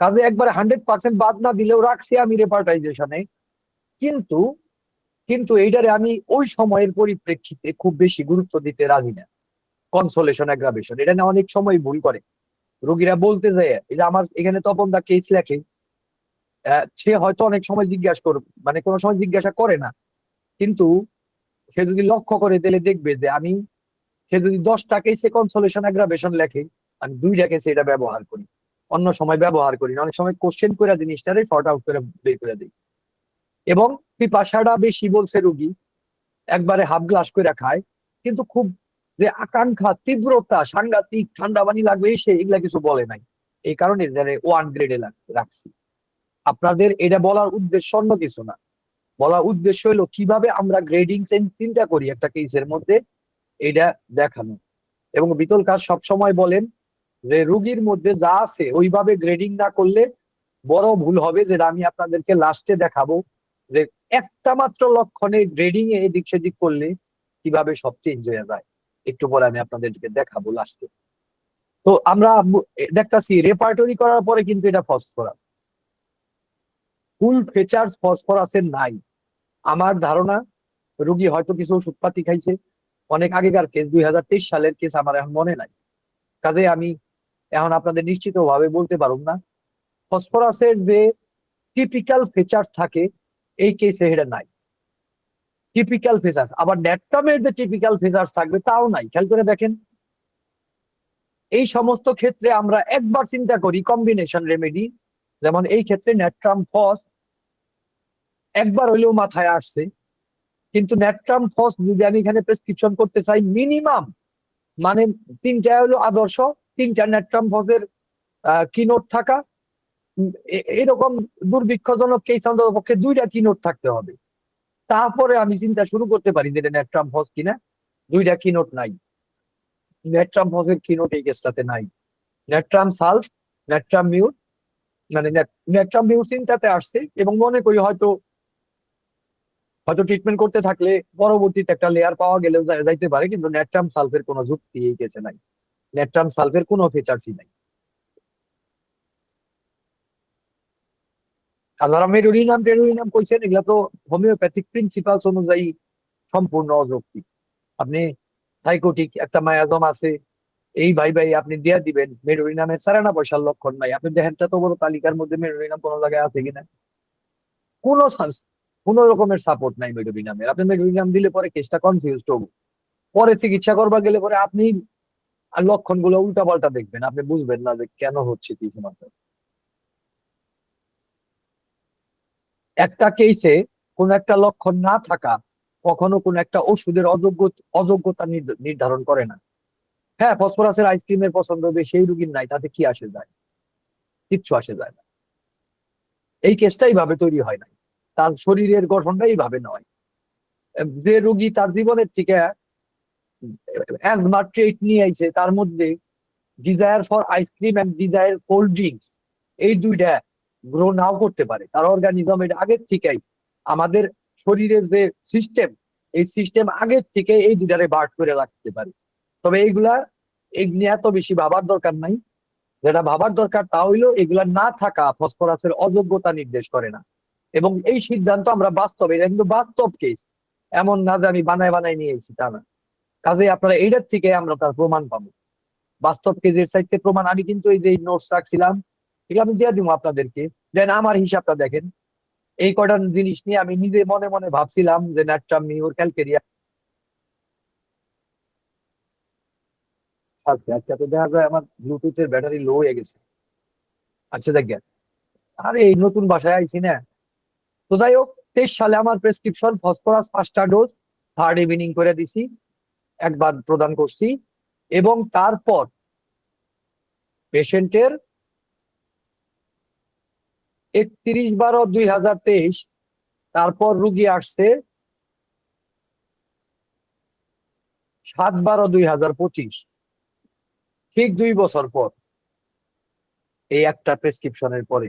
কাজে একবার 100% বাদ না দিলেও রাখছি আমি রেপার্টাইজেশনে। কিন্তু কিন্তু এইটারে আমি ওই সময়ের পরিপ্রেক্ষিতে খুব বেশি গুরুত্ব দিতে রাজি না। কনসোলেশন অ্যাগ্রাভেশন এটা না অনেক সময় ভুল করে রোগীরা, বলতে যায় এই যে আমার এখানে তপন দা কেস লেখে, সে হয়তো অনেক সময় জিজ্ঞাসা মানে কোনো সময় জিজ্ঞাসা করে না, কিন্তু সে যদি লক্ষ্য করে তাহলে দেখবে যে সে যদি 10টা কেসে কনসোলেশন অ্যাগ্রাভেশন লেখে, আমি 2টা কেসে এটা ব্যবহার করি, অন্য সময় ব্যবহার করি না। অনেক সময় কোশ্চেন করে জিনিসটারে শর্ট আউট করে বের করে দিই। এবং পিপাসাটা বেশি বলছে রুগী, একবারে হাফ গ্লাস করে খায়, কিন্তু খুব যে আকাঙ্ক্ষা তীব্রতা সাংঘাতিক ঠান্ডা পানি লাগবে সে এগুলা কিছু বলে নাই। এই কারণে 1 গ্রেডে রাখছি। আপনাদের এটা বলার উদ্দেশ্য অন্য কিছু না, বলার উদ্দেশ্য হলো কিভাবে আমরা গ্রেডিং চিন্তা করি একটা কেসের মধ্যে, এটা দেখানো। এবং বিতল কাজ সবসময় বলেন যে রুগীর মধ্যে যা আছে ওইভাবে গ্রেডিং না করলে বড় ভুল হবে, যেটা আমি আপনাদেরকে লাস্টে দেখাবো যে একটা মাত্র লক্ষণে গ্রেডিং এ এদিক সেদিক করলে কিভাবে সব চেঞ্জ হয়ে যায়। একটু পরে আমি আপনাদেরকে দেখাবো লাস্টে। তো আমরা দেখতেছি রেপার্টরি করার পরে কিন্তু এটা ফসফরাস, ফুল ফিচার্স ফসফরাসের নাই। আমার ধারণা রুগী হয়তো কিছু ওষুধপাতি খাইছে, অনেক আগেকার কেস, 2023 সালের কেস, আমার এখন মনে নাই। কাজে আমি এখন আপনাদের নিশ্চিত ভাবে বলতে পারব না। ফসফরাসের যে টিপিক্যাল ফিচার্স থাকে এই কেসে এটা নাই, টিপিক্যাল ফিচার্স। আবার ন্যাট্রামের যে টিপিক্যাল ফিচার্স থাকবে তাও নাই। খেয়াল করে দেখেন, এই সমস্ত ক্ষেত্রে আমরা একবার চিন্তা করি কম্বিনেশন রেমেডি, যেমন এই ক্ষেত্রে ন্যাট্রাম ফস একবার হইলেও মাথায় আসছে। কিন্তু ন্যাট্রাম ফস যদি আমি এখানে প্রেসক্রিপশন করতে চাই, মিনিমাম মানে 3টা হলো আদর্শ, 3টা ন্যাট্রাম ফসের কিনোট থাকা, এরকম দুর্ভিক্ষজনক কেস অন্তত পক্ষে 2টা কিনোট থাকতে হবে। তারপরে আমি চিন্তা শুরু করতে পারি যে ন্যাট্রাম ফস কিনা। 2টা কিনোট নাই, ন্যাট্রাম ফসের কিনোট এই কেসটাতে নাই। ন্যাট্রাম সালফ, ন্যাট্রাম মিউর, মানে ন্যাট্রাম মিউর চিন্তাতে আসছে এবং মনে করি হয়তো ট্রিটমেন্ট করতে থাকলে পরবর্তীতে একটা লেয়ার পাওয়া গেলেও যাইতে পারে, কিন্তু ন্যাট্রাম সালফের কোনো যুক্তি এই কেসে নাই, ন্যাট্রাম সালফের কোনো ফিচার্সই নাই। আপনারা মেডোরিনাম টেডোরিনাম কইছেন, এগুলা তো হোমিওপ্যাথিক প্রিন্সিপালস অনুযায়ী সম্পূর্ণ অযৌক্তিক। আপনি সাইকোটিক একটা মায়াজম আছে, এই ভাই আপনি দিয়া দিবেন, মেডোরিনামের সারানা পয়সার লক্ষণ নাই। আপনি দেখেন তো বড় তালিকার মধ্যে মেডোরিনাম কোনো জায়গায় আছে কিনা, কোনো রকমের সাপোর্ট নাই মেডোরিনামের। আপনি মেডোরিনাম দিলে পরে কেসটা কনফিউজড হবো, পরে চিকিৎসা করবা গেলে পরে আপনি লক্ষণ গুলো উল্টাপাল্টা দেখবেন, আপনি বুঝবেন না যে কেন হচ্ছে কি সমস্যা। একটা কেসে কোন একটা লক্ষণ না থাকা কখনো কোন একটা ওষুধের অযোগ্যতা নির্ধারণ করে না। হ্যাঁ, ফসফরাসের আইসক্রিমের পছন্দ হবে, সেই রুগীর নাই, তাতে কি আসে যায়? কিচ্ছু আসে যায় না। এই কেসটাই ভাবে তৈরি হয় নাই, তার শরীরের গঠনটা এইভাবে নয়। যে রুগী তার জীবনের থেকে অ্যাজমা ট্রেট নিয়ে আইছে, তার মধ্যে desire for ice cream and desire cold drinks, এই দুইটা গ্রো নাও করতে পারে। তার অর্গানিজম এর আগের থেকেই, আমাদের শরীরের যে সিস্টেম, এই সিস্টেম আগের থেকে এই দুটারে বার্ট করে রাখতে পারে। তবে এইগুলা নিয়ে এত বেশি ভাবার দরকার নাই। যেটা ভাবার দরকার তা হইলো এগুলা না থাকা ফসফরাসের অযোগ্যতা নির্দেশ করে না। এবং এই সিদ্ধান্ত আমরা বাস্তবে, এটা কিন্তু বাস্তব কেস, এমন না যে আমি বানায় বানায় নিয়ে এসেছি, তা না। কাজে আপনারা এইটার থেকে আমরা তার প্রমাণ পাবো, বাস্তব কেজের সাইতে প্রমাণ। আমি কিন্তু এই যে নোটস রাখছিলাম, ঠিক আমি দিয়ে দিব আপনাদেরকে, দেন আমার হিসাবটা দেখেন। এই কটা জিনিস নিয়ে আমি নিজে মনে মনে ভাবছিলাম যে ন্যাট্রাম মিউর ক্যালকেরিয়া আছে। আচ্ছা, তো দেখা যায় আমার ব্লুটুথের ব্যাটারি লো হয়ে গেছে। আচ্ছা দেখেন, আরে এই নতুন বাসায় আইছি না। তো যাই হোক, 23 সালে আমার প্রেসক্রিপশন ফসফরাস 5টা ডোজ থার্ড ইভিনিং করে দিছি, একবার প্রদান করছি। এবং তারপর পেশেন্টের 31/12/2023, তারপর রুগী আসছে 7/12/2025, ঠিক 2 বছর পর, এই একটা প্রেসক্রিপশনের পরে।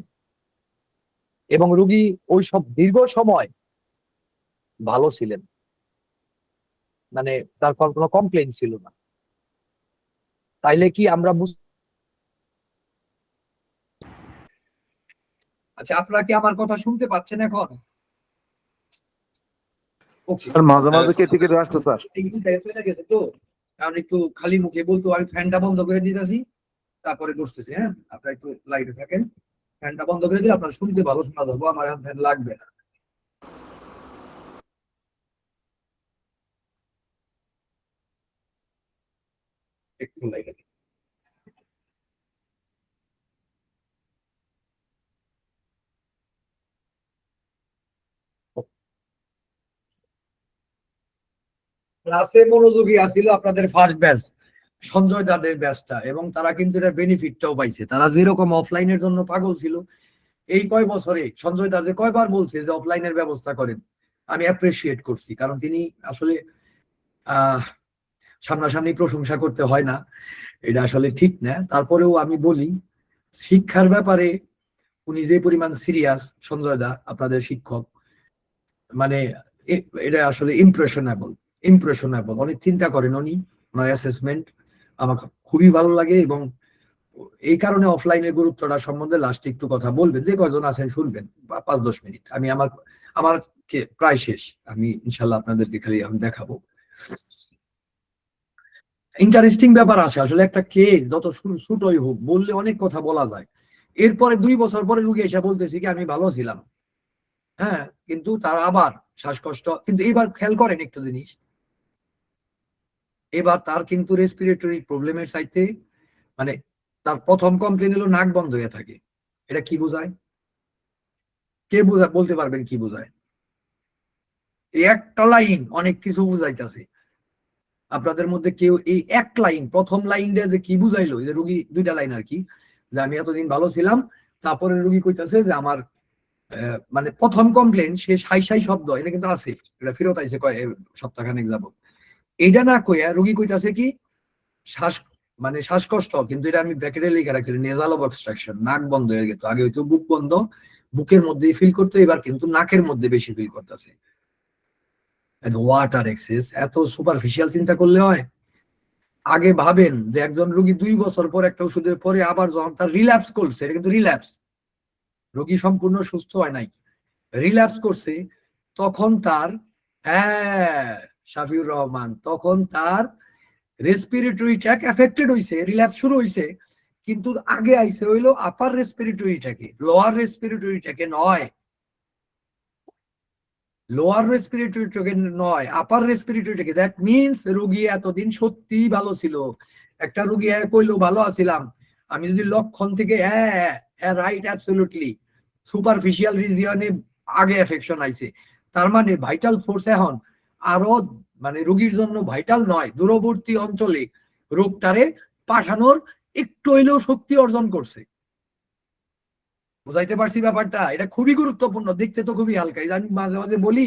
এবং রুগী ওই সব দীর্ঘ সময় ভালো ছিলেন, মানে তার কোনো কমপ্লেইন ছিল না। তাইলে কি আমরা আচ্ছা, আপনারা কি আমার কথা শুনতে পাচ্ছেন এখন? স্যার মাঝে মাঝে কেটে কেটে আসছে স্যার। গেছে তো, কারণ একটু খালি মুখে বলতো আমি ফ্যানটা বন্ধ করে দিতেছি, তারপরে বসতেছি। হ্যাঁ, আপনারা একটু লাইটে থাকেন, ফ্যানটা বন্ধ করে দিলে আপনারা শুনতে ভালো শোনা যাবো, আমার এখন ফ্যান লাগবে না। একটু লাইটে ক্লাসে মনোযোগী আছিল আপনাদের ফার্স্ট ব্যাচ, সঞ্জয় দাদের ব্যাচটা, এবং তারা কিন্তু এটা বেনিফিটটাও পাইছে। তারা যেরকম অফলাইনের জন্য পাগল ছিল, এই কয় বছরে সঞ্জয় দা যে কয়বার বলছে যে অফলাইনের ব্যবস্থা করেন, আমি অ্যাপ্রিসিয়েট করছি। কারণ তিনি আসলে সামনাসামনি প্রশংসা করতে হয় না, এটা আসলে ঠিক না। তারপরেও আমি বলি, শিক্ষার ব্যাপারে উনি যে পরিমাণ সিরিয়াস, সঞ্জয় দা আপনাদের শিক্ষক, মানে এটা আসলে ইমপ্রেশনেবল। অনেক চিন্তা করেন উনি, ওনার অ্যাসেসমেন্ট আমাকে খুবই ভালো লাগে। এবং এই কারণে অফলাইনের গুরুত্বটা সম্বন্ধে লাস্টে একটু কথা বলবেন, যে কয়জন আছেন শুনবেন 5-10 মিনিট। আমি আমার প্রায় শেষ, আমি ইনশাল্লাহ আপনাদেরকে খালি আমি দেখাবো। ইন্টারেস্টিং ব্যাপার আছে আসলে, একটা কেস যত ছোটই হোক বললে অনেক কথা বলা যায়। এরপরে 2 বছর পরে রুগী এসে বলতেছি কি আমি ভালো ছিলাম, হ্যাঁ, কিন্তু তার আবার শ্বাসকষ্ট। কিন্তু এবার খেয়াল করেন একটা জিনিস, এবার তার কিন্তু রেসপিরেটরি প্রবলেমের সাইতে, মানে তার প্রথম কমপ্লেন হলো নাক বন্ধ হয়ে থাকে। এটা কি বোঝায়? কে বলতে পারবেন কি বোঝায়? এই একটা লাইন অনেক কিছু বুঝাইতেছে। আপনাদের মধ্যে কেউ এই এক লাইন, প্রথম লাইনটা যে কি বুঝাইলো, যে রুগী 2টা লাইন আর কি, যে আমি এতদিন ভালো ছিলাম, তারপরে রুগী কইতাছে যে আমার মানে প্রথম কমপ্লেন সে সাই শব্দ, এটা কিন্তু আছে, এটা ফেরত আইছে সপ্তাহখানেক যাবত। এইটা না কইয়া রুগী কইতাছে কি শ্বাসকষ্ট, কিন্তু এটা আমি ব্র্যাকেটে লিখে রাখছি, নেজাল অবস্ট্রাকশন, নাক বন্ধ হয়ে গেছে। আগে হয়তো বুক বন্ধ, বুকের মধ্যেই ফিল করতো, এবার কিন্তু নাকের মধ্যে বেশি ফিল করতেছে। ওয়াটার এক্সেস, এত সুপারফিশিয়াল চিন্তা করলে হয়? আগে ভাবেন যে একজন রোগী 2 বছর পর একটা ওষুধের পরে আবার যখন তার রিল্যাপস করছে, এটা কিন্তু রিল্যাপস, রোগী সম্পূর্ণ সুস্থ হয় নাই, রিল্যাপস করছে, তখন তার, হ্যাঁ শাফিউর রহমান, তখন তার রেসপিরেটরি ট্র্যাক এফেক্টেড হইছে, রিল্যাপস শুরু হইছে। কিন্তু আগে আইছে হইলো আপার রেসপিরেটরি ট্র্যাকে, লোয়ার রেসপিরেটরি ট্র্যাকে নয়, লোয়ার রেসপিরেটরি ট্র্যাকে নয়, আপার রেসপিরেটরি ট্র্যাকে। দ্যাট মিনস রোগী এতদিন সত্যি ভালো ছিল। একটা রোগী কইলো ভালো আছিলাম, আমি যদি লক্ষণ থেকে হ্যাঁ রাইট অ্যাবসলিউটলি সুপারফিশিয়াল রিজিয়নে আগে এফেকশন আইছে, তার মানে ভাইটাল ফোর্স এখন আরো, মানে রোগীর জন্য ভাইটাল নয়, দূরবর্তী অঞ্চলে রোগটারে পাঠানোর একটু হইলেও শক্তি অর্জন করছে। বুঝাইতে পারছি ব্যাপারটা? এটা খুবই গুরুত্বপূর্ণ, দেখতে তো খুবই হালকা। এই যে আমি মাঝে মাঝে বলি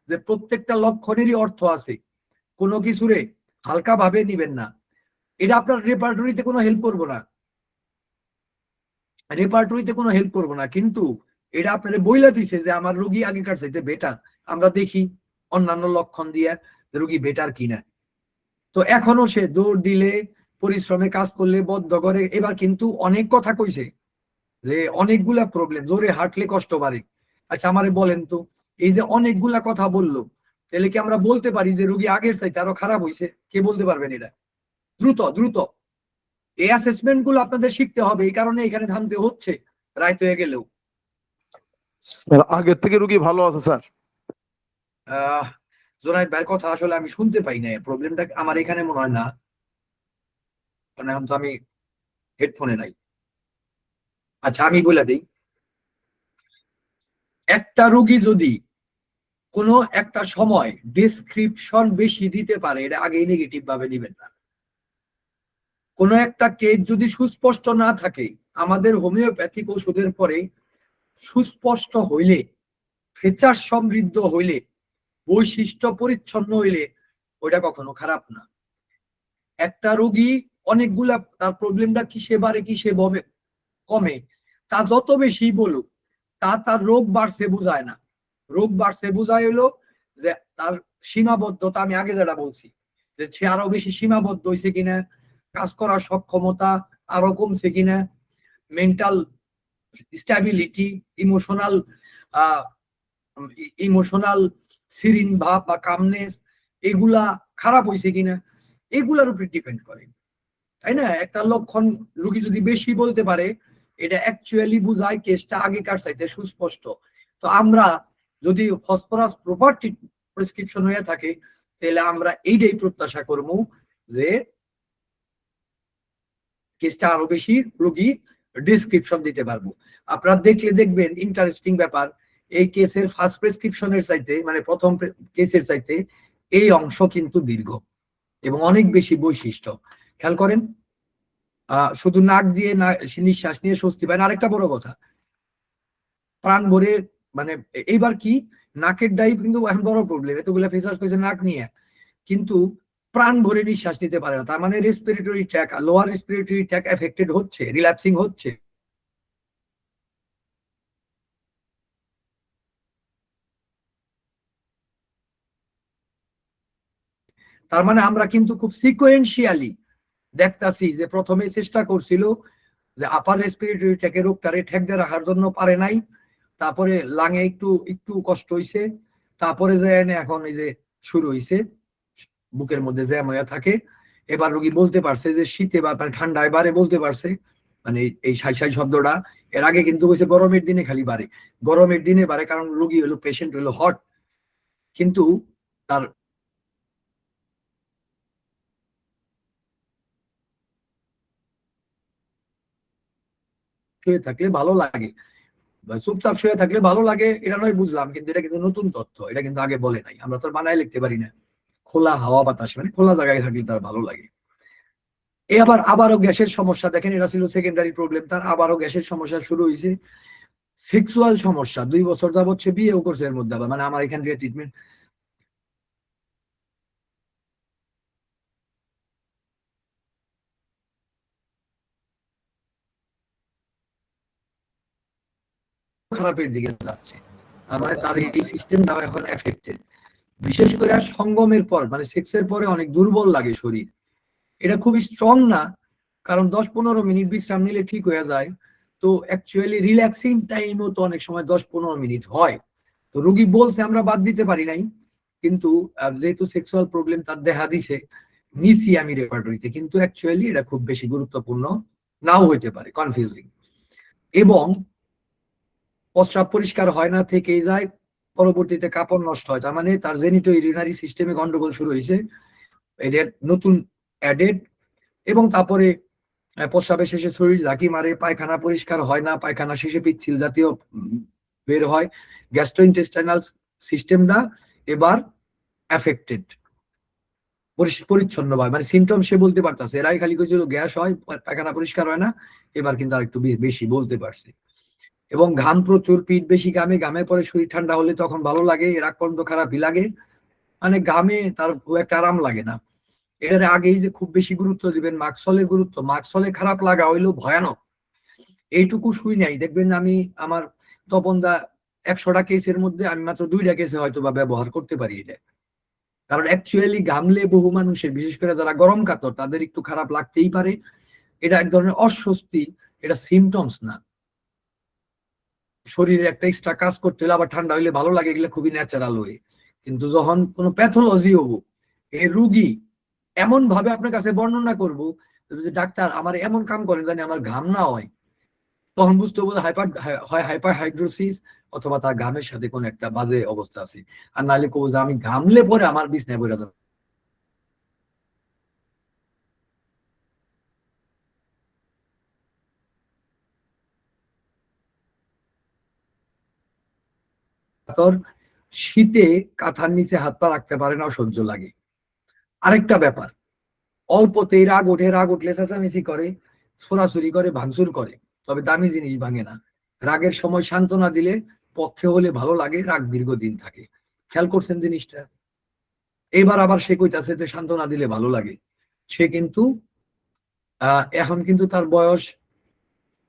যে প্রত্যেকটা লক্ষণেরই অর্থ আছে, কোনো কিছুরে হালকা ভাবে নিবেন না। এটা আপনার রেপার্টরিতে কোনো হেল্প করবো না, কিন্তু এটা আপনার বইলা দিছে যে আমার রোগী আগেকার চাইতে বেটার। আমরা দেখি অন্যান্য লক্ষণ দিয়ে রোগী বেটার কিনা। তো এখনো সে দৌড় দিলে, পরিশ্রমে কাজ করলে, বদ্ধ করে। এবার কিন্তু অনেক কথা কইছে যে অনেকগুলা প্রবলেম, জোরে হাঁটলে কষ্ট বাড়ে। আচ্ছা আমারে বলেন তো, এই যে অনেকগুলা কথা বললো, তাহলে কি আমরা বলতে পারি যে রোগী আগের চাইতে আরো খারাপ হয়েছে? কে বলতে পারবেন এটা? দ্রুত এই অ্যাসেসমেন্ট গুলো আপনাদের শিখতে হবে, এই কারণে এখানে থামতে হচ্ছে রাইত হয়ে গেলেও। আগের থেকে রুগী ভালো আছে স্যার। জোনায়েদ ভাইয়ের কথা আসলে আমি শুনতে পাই না, প্রবলেমটা আমার এখানে মনে হয় না, কারণ এখন তো আমি হেডফোনে নাই। আচ্ছা আমি বলে দিই, একটা রোগী যদি কোনো একটা সময় ডেসক্রিপশন বেশি দিতে পারে, এটা আগেই নেগেটিভ ভাবে নিবেন না। কোনো একটা কেস যদি সুস্পষ্ট না থাকে, আমাদের হোমিওপ্যাথিক ওষুধের পরে সুস্পষ্ট হইলে, ফিচার সমৃদ্ধ হইলে, বৈশিষ্ট্য পরিচ্ছন্ন হইলে ওইটা কখনো খারাপ না। একটা রোগী অনেকগুলা, তার প্রবলেমটা কিসে বাড়ে কিসে কমে, তা যত বেশি বলুক, তার রোগ বাড়ছে বোঝায় না। রোগ বাড়ছে বোঝায় হলো যে তার সীমাবদ্ধতা, আমি আগে যেটা বলছি যে সে আরো বেশি সীমাবদ্ধ হয়েছে কিনা, কাজ করার সক্ষমতা আরো কমছে কিনা, মেন্টাল স্ট্যাবিলিটি, ইমোশনাল সিরিন ভাব বা কামনেস, এগুলা খারাপ হয়েছে কিনা, এগুলার উপরে ডিপেন্ড করে, তাই না? একটা লক্ষণ রোগী যদি বেশি বলতে পারে, এটা অ্যাকচুয়ালি বুঝায় কেসটা আগেকার চাইতে সুস্পষ্ট। তো আমরা যদি ফসফরাস প্রপার্টি প্রেসক্রিপশন হয়ে থাকে, তাহলে আমরা এইটাই প্রত্যাশা করবো যে কেসটা আরো বেশি রোগী ডিসক্রিপশন দিতে পারবো। আপনারা দেখবেন ইন্টারেস্টিং ব্যাপার, এই কেসের ফার্স্ট প্রেসক্রিপশনের চাইতে, মানে প্রথম কেসের চাইতে এই অংশ কিন্তু দীর্ঘ এবং অনেক বেশি বৈশিষ্ট্য। খেয়াল করেন, শুধু নাক দিয়ে নিঃশ্বাস নিয়ে স্বস্তি পায় না। আরেকটা বড় কথা, প্রাণ ভরে, মানে এইবার কি নাকের ডাইভ কিন্তু এখন বড় প্রবলেম, এতগুলা ফেসার্স করেছে নাক নিয়ে, কিন্তু প্রাণ ভরে নিঃশ্বাস নিতে পারে না। তার মানে respiratory track, lower respiratory track affected হচ্ছে, রিল্যাক্সিং হচ্ছে। তার মানে আমরা কিন্তু খুব সিকোয়েন্সিয়ালি দেখতাছি যে প্রথমে চেষ্টা করছিল যে আপার রেসপিরেটরি ট্র্যাকে রোগটারে ঠেকতে রাখার জন্য পারে নাই, তারপরে লাঙে একটু কষ্ট হইছে, তারপরে যে এখন এই যে শুরু হইছে, বুকের মধ্যে জ্যাম হয়ে থাকে। এবার রোগী বলতে পারছে যে শীতে বা ঠান্ডায় বাড়ে, বলতে পারছে, মানে এই সাই সাই শব্দটা। এর আগে কিন্তু বলছে গরমের দিনে খালি বাড়ে, গরমের দিনে বাড়ে, কারণ রোগী হলো, পেশেন্ট হলো হট, কিন্তু তার শুয়ে থাকলে ভালো লাগে, চুপচাপ শুয়ে থাকলে ভালো লাগে, এটা নয় বুঝলাম, কিন্তু এটা কিন্তু নতুন তথ্য, এটা কিন্তু আগে বলে নাই। আমরা তো বানায় লিখতে পারি না, খোলা হাওয়া বাতাস, মানে খোলা জায়গায় থাকলে তার ভালো লাগে। আবারও গ্যাসের সমস্যা, দেখেন এটা ছিল সেকেন্ডারি প্রবলেম, তার আবারও গ্যাসের সমস্যা শুরু হয়েছে। সেক্সুয়াল সমস্যা, 2 বছর যাবত সে বিয়েও করছে এর মধ্যে, মানে আমার এখান থেকে ট্রিটমেন্ট। খারাপের দিকে যাচ্ছে, মানে তার এই সিস্টেমটা এখন এফেক্টেড। বিশেষ করে আর সঙ্গমের পর, মানে সেক্সের পরে অনেক দুর্বল লাগে শরীর, এটা খুবই স্ট্রং না, কারণ 10-15 মিনিট বিশ্রাম নিলে ঠিক হয়ে যায়। তো অ্যাকচুয়ালি রিল্যাক্সিং টাইমও তো অনেক সময় 10-15 মিনিট হয়। তো রোগী বলছে আমরা বাদ দিতে পারি নাই, কিন্তু যেহেতু সেক্সুয়াল প্রবলেম তার দেখা দিছে, নিছি আমি রেপার্টরিতে, কিন্তু অ্যাকচুয়ালি এটা খুব বেশি গুরুত্বপূর্ণ নাও হইতে পারে, কনফিউজিং। এবং প্রস্রাব পরিষ্কার হয় না, থেকেই যায়, পরবর্তীতে কাপড় নষ্ট হয়, তার মানে তার জেনিটো ইউরিনারি সিস্টেমে গন্ডগোল শুরু হয়েছে, এদের নতুন অ্যাডেড। এবং তারপরে প্রস্রাবের শেষে শরীর ঝাঁকি মারে, পায়খানা পরিষ্কার হয় না, পায়খানা শেষে পিচ্ছিল জাতীয় বের হয়, গ্যাস্ট্রোইন্টেস্টাইনাল সিস্টেমটা এবার অ্যাফেক্টেড। পরিচ্ছন্ন ভাবে, মানে সিমটম সে বলতে পারতেছে। এর আগে খালি কইছিল গ্যাস হয়, পায়খানা পরিষ্কার হয় না, এবার কিন্তু আর একটু বেশি বলতে পারছে। এবং ঘাম প্রচুর, পিঠ বেশি ঘামে, ঘামের পরে শরীর ঠান্ডা হলে তখন ভালো লাগে, এর আগ পর্যন্ত খারাপই লাগে, মানে ঘামে তার খুব একটা আরাম লাগে না। এটার আগেই যে খুব বেশি গুরুত্ব দিবেন মাকসলের গুরুত্ব, মাকসলে খারাপ লাগা হইলো ভয়ানক। এইটুকু শুই নাই, দেখবেন আমি আমার তপনদা 100টা কেসের মধ্যে আমি মাত্র 2টা কেসে হয়তো বা ব্যবহার করতে পারি এটা। কারণ অ্যাকচুয়ালি ঘামলে বহু মানুষের, বিশেষ করে যারা গরম কাতর, তাদের একটু খারাপ লাগতেই পারে। এটা এক ধরনের অস্বস্তি, এটা সিমটমস না। শরীরে একটা এক্সট্রা কাজ করতে হলে আবার ঠান্ডা হইলে ভালো লাগে, এগুলো খুবই ন্যাচারাল হয়ে। কিন্তু যখন কোনো প্যাথোলজি হবো, এই রুগী এমন ভাবে আপনার কাছে বর্ণনা করবো যে ডাক্তার আমার এমন কাম করেন জানি আমার ঘাম না হয়, তখন বুঝতে হবে হাইপার হাইড্রোসিস অথবা তার ঘামের সাথে কোন একটা বাজে অবস্থা আছে। আর নাহলে কবো যে আমি ঘামলে পরে আমার বিছনায় পড়ে যাবে। তোর শীতে কাঁথার নিচে হাত পা রাখতে পারে না, সহ্য লাগে। আরেকটা ব্যাপার, অল্পতেই রাগ ওঠে, রাগ উঠলে চেঁচামেচি করে, ছোড়াছুরি করে, ভাঙচুর করে, তবে দামি জিনিস ভাঙে না। রাগের সময় সান্ত্বনা দিলে পক্ষে হলে ভালো লাগে, রাগ দীর্ঘদিন থাকে। খেয়াল করছেন জিনিসটা? এবার আবার সে কইতাছে যে সান্ত্বনা দিলে ভালো লাগে। সে কিন্তু এখন কিন্তু তার বয়স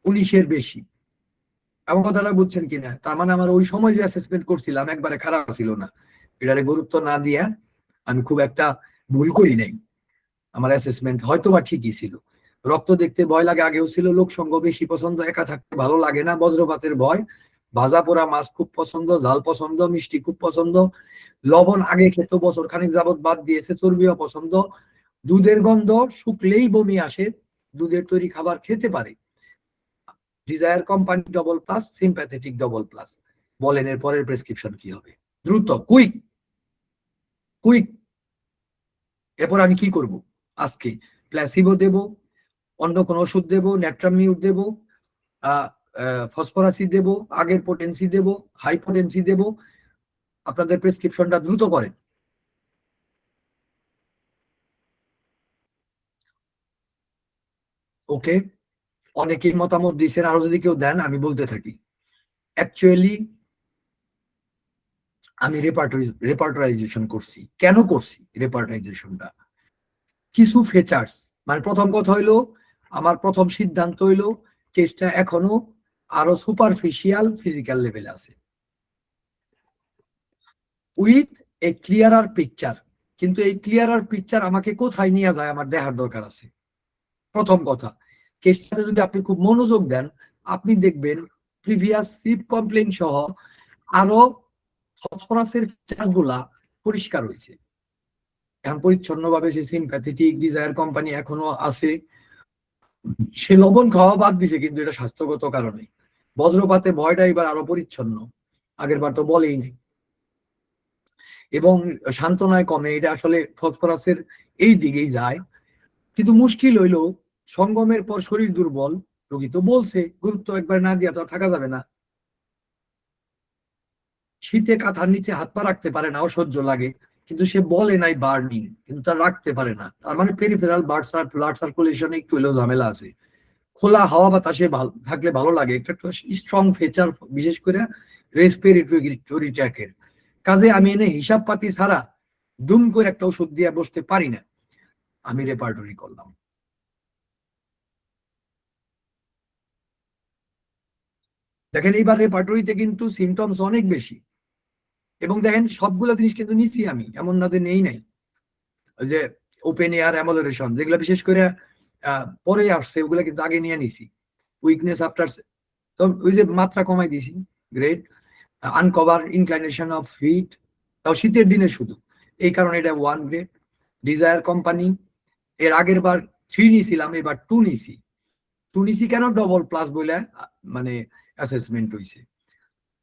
19-এর বেশি। আমার কথাটা বুঝছেন কিনা? তার মানে আমার ওই সময় যে অ্যাসেসমেন্ট করছিলাম একবারে খারাপ ছিল না। এটারে গুরুত্ব না দিয়া আমি খুব একটা ভুল করি নাই। আমার অ্যাসেসমেন্ট হয়তো বা ঠিকই ছিল। রক্ত দেখতে ভয় লাগে আগেও ছিল, লোকসঙ্গ বেশি পছন্দ, একা থাকতে ভালো লাগে না, বজ্রপাতের ভয়, ভাজা পোড়া মাছ খুব পছন্দ, ঝাল পছন্দ, মিষ্টি খুব পছন্দ, লবণ আগে খেত বছর খানিক যাবত বাদ দিয়েছে, চর্বিও পছন্দ, দুধের গন্ধ শুকলেই বমি আসে, দুধের তৈরি খাবার খেতে পারে। Desire company double plus, sympathetic double plus. বলেন এর পরের প্রেসক্রিপশন কি হবে? দ্রুত, কুইক কুইক। এরপর আমি কি করব? আজকে প্ল্যাসিবো দেব, অন্য কোন ওষুধ দেব, ন্যাট্রামিউর দেব, ফসফরাসি দেব, আগের পোটেন্সি দেব, হাই পোটেন্সি দেব। আপনাদের প্রেসক্রিপশনটা দ্রুত করেন। ওকে, অনেকেই মতামত দিচ্ছেন, আরো যদি কেউ দেন আমি বলতে থাকি। অ্যাকচুয়ালি আমি রেপার্টরাইজেশন করছি। কেন করছি রেপার্টাইজেশনটা? কিছু ফিচার্স, মানে প্রথম কথা হইলো, আমার প্রথম সিদ্ধান্ত হইলো কেসটা এখনো আরো সুপারফিশিয়াল ফিজিক্যাল লেভেলে আছে, উইথ এ ক্লিয়ারার পিকচার। কিন্তু এই ক্লিয়ারার পিকচার আমাকে কোথায় নিয়ে যায় আমার দেখার দরকার আছে। প্রথম কথা, কেসটাতে যদি আপনি খুব মনোযোগ দেন, আপনি দেখবেন প্রিভিয়াস সিপ কমপ্লেন সহ আরো ফসফরাসের ফিচারগুলা পরিষ্কার হয়েছে। এখন পরিচ্ছন্নভাবে সে সিম্প্যাথেটিক ডিজায়ার কোম্পানি এখনো আছে। সে লবণ খাওয়া বাদ দিছে, কিন্তু এটা স্বাস্থ্যগত কারণে। বজ্রপাতে ভয়টা এবার আরো পরিচ্ছন্ন, আগের বার তো বলেই নেই। এবং সান্ত্বনায় কমে, এটা আসলে ফসফরাসের এই দিকেই যায়। কিন্তু মুশকিল হইলো সঙ্গমের পর শরীর দুর্বল, রোগী তো বলছে, গুরুত্ব একবার না দিয়া তো থাকা যাবে না। শীতে কাঁথার নিচে হাত পা রাখতে পারে না, অসহ্য লাগে, কিন্তু সে বলে নাই বার্নিং, কিন্তু তার রাখতে পারে না। তার মানে পেরিফেরাল ব্লাড সার্কুলেশনে একটু হলেও ঝামেলা আছে। খোলা হাওয়া বাতাসে থাকলে ভালো লাগে, একটা স্ট্রং ফিচার, বিশেষ করে রেসপিরেটরি ট্র্যাকের কাজে। আমি এনে হিসাব পাতি ছাড়া দুম করে একটা ওষুধ দিয়ে বসতে পারি না, আমি রেপার্টরি করলাম। দেখেন এইবার রেপার্টরিতে কিন্তু সিমটমস অনেক বেশি, এবং দেখেন সবগুলো জিনিস কিন্তু নিচ্ছি আমি, এমন না যে নেই নাই। ওই যে ওপেন এয়ার অ্যামোলারেশন যেগুলো বিশেষ করে পরে আসছে, ওগুলো কিন্তু আগে নিয়ে নিছি। উইকনেস আফটার, তো ওই যে মাত্রা কমাই দিছি, great. Uncover inclination of feet, তাও শীতের দিনে শুধু, এই কারণে এটা 1 গ্রেড। ডিজায়ার কোম্পানি, এর আগের বার 3 নিছিলাম, এবার 2 নিছি। 2 নিছি কেন? ডবল প্লাস বলে মানে অ্যাসেসমেন্ট হয়েছে।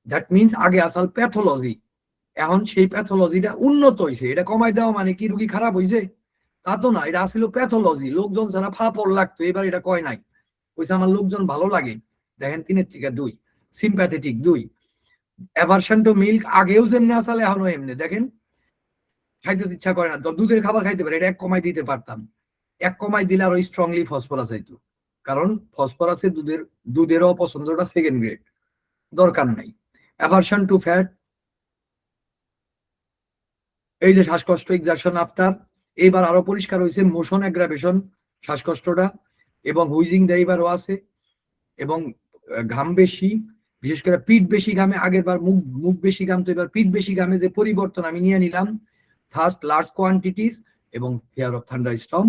দ্যাট মিনস আগে আসল প্যাথোলজি, এখন সেই প্যাথোলজিটা উন্নত হয়েছে। এটা কমাই দেওয়া মানে কি রুগী খারাপ হয়েছে? তা তো না, এটা আসলে প্যাথোলজি। লোকজন যারা ফাপড় লাগতো, এবার এটা কয় নাই, কইছে আমার লোকজন ভালো লাগে। দেখেন 3-এর থেকে 2, সিম্প্যাথেটিক 2, অ্যাভারশন টু মিল্ক আগেও যেমনি আসলে এখনো এমনি। দেখেন খাইতে ইচ্ছা করে না, দুধের খাবার খাইতে পারে, এটা 1 কমাই দিতে পারতাম। 1 কমাই দিলে আরো স্ট্রংলি ফসফরাস আইতো, কারণ ফসফরাসে দুধেরও পছন্দটা সেকেন্ড গ্রেড, দরকার নাই। অ্যাভারশন টু ফ্যাট, এই যে শ্বাসকষ্ট এক্সারশন আফটার, এইবার আরো পরিষ্কার হয়েছে মোশন অ্যাগ্রাভেশন শ্বাসকষ্টটা, এবং হুইজিং ড্রাইভারও আছে, এবং ঘাম বেশি, বিশেষ করে পিঠ বেশি ঘামে, আগের বার মুখ বেশি ঘামতো, এবার পিঠ বেশি ঘামে, যে পরিবর্তন আমি নিয়ে নিলাম, থার্স্ট লার্জ কোয়ান্টিটিস এবং fear of thunderstorm,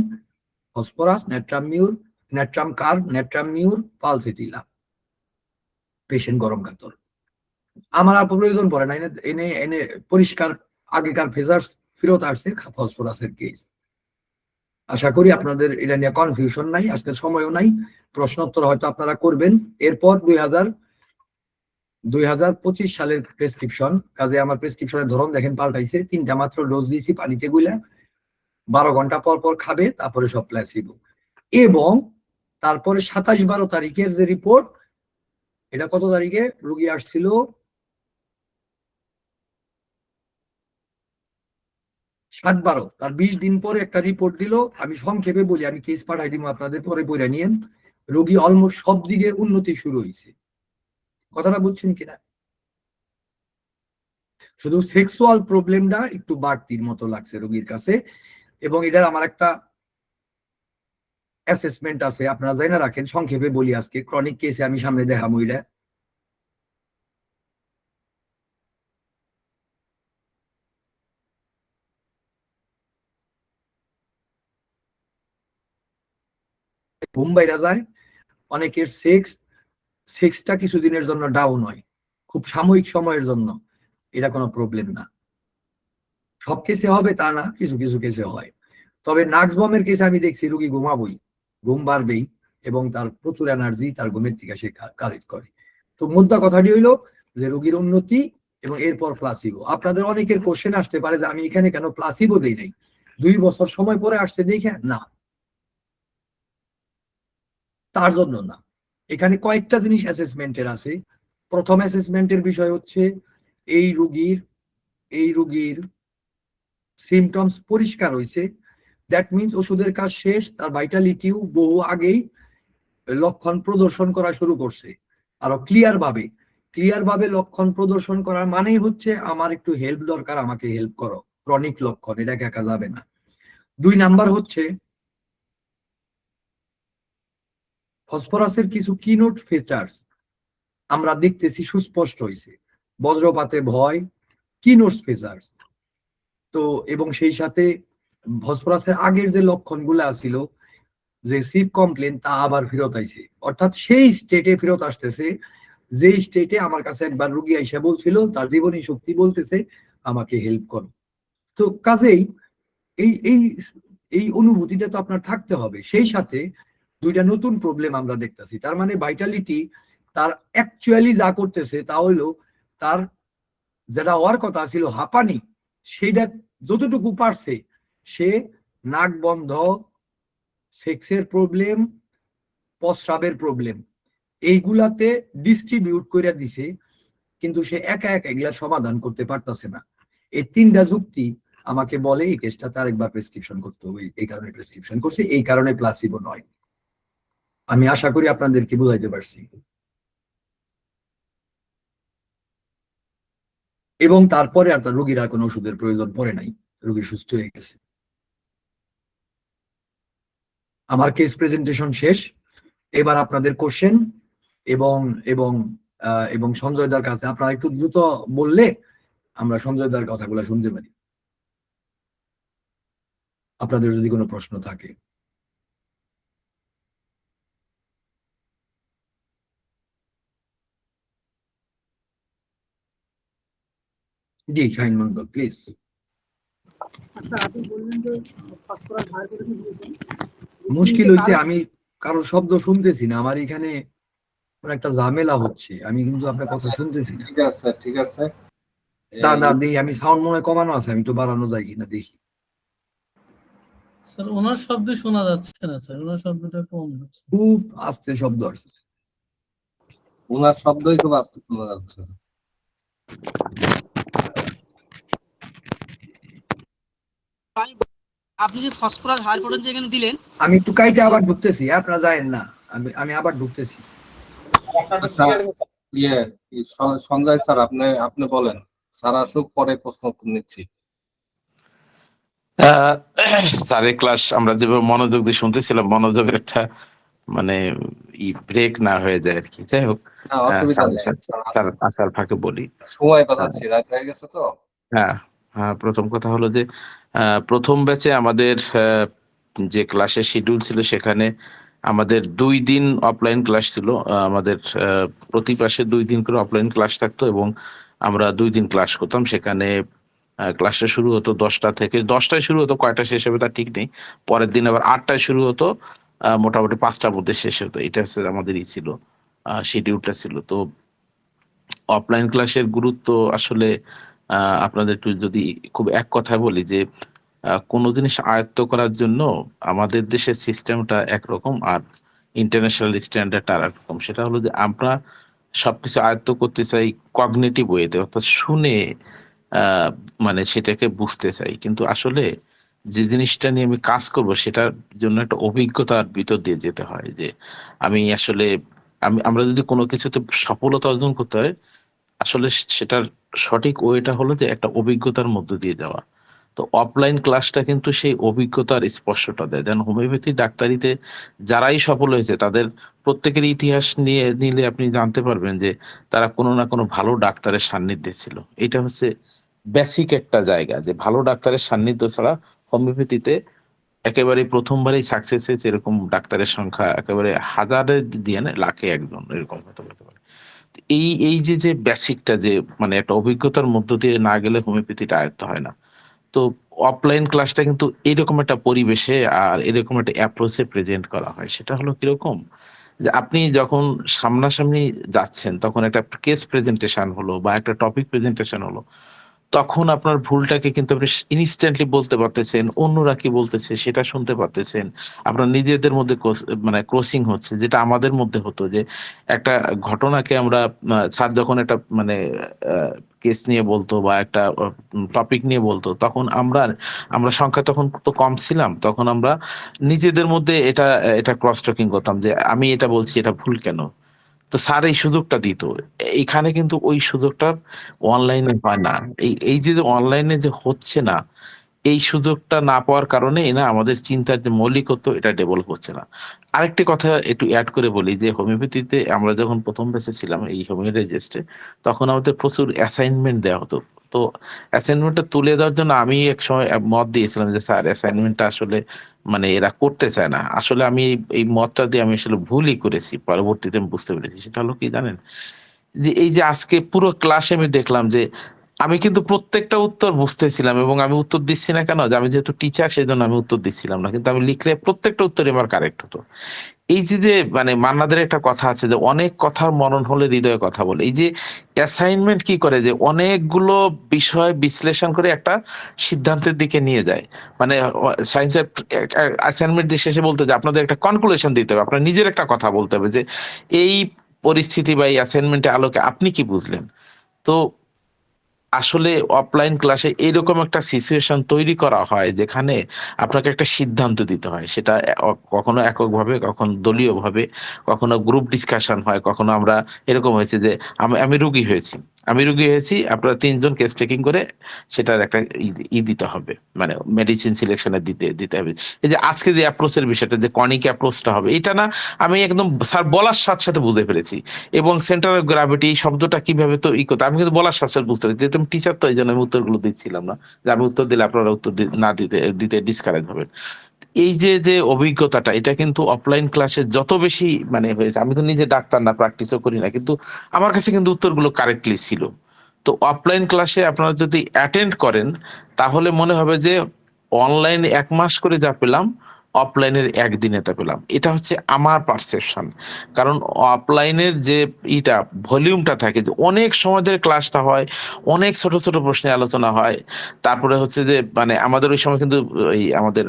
phosphorus, natrum Muir, natrum carb, natrum Muir, pulsatilla. Patient গরম কাতর, আমার আর প্রয়োজন পড়ে না, এনে এনে পরিষ্কার আগেকার ফেজার্স ফেরত আসছে ফসফরাসের কেস। আশা করি আপনাদের এটা নিয়ে কনফিউশন নাই, আজকে সময়ও নাই, প্রশ্নোত্তর হয়তো আপনারা করবেন। এরপর 2025 সালের প্রেসক্রিপশন, কাজে আমার প্রেসক্রিপশনের ধরন দেখেন পাল্টাইছে, 3টা মাত্র ডোজ দিয়েছি পানিতে গুলা, 12 ঘন্টা পর পর খাবে, তারপরে সব প্ল্যাসিবো। এবং তারপরে 27-12 তারিখের যে রিপোর্ট, এটা কত তারিখে রোগী আসছিল, 7-12, তার 20 দিন পরে একটা রিপোর্ট দিল। আমি সংক্ষেপে বলি, আমি কেস পাঠাই দিব আপনাদের, পরে বইরা নিয়েন। রোগী অলমোস্ট সব দিকে উন্নতি শুরু হয়েছে, কথাটা বুঝছেন কিনা? শুধু সেক্সুয়াল প্রবলেমটা একটু বাড়তির মতো লাগছে রোগীর কাছে, এবং এটার আমার একটা অ্যাসেসমেন্ট আছে, আপনারা জানা রাখেন। সংক্ষেপে বলি, আজকে ক্রনিক কেসে আমি সামনে দেখাবো এটা। ঘুম বাইরা যায়, অনেকের সেক্সটা কিছুদিনের জন্য ডাউন হয়, খুব সাময়িক সময়ের জন্য, এটা কোনো প্রবলেম না। সব কেসে হবে তা না, কিছু কিছু কেসে হয়। তবে নাক্স বমের কেসে আমি দেখছি রোগী ঘুমাবই, ঘুম বাড়বেই, এবং তার প্রচুর এনার্জি, তার ঘুমের থেকে সে কালেক্ট করে। তো মুদ্রা কথাটি হইলো যে রোগীর উন্নতি এবং এরপর প্লাসিবো। আপনাদের অনেকের কোশ্চেন আসতে পারে যে আমি এখানে কেন প্লাসিবো দেই নাই, 2 বছর সময় পরে আসছে দেখে না, তার জন্য না। এখানে কয়েকটা জিনিস অ্যাসেসমেন্টের আছে। প্রথম অ্যাসেসমেন্টের বিষয় হচ্ছে এই রোগীর সিমটমস পরিষ্কার হয়েছে, দ্যাট মিনস ওষুধের কাজ শেষ, তার ভাইটালিটিও বহু আগেই লক্ষণ প্রদর্শন করা শুরু করছে, আরো ক্লিয়ার ভাবে লক্ষণ প্রদর্শন করার মানেই হচ্ছে আমার একটু হেল্প দরকার, আমাকে হেল্প করো, ক্রনিক লক্ষণ, এটা একা যাবে না। 2 নাম্বার হচ্ছে ফসফরাসের কিছু কিনোট ফিচার্স আমরা দেখতেছি সুস্পষ্ট হয়েছে, বজ্রপাতে ভয়, কিনোট ফিচার্স। তো এবং সেই সাথে ফসফরাসের আগের যে লক্ষণগুলো ছিল, যে সিক কমপ্লেন, তা আবার ফেরত আইছে, অর্থাৎ সেই স্টেটে ফেরত আসতেছে যেই স্টেটে আমার কাছে একবার রোগী আইসা বলছিল তার জীবনী শক্তি বলতেছে আমাকে হেল্প করো। তো কাজেই এই এই এই অনুভূতিটা তো আপনার থাকতে হবে। সেই সাথে 2টা নতুন প্রবলেম আমরা দেখতেছি, তার মানে ভাইটালিটি তার অ্যাকচুয়ালি যা করতেছে তা হইলো তার যেটা হওয়ার কথা ছিল হাঁপানি, সেইটা যতটুকু পারছে সে নাক বন্ধ, সেক্সের প্রবলেম, প্রস্রাবের প্রবলেম, এইগুলাতে ডিস্ট্রিবিউট করে দিছে, কিন্তু সে একা এগুলা সমাধান করতে পারতেছে না। এই 3টা যুক্তি আমাকে বলে এই কেসটাতে আরেকবার প্রেসক্রিপশন করতে হবে, এই কারণে প্রেসক্রিপশন করছে, এই কারণে প্লাসিবো নয়। আমি আশা করি আপনাদেরকে বুঝাইতে পারছি। এবং তারপরে আর তার রোগীর আর কোনো ওষুধের প্রয়োজন পড়ে নাই, রোগী সুস্থ হয়ে গেছে। আমার কেস প্রেজেন্টেশন শেষ, এবার আপনাদের কোশ্চেন এবং এবং এবং সঞ্জয় দার কাছে আপনারা একটু দ্রুত বললে আমরা সঞ্জয় দার কথাগুলো শুনতে পারি, আপনাদের যদি কোনো প্রশ্ন থাকে। জি শাহিন মন্ডল প্লিজ। মুশকিল হয়েছে, আমি কারোর শব্দ শুনতেছি না, আমার এখানে একটা ঝামেলা হচ্ছে, আমি কিন্তু আপনার কথা শুনতেছি না। ঠিক আছে না দেখি, আমি সাউন্ড মনে হয় কমানো আছে, আমি একটু বাড়ানো যায় কিনা দেখি। স্যার ওনার শব্দ শোনা যাচ্ছে না স্যার, ওনার শব্দটা কম হচ্ছে, খুব আস্তে শব্দ আসছে, ওনার শব্দই খুব আস্তে শোনা যাচ্ছে। আপনি যে ফসফরাস হাইড্রোজেন যে এখানে দিলেন, আমি একটু কাইটে আবার ঢুকতেছি, আপনারা যায়েন না, আমি আবার ঢুকতেছি। আচ্ছা, সঞ্জয় স্যার, আপনি বলেন, স্যার আসুক, পরে প্রশ্ন নিচ্ছি। স্যারের ক্লাস আমরা যেভাবে মনোযোগ দিয়ে শুনতেছিলাম, মনোযোগের একটা মানে ব্রেক না হয়ে যায় আর কি। যাই হোক, অসুবিধা নেই, স্যার আসার ফাঁকে বলি। সময় বাঁচাচ্ছি, রাত হয়ে গেছে তো। হ্যাঁ, প্রথম কথা হলো যে প্রথম ব্যাচে আমাদের যে ক্লাসের শিডিউল ছিল সেখানে আমাদের 2 দিন অফলাইন ক্লাস ছিল। আমাদের প্রতি পাশে 2 দিন করে অফলাইন ক্লাস থাকতো এবং আমরা 2 দিন ক্লাস করতাম। সেখানে ক্লাসটা শুরু হতো 10টা থেকে, 10টায় শুরু হতো, কয়টা শেষ হবে তা ঠিক নেই। পরের দিন আবার 8টায় শুরু হতো, মোটামুটি 5টার মধ্যে শেষ হতো। এটা হচ্ছে আমাদের ছিল শিডিউলটা ছিল। তো অফলাইন ক্লাসের গুরুত্ব আসলে আপনাদের একটু যদি খুব এক কথায় বলি যে কোনো জিনিস আয়ত্ত করার জন্য আমাদের দেশের সিস্টেমটা একরকম আর ইন্টারন্যাশনাল স্ট্যান্ডার্ডটা আর একরকম। সেটা হলো যে আমরা সবকিছু আয়ত্ত করতে চাই কগনিটিভ ওয়েতে, অর্থাৎ শুনে মানে সেটাকে বুঝতে চাই, কিন্তু আসলে যে জিনিসটা নিয়ে আমি কাজ করব সেটার জন্য একটা অভিজ্ঞতার ভিতর দিয়ে যেতে হয়। যে আমি আসলে আমরা যদি কোনো কিছুতে সফলতা অর্জন করতে হয়, আসলে সেটার সঠিক ওয়েটা হলো যে একটা অভিজ্ঞতার মধ্য দিয়ে যাওয়া। তো অফলাইন ক্লাসটা কিন্তু সেই অভিজ্ঞতার স্পর্শটা দেয়। যেন হোমিওপ্যাথি ডাক্তারিতে যারাই সফল হয়েছে তাদের প্রত্যেকের ইতিহাস নিয়ে নিলে আপনি জানতে পারবেন যে তারা কোনো না কোনো ভালো ডাক্তারের সান্নিধ্যে ছিল। এটা হচ্ছে বেসিক একটা জায়গা, যে ভালো ডাক্তারের সান্নিধ্য ছাড়া হোমিওপ্যাথিতে একেবারে প্রথমবারেই সাকসেস হয়েছে এরকম ডাক্তারের সংখ্যা একেবারে হাজারে দিয়ে না, লাখে একজন এরকম হতে পারে। এই যে বেসিকটা, যে মানে একটা অভিজ্ঞতার মধ্য দিয়ে না গেলে হোমিওপ্যাথিটা আয়ত্ত হয় না। তো অফলাইন ক্লাসটা কিন্তু এরকম একটা পরিবেশে আর এরকম একটা অ্যাপ্রোচে প্রেজেন্ট করা হয়। সেটা হলো কিরকম, যে আপনি যখন সামনাসামনি যাচ্ছেন তখন একটা কেস প্রেজেন্টেশন হলো বা একটা টপিক প্রেজেন্টেশন হলো, তখন আপনার ভুলটাকে কিন্তু আপনি ইনস্ট্যান্টলি বলতে পারতেছেন, অন্যরা কি বলতেছে সেটা শুনতে পারতেছেন, আপনার নিজেদের মধ্যে মানে ক্রসিং হচ্ছে, যেটা আমাদের মধ্যে হতো যে একটা ঘটনাকে আমরা স্যার যখন একটা মানে কেস নিয়ে বলতো বা একটা টপিক নিয়ে বলতো, তখন আমরা সংখ্যা তখন তো কম ছিলাম, তখন আমরা নিজেদের মধ্যে এটা ক্রস টকিং করতাম যে আমি এটা বলছি, এটা ভুল কেন। তো স্যার এই সুযোগটা দিত। এখানে কিন্তু ওই সুযোগটা অনলাইনে হয় না। এই যে অনলাইনে যে হচ্ছে না, এই সুযোগটা না পাওয়ার কারণে না আমাদের চিন্তার যে মৌলিকত্ব এটা ডেভেলপ হচ্ছে না। আরেকটি কথা একটু অ্যাড করে বলি, যে হোমিওপ্যাথিতে আমরা যখন প্রথম ব্যাচে ছিলাম এই হোমিও রেজিস্ট্রে, তখন আমাদের প্রচুর অ্যাসাইনমেন্ট দেওয়া হতো। তো অ্যাসাইনমেন্টটা তুলে দেওয়ার জন্য আমি এক সময় মত দিয়েছিলাম যে স্যার অ্যাসাইনমেন্টটা আসলে মানে এরা করতে চায় না। আসলে আমি এই মতটা দিয়ে আমি আসলে ভুলই করেছি, পরবর্তীতে আমি বুঝতে পেরেছি। সেটা হলো কি জানেন, যে এই যে আজকে পুরো ক্লাসে আমি দেখলাম যে আমি কিন্তু প্রত্যেকটা উত্তর বুঝতেছিলাম এবং আমি উত্তর দিচ্ছি না কেন, যে আমি যেহেতু টিচার সেই জন্য আমি উত্তর দিচ্ছিলাম না, কিন্তু আমি লিখলে প্রত্যেকটা উত্তর আমার কারেক্ট হতো। এই যে মানে মান্নাদের একটা কথা আছে যে অনেক কথার মনন হলে হৃদয়ে কথা বলে। এই যে অ্যাসাইনমেন্ট কি করে, যে অনেকগুলো বিষয় বিশ্লেষণ করে একটা সিদ্ধান্তের দিকে নিয়ে যায়। মানে সায়েন্সের অ্যাসাইনমেন্ট দিয়ে শেষে বলতে যে আপনাদের একটা কনক্লুশন দিতে হবে, আপনার নিজের একটা কথা বলতে হবে যে এই পরিস্থিতি বা এই অ্যাসাইনমেন্টের আলোকে আপনি কি বুঝলেন। তো আসলে অফলাইন ক্লাসে এরকম একটা সিচুয়েশন তৈরি করা হয় যেখানে আপনাকে একটা সিদ্ধান্ত দিতে হয়। সেটা কখনো এককভাবে, কখনো দলীয়ভাবে, কখনো গ্রুপ ডিসকাশন হয়, কখনো আমরা এরকম হয়েছে যে আমি রুগী হয়েছি, আপনারা 3 জন কেস টেকিং করে সেটার একটা দিতে হবে, মানে মেডিসিন সিলেকশনে দিতে হবে। এই যে আজকে যে অ্যাপ্রোচের বিষয়টা, যে কনিক অ্যাপ্রোচটা হবে, এটা না আমি একদম স্যার বলার সাথে সাথে বুঝে ফেলেছি। এবং সেন্টার অফ গ্র্যাভিটি এই শব্দটা কিভাবে তো করতে আমি কিন্তু বলার সাথে সাথে বুঝতে পেরেছি। যেহেতু আমি টিচার, তো এই জন্য আমি উত্তরগুলো দিচ্ছিলাম না, যে আমি উত্তর দিলে আপনারা উত্তর না দিতে ডিসকারেজ হবেন। এই যে অভিজ্ঞতাটা, এটা কিন্তু অফলাইন ক্লাসে যত বেশি মানে হয়েছে, আমি তো নিজে ডাক্তার না, প্র্যাকটিসও করি না, কিন্তু আমার কাছে কিন্তু উত্তরগুলো কারেক্টলি ছিল। তো অফলাইন ক্লাসে আপনারা যদি অ্যাটেন্ড করেন তাহলে মনে হবে যে অনলাইন 1 মাস করে যা পেলাম অফলাইনের একদিনেতে পেলাম। এটা হচ্ছে আমার পারসেপশন। কারণ অফলাইনের যে ভলিউমটা থাকে, যে অনেক সময় ধরে ক্লাসটা হয়, অনেক ছোট ছোট প্রশ্নে আলোচনা হয়। তারপরে হচ্ছে যে মানে আমাদের ওই সময় কিন্তু এই আমাদের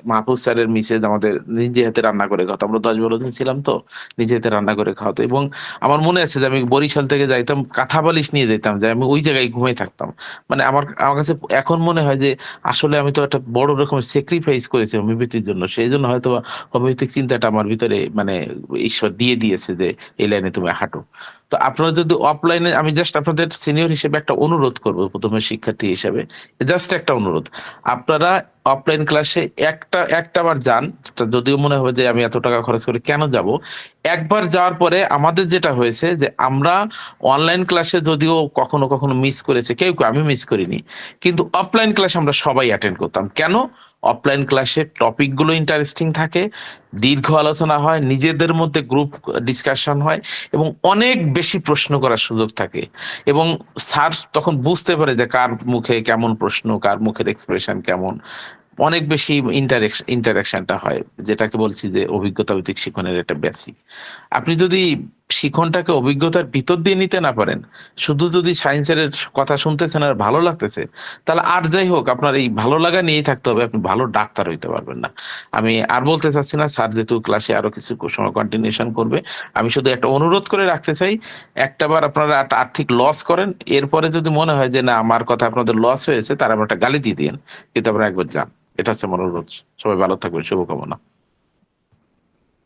মাহফুজ স্যারের মিসেজ আমাদের নিজে হাতে রান্না করে খাওয়াতো। আমরা 10-12 দিন ছিলাম তো, নিজে হাতে রান্না করে খাওয়াতো। এবং আমার মনে আছে যে আমি বরিশাল থেকে যাইতাম, কাঁথা বালিশ নিয়ে যেতাম, যে আমি ওই জায়গায় ঘুমিয়ে থাকতাম। মানে আমার কাছে এখন মনে হয় যে আসলে আমি তো একটা বড় রকমের স্যাক্রিফাইস করেছি হোমিওপ্যাথির জন্য। সেই জন্য হয়তো হোমিওপ্যাথিক চিন্তাটা আমার ভিতরে মানে ঈশ্বর দিয়ে দিয়েছে যে এই লাইনে তুমি হাঁটো। তো আপনারা যদি অফলাইনে, আমি জাস্ট আপনাদের সিনিয়র হিসেবে একটা অনুরোধ করবো, প্রথমে শিক্ষার্থী হিসেবে জাস্ট একটা অনুরোধ, আপনারা অফলাইন ক্লাসে একটা বার যান। যদিও মনে হবে যে আমি এত টাকা খরচ করে কেন যাব, একবার যাওয়ার পরে আমাদের যেটা হয়েছে যে আমরা অনলাইন ক্লাসে যদিও কখনো কখনো মিস করেছে কেউ, আমি মিস করিনি, কিন্তু অফলাইন ক্লাসে আমরা সবাই অ্যাটেন্ড করতাম। কেন? অফলাইন ক্লাসে টপিকগুলো ইন্টারেস্টিং থাকে, দীর্ঘ আলোচনা হয়, নিজেদের মধ্যে গ্রুপ ডিসকাশন হয় এবং অনেক বেশি প্রশ্ন করার সুযোগ থাকে। এবং স্যার তখন বুঝতে পারে যে কার মুখে কেমন প্রশ্ন, কার মুখের এক্সপ্রেশন কেমন, অনেক বেশি ইন্টারাকশনটা হয়, যেটাকে বলছি যে অভিজ্ঞতা ভিত্তিক শিক্ষণের একটা বেসিক। আপনি যদি শিক্ষণটাকে অভিজ্ঞতার ভিতর দিয়ে নিতে না পারেন, শুধু যদি সায়েন্সের কথা শুনতেছেন আর ভালো লাগতেছে, তাহলে আর যাই হোক আপনার এই ভালো লাগা নিয়েই থাকতে হবে, আপনি ভালো ডাক্তার হইতে পারবেন না। আমি আর বলতে চাচ্ছি না, স্যার যেহেতু ক্লাসে আরো কিছু সময় কন্টিনিউশন করবে, আমি শুধু একটা অনুরোধ করে রাখতে চাই, একটাবার আপনারা একটা আর্থিক লস করেন, এরপরে যদি মনে হয় যে না আমার কথা আপনাদের লস হয়েছে, তার আমরা একটা গালি দিয়ে দিন, কিন্তু আপনারা একবার যান। এটা হচ্ছে আমার অনুরোধ। সবাই ভালো থাকবেন, শুভকামনা।